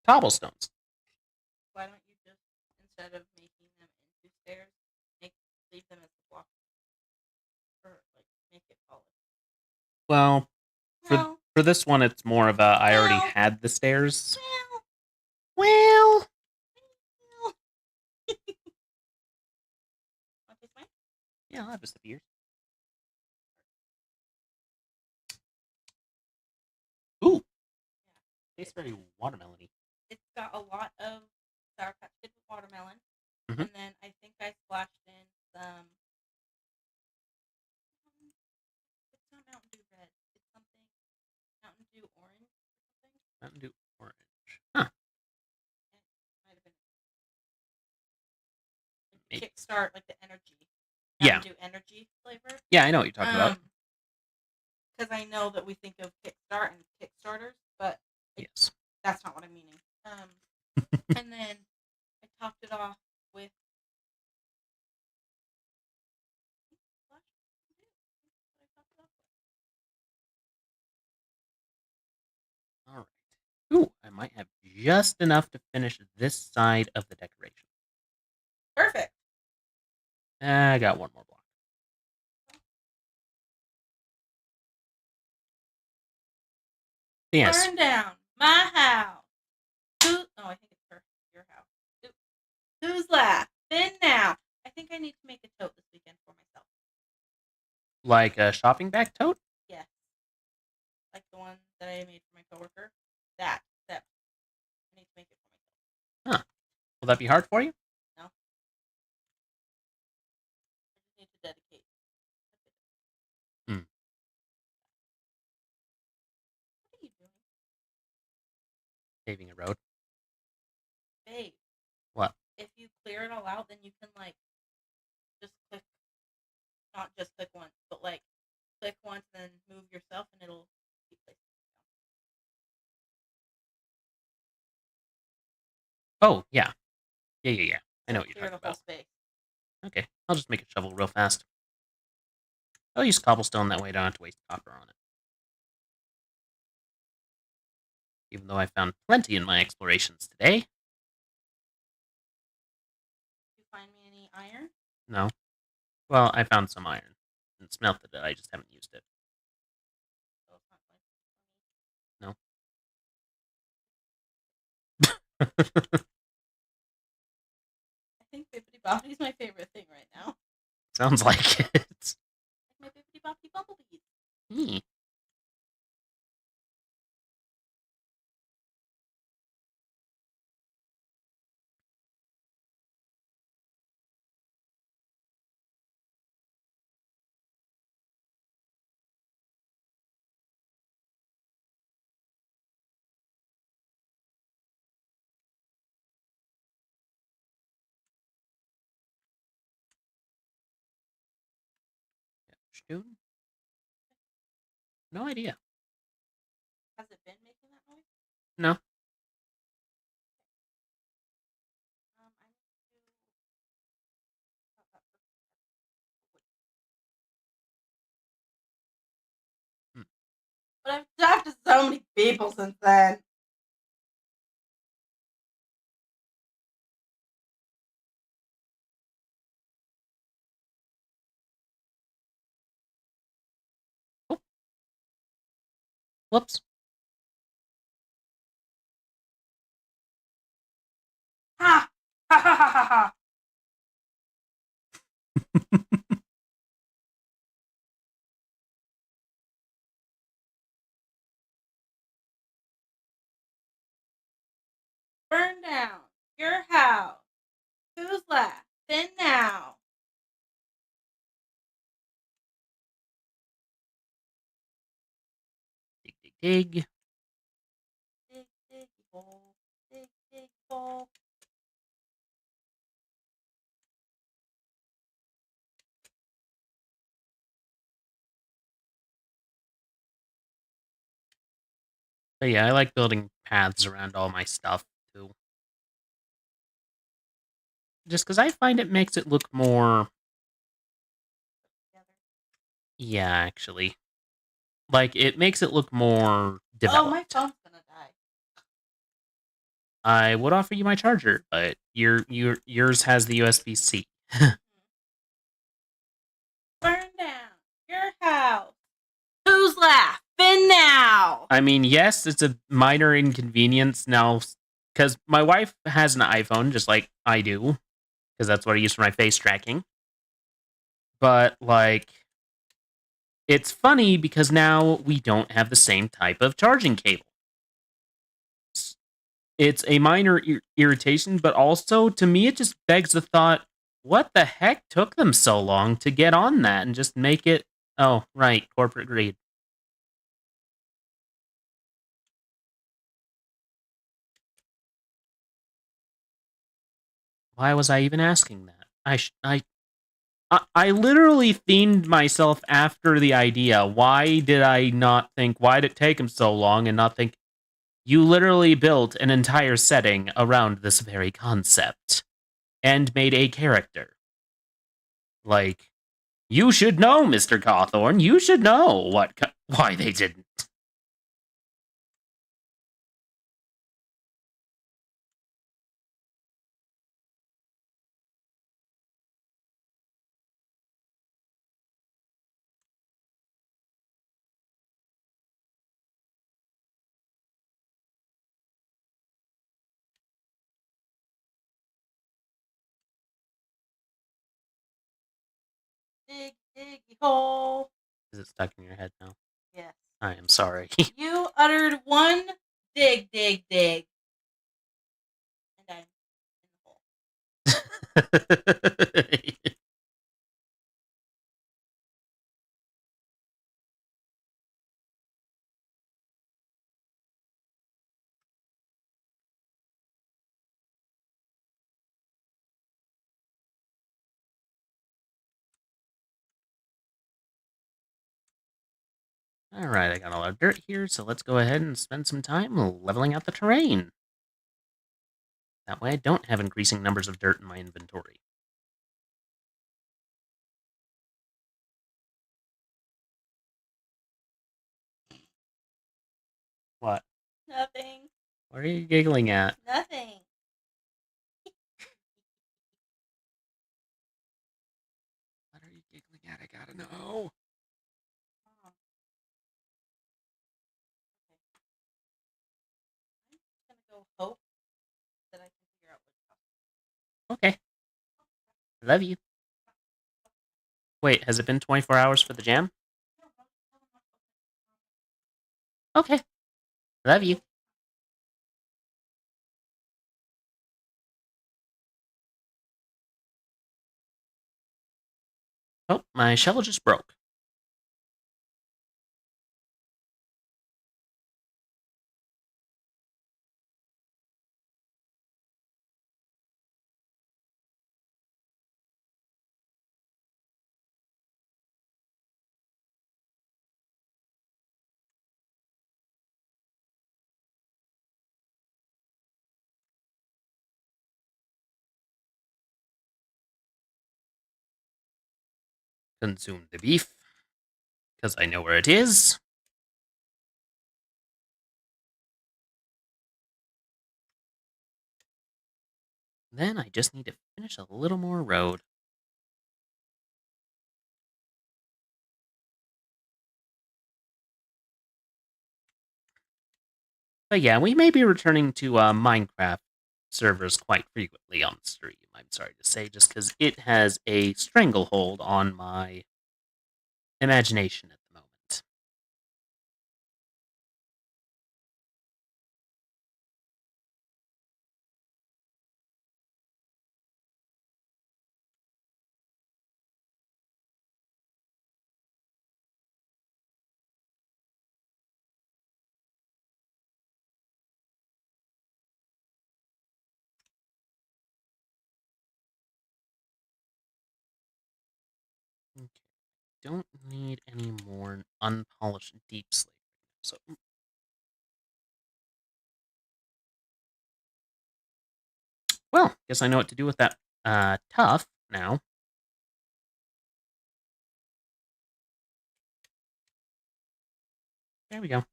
cobblestones. Why don't you just, instead of making them into stairs, leave them as a block? Or, like, make it polished? Well, No. for this one, it's more of a I already had the stairs. Well. Want to taste mine? Yeah, I'll have just a beer. Ooh. Tastes very watermelony. It's got a lot of Sour Patch Kids with watermelon. Mhm. And then I think I splashed in some. It's not Mountain Dew red. It's something. Mountain Dew orange or something. Mountain Dew orange. Huh. It might have been. Like Kickstart, like the energy. Yeah. Mountain Dew energy flavor. Yeah, I know what you're talking about. Because I know that we think of Kickstart and Kickstarters, but yes, that's not what I'm meaning. And then I topped it off with. All right. Ooh, I might have just enough to finish this side of the decoration. Perfect. I got one more block. Yes. Burn down my house. I think it's your house. Who's laughing now? I think I need to make a tote this weekend for myself. Like a shopping bag tote? Yes. Like the one that I made for my coworker. That. I need to make it for myself. Huh. Will that be hard for you? No. I just need to dedicate. Hmm. What are you doing? Paving a road. Babe. What? If you clear it all out, then you can, like, just not just click once, but like click once and then move yourself, and it'll keep placing. Oh, yeah. Yeah. I know what you're Clear talking the whole about. space. Okay, I'll just make a shovel real fast. I'll use cobblestone, that way I don't have to waste copper on it. Even though I found plenty in my explorations today. Did you find me any iron? No. Well, I found some iron and smelted it, I just haven't used it. So it's not going to No. I think Bippity Boppity is my favorite thing right now. Sounds like it. Like my Bippity Boppity bumblebees. Hmm. Stone? No idea. Has it been making that noise? No. I need Hmm. But I've talked to so many people since then. Whoops. Ha! Ha ha ha ha ha! Burn down your house. Who's laughing now? Dig. Dig, dig, hole. Dig, dig, hole. But yeah, I like building paths around all my stuff, too. Just because I find it makes it look more... Yeah, actually. Like, it makes it look more developed. Oh, my phone's gonna die. I would offer you my charger, but yours has the USB-C. Burn down your house. Who's laughing now? I mean, yes, it's a minor inconvenience now, because my wife has an iPhone, just like I do, because that's what I use for my face tracking. But, like, it's funny because now we don't have the same type of charging cable. It's a minor irritation, but also, to me, it just begs the thought, what the heck took them so long to get on that and just make it... Oh, right, corporate greed. Why was I even asking that? I literally themed myself after the idea. Why did I not think, why did it take him so long and not think, you literally built an entire setting around this very concept and made a character. Like, you should know, Mr. Cawthorn. You should know why they didn't. Dig, diggy hole. Is it stuck in your head now? Yes. I am sorry. You uttered one dig, dig, dig. And I'm in the hole. Alright, I got a lot of dirt here, so let's go ahead and spend some time leveling out the terrain. That way I don't have increasing numbers of dirt in my inventory. What? Nothing. What are you giggling at? Nothing. What are you giggling at? I gotta know. I'm just gonna go hope that I can figure out what's Okay. Love you. Wait, has it been 24 hours for the jam? Okay. Love you. Oh, my shell just broke. Consume the beef. Because I know where it is. Then I just need to finish a little more road. But yeah, we may be returning to Minecraft servers quite frequently on stream, I'm sorry to say, just because it has a stranglehold on my imagination at the moment. Okay, don't need any more unpolished deep slate. So, well, guess I know what to do with that tough now. There we go.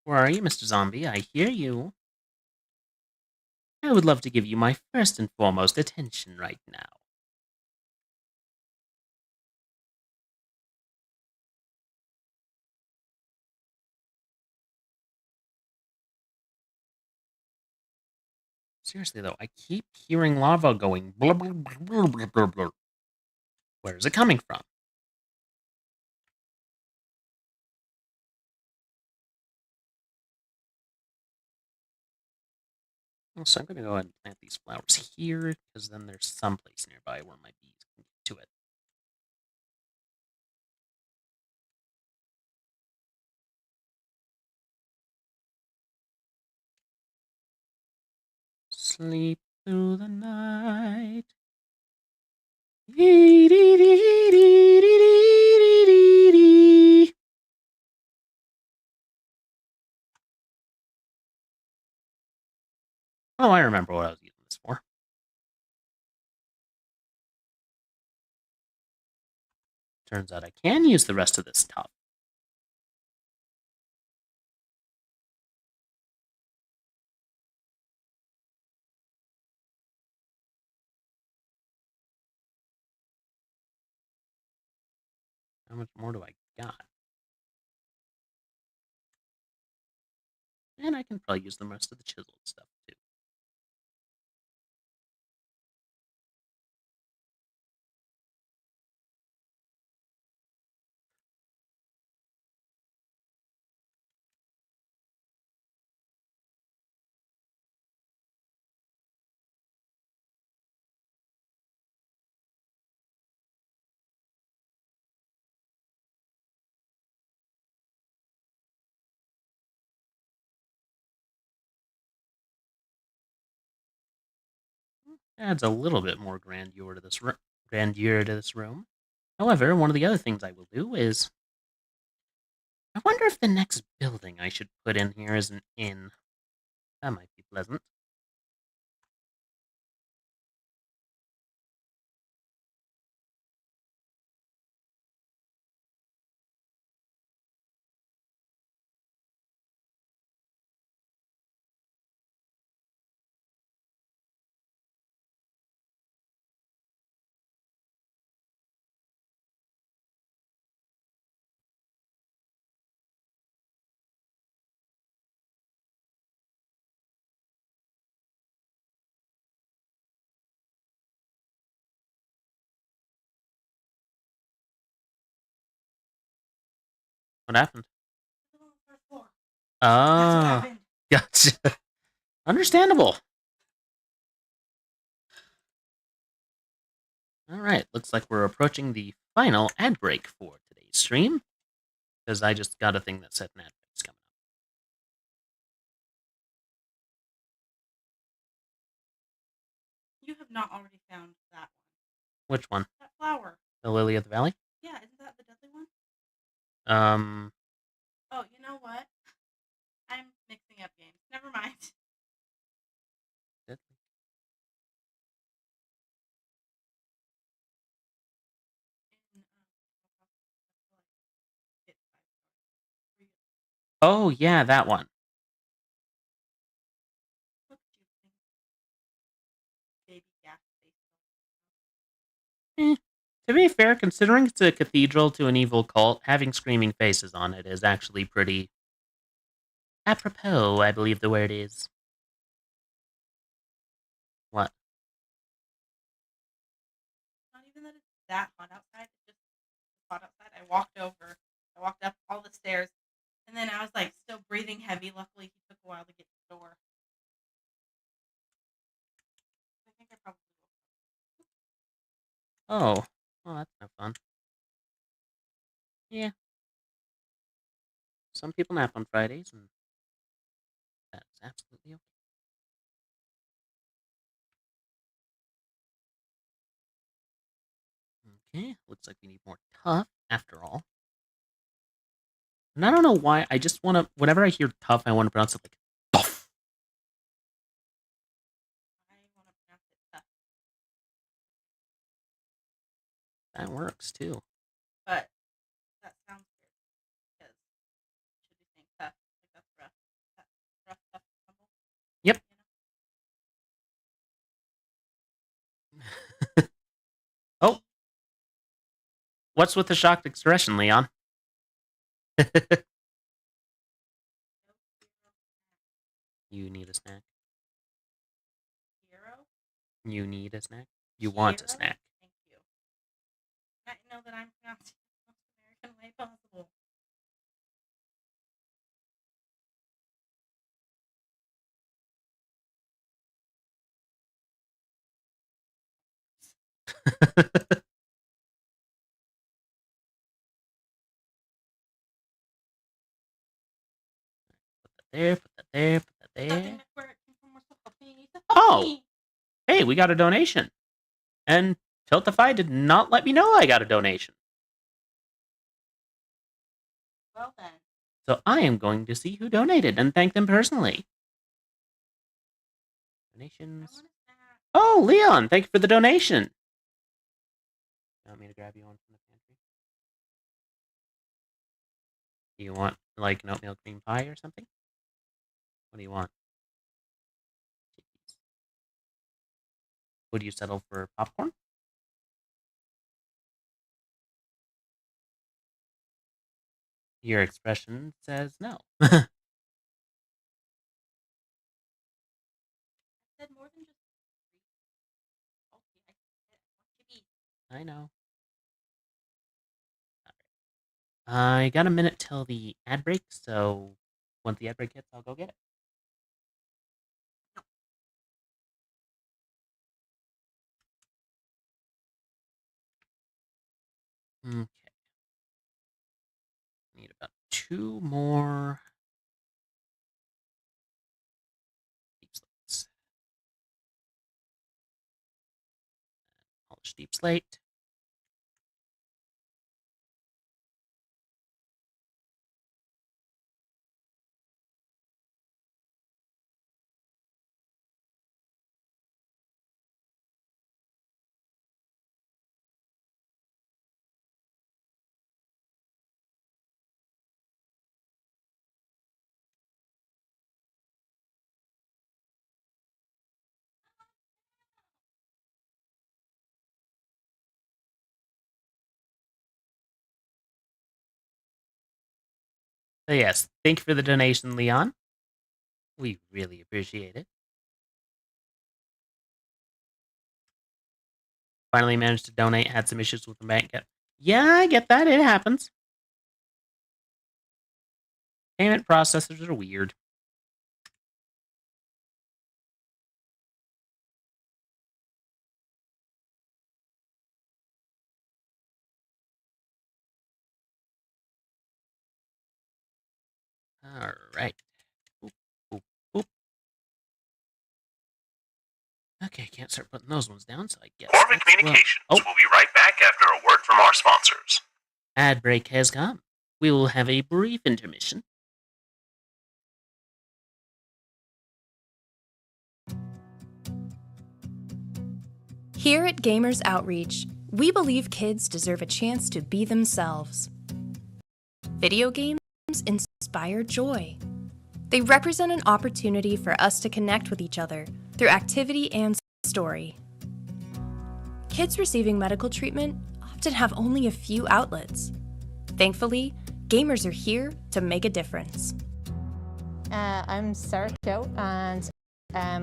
Where are you, Mr. Zombie? I hear you. I would love to give you my first and foremost attention right now. Seriously, though, I keep hearing lava going blub, blub, blub, blub, blub, blub, blub. Where is it coming from? So I'm going to go ahead and plant these flowers here, because then there's someplace nearby where my bees can get to it. Sleep through the night. Oh, I remember what I was using this for. Turns out I can use the rest of this stuff. How much more do I got? And I can probably use the rest of the chiseled stuff, too. Adds a little bit more grandeur to this room. However, one of the other things I will do is I wonder if the next building I should put in here is an inn. That might be pleasant. What happened? Ah, gotcha. Understandable. All right, looks like we're approaching the final ad break for today's stream, because I just got a thing that said an ad break is coming up. You have not already found that one. Which one? That flower. The Lily of the Valley? Yeah, isn't that the deadly one? Oh, you know what? I'm mixing up games. Never mind. Deadly. Oh, yeah, that one. To be fair, considering it's a cathedral to an evil cult, having screaming faces on it is actually pretty apropos, I believe the word is. What? Not even that it's that hot outside. It's just hot outside. I walked up all the stairs, and then I was like still breathing heavy. Luckily, he took a while to get to the door. I think I probably. Oh, well, that's no fun. Yeah. Some people nap on Fridays, and that's absolutely okay. Okay, looks like we need more tough after all. And I don't know why, I just want to, whenever I hear tough, I want to pronounce it like tough. That works too. But that sounds weird because it should be saying tough, like that's rough. Rough, tough, tumble. Yep. Oh. What's with the shocked expression, Leon? You need a snack. Hero? You need a snack? You want a snack. Thank you. I know that I'm pronouncing it the most American way possible. There, put that there, put that there. Nothing where it came from was to help me. Oh! Hey, we got a donation. And Tiltify did not let me know I got a donation. Well then. So I am going to see who donated and thank them personally. Donations. Oh, Leon, thank you for the donation. You want me to grab you one from the pantry? Do you want, like, an oatmeal cream pie or something? What do you want? Would you settle for popcorn? Your expression says no. Said more than just I know. I got a minute till the ad break, so once the ad break hits, I'll go get it. Okay. Need about 2 more. Deep Slate. So yes, thank you for the donation, Leon. We really appreciate it. Finally managed to donate, had some issues with the bank. Yeah, I get that. It happens. Payment processors are weird. All right. Boop, boop, boop. Okay, can't start putting those ones down, so I guess. Corvid Communications will be right back after a word from our sponsors. Ad break has come. We will have a brief intermission. Here at Gamers Outreach, we believe kids deserve a chance to be themselves. Video games inspire joy. They represent an opportunity for us to connect with each other through activity and story. Kids receiving medical treatment often have only a few outlets. Thankfully, gamers are here to make a difference. I'm Sarah Joe, and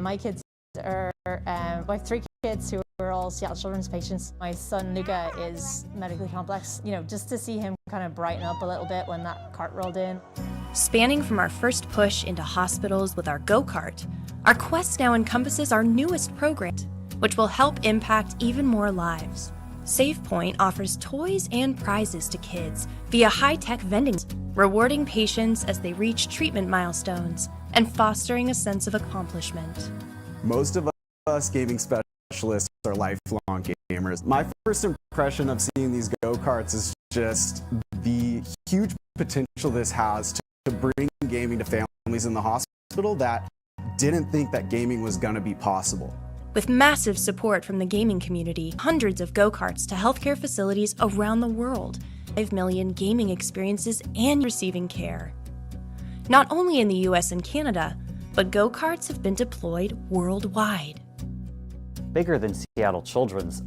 my kids are, I have 3 kids who are all Seattle Children's patients. My son Luca is medically complex. You know, just to see him kind of brighten up a little bit when that cart rolled in. Spanning from our first push into hospitals with our go-kart, our quest now encompasses our newest program, which will help impact even more lives. SavePoint offers toys and prizes to kids via high-tech vending, rewarding patients as they reach treatment milestones and fostering a sense of accomplishment. Most of us gaming specialists are lifelong gamers. My first impression of seeing these go-karts is just the huge potential this has to bring gaming to families in the hospital that didn't think that gaming was going to be possible. With massive support from the gaming community, hundreds of go-karts to healthcare facilities around the world, 5 million gaming experiences and receiving care. Not only in the US and Canada, but go-karts have been deployed worldwide. Bigger than Seattle Children's,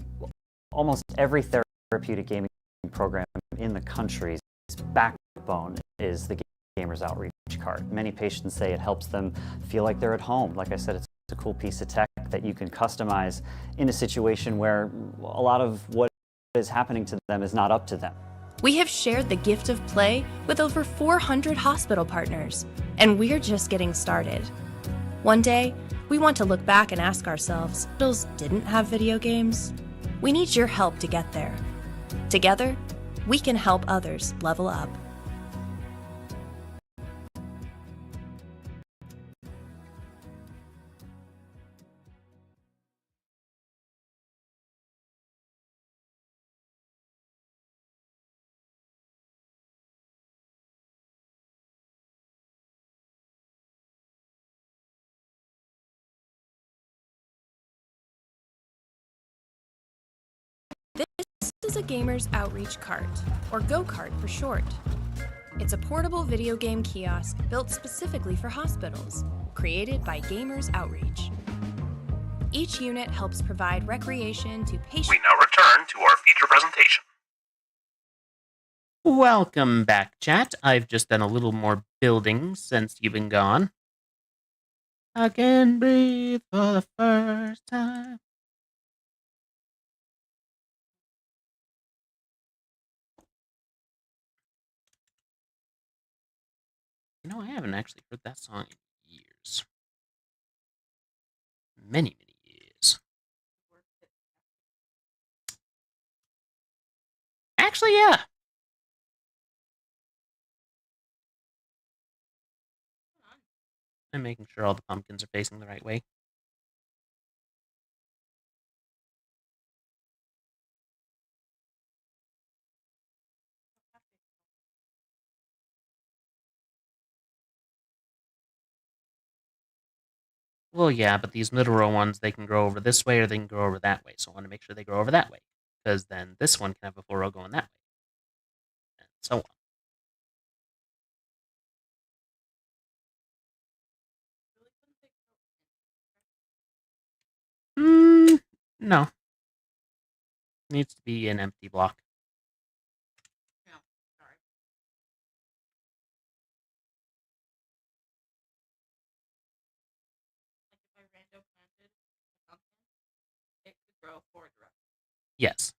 almost every therapeutic gaming program in the country's backbone is the Gamers Outreach cart. Many patients say it helps them feel like they're at home. Like I said, it's a cool piece of tech that you can customize in a situation where a lot of what is happening to them is not up to them. We have shared the gift of play with over 400 hospital partners, and we're just getting started. One day, we want to look back and ask ourselves, hospitals didn't have video games? We need your help to get there. Together, we can help others level up. This is a Gamers Outreach cart, or go-kart for short. It's a portable video game kiosk built specifically for hospitals, created by Gamers Outreach. Each unit helps provide recreation to patients. We now return to our feature presentation. Welcome back, chat. I've just done a little more building since you've been gone. I can breathe for the first time. You know, I haven't actually heard that song in years. Many, many years. Actually, yeah. I'm making sure all the pumpkins are facing the right way. Well, yeah, but these middle row ones, they can grow over this way or they can grow over that way. So I want to make sure they grow over that way. Because then this one can have a full row going that way. And so on. No. Needs to be an empty block. No, sorry. Like if I random planted something, it could grow forward directly. Yes.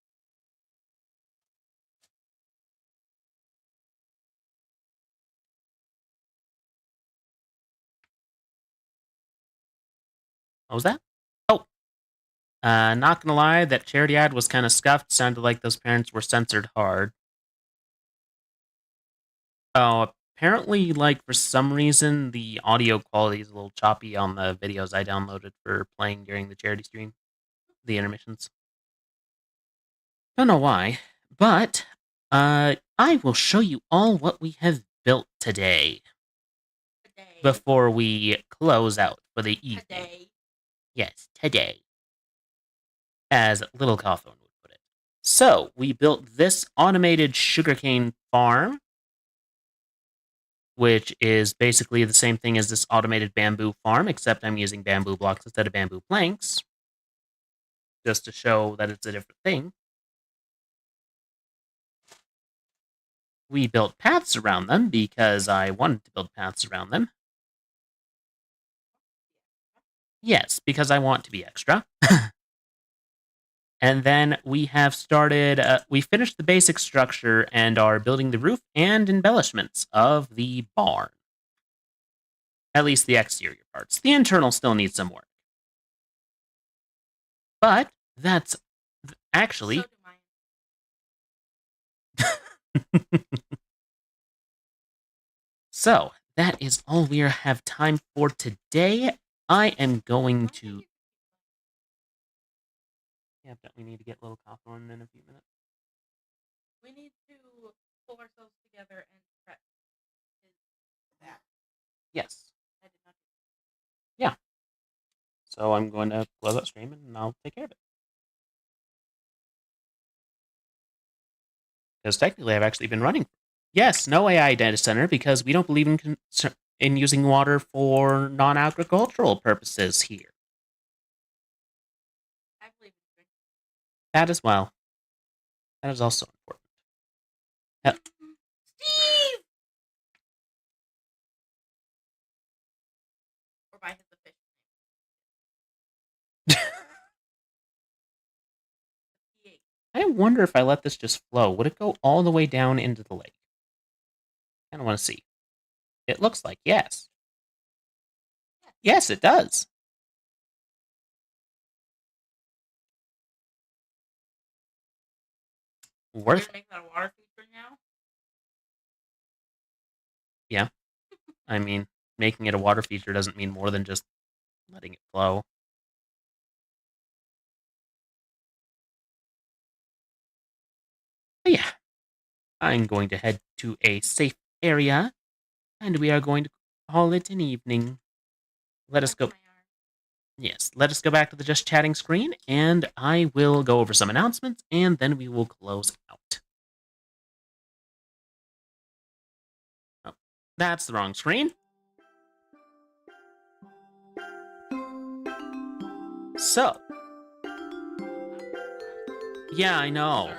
What was that? Oh. Not gonna lie, that charity ad was kind of scuffed. Sounded like those parents were censored hard. Oh, apparently, like, for some reason, the audio quality is a little choppy on the videos I downloaded for playing during the charity stream. The intermissions. Don't know why, but I will show you all what we have built today. Before we close out for the evening. Today. Yes, today. As Little Cawthorn would put it. So, we built this automated sugarcane farm, which is basically the same thing as this automated bamboo farm, except I'm using bamboo blocks instead of bamboo planks, just to show that it's a different thing. We built paths around them because I wanted to build paths around them. Yes, because I want to be extra. And then we have started, we finished the basic structure and are building the roof and embellishments of the barn. At least the exterior parts. The internal still needs some work. But that's actually... So, that is all we have time for today. I am going to... Yeah, but we need to get Little Cawthorn in a few minutes. We need to pull ourselves together and stretch his back. Yes. I did not do that. Yeah. So I'm going to close that stream and I'll take care of it. Because technically I've actually been running. Yes, no AI data center because we don't believe in using water for non-agricultural purposes here. I believe in drinking. That as well. That is also important. Yep. Steve! Or by his official name. I wonder if I let this just flow, would it go all the way down into the lake? I kind of want to see. It looks like yes. Yes, it does. Worth it. Make that a water feature now? Yeah. I mean, making it a water feature doesn't mean more than just letting it flow. But yeah. I'm going to head to a safe area, and we are going to call it an evening. Let us go. Yes, let us go back to the just chatting screen, and I will go over some announcements, and then we will close out. Oh, that's the wrong screen. So. Yeah, I know.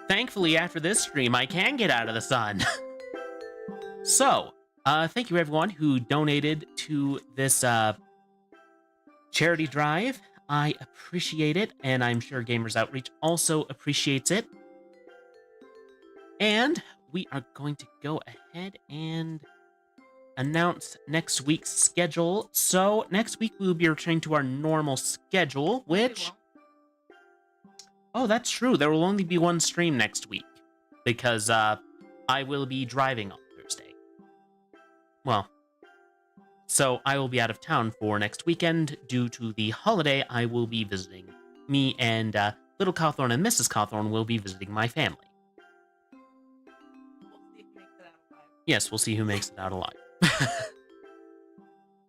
Thankfully, after this stream, I can get out of the sun. So, thank you everyone who donated to this charity drive. I appreciate it, and I'm sure Gamers Outreach also appreciates it. And we are going to go ahead and announce next week's schedule. So, next week we will be returning to our normal schedule, which... Oh, that's true. There will only be one stream next week, because I will be driving on Thursday. Well, so I will be out of town for next weekend. Due to the holiday, I will be visiting. Me and Little Cawthorn and Mrs. Cawthorn will be visiting my family. Yes, we'll see who makes it out alive.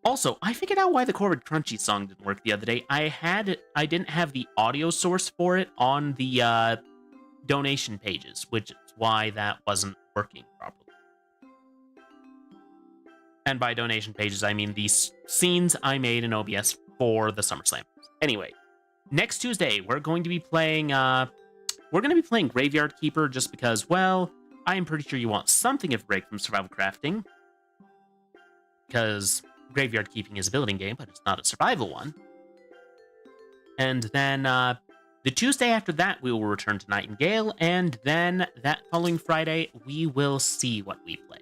Also, I figured out why the Corvid Crunchy song didn't work the other day. I didn't have the audio source for it on the donation pages, which is why that wasn't working properly. And by donation pages, I mean the scenes I made in OBS for the SummerSlam. Anyway, next Tuesday we're going to be playing Graveyard Keeper, just because, well, I am pretty sure you want something of a break from survival crafting, because Graveyard Keeping is a building game, but it's not a survival one. And then the Tuesday after that, we will return to Nightingale, and then that following Friday, we will see what we play.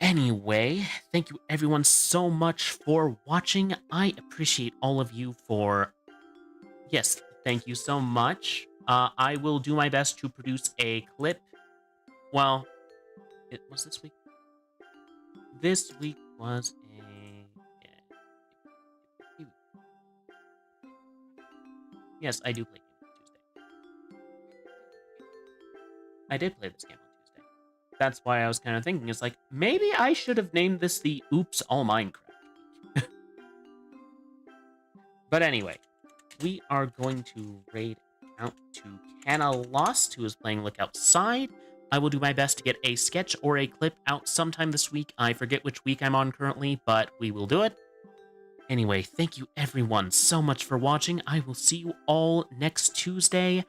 Anyway, thank you everyone so much for watching. I appreciate all of you for... Yes, thank you so much. I will do my best to produce a clip. Well, it was this week. This week was a... Yes, I do play games on Tuesday. I did play this game on Tuesday. That's why I was kind of thinking, it's like, maybe I should have named this the Oops All Minecraft week. But anyway, we are going to raid out to Canna Lost, who is playing Look Outside. I will do my best to get a sketch or a clip out sometime this week. I forget which week I'm on currently, but we will do it. Anyway, thank you everyone so much for watching. I will see you all next Tuesday.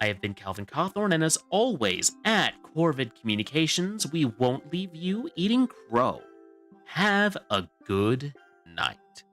I have been Calvin Cawthorn, and as always, at Corvid Communications, we won't leave you eating crow. Have a good night.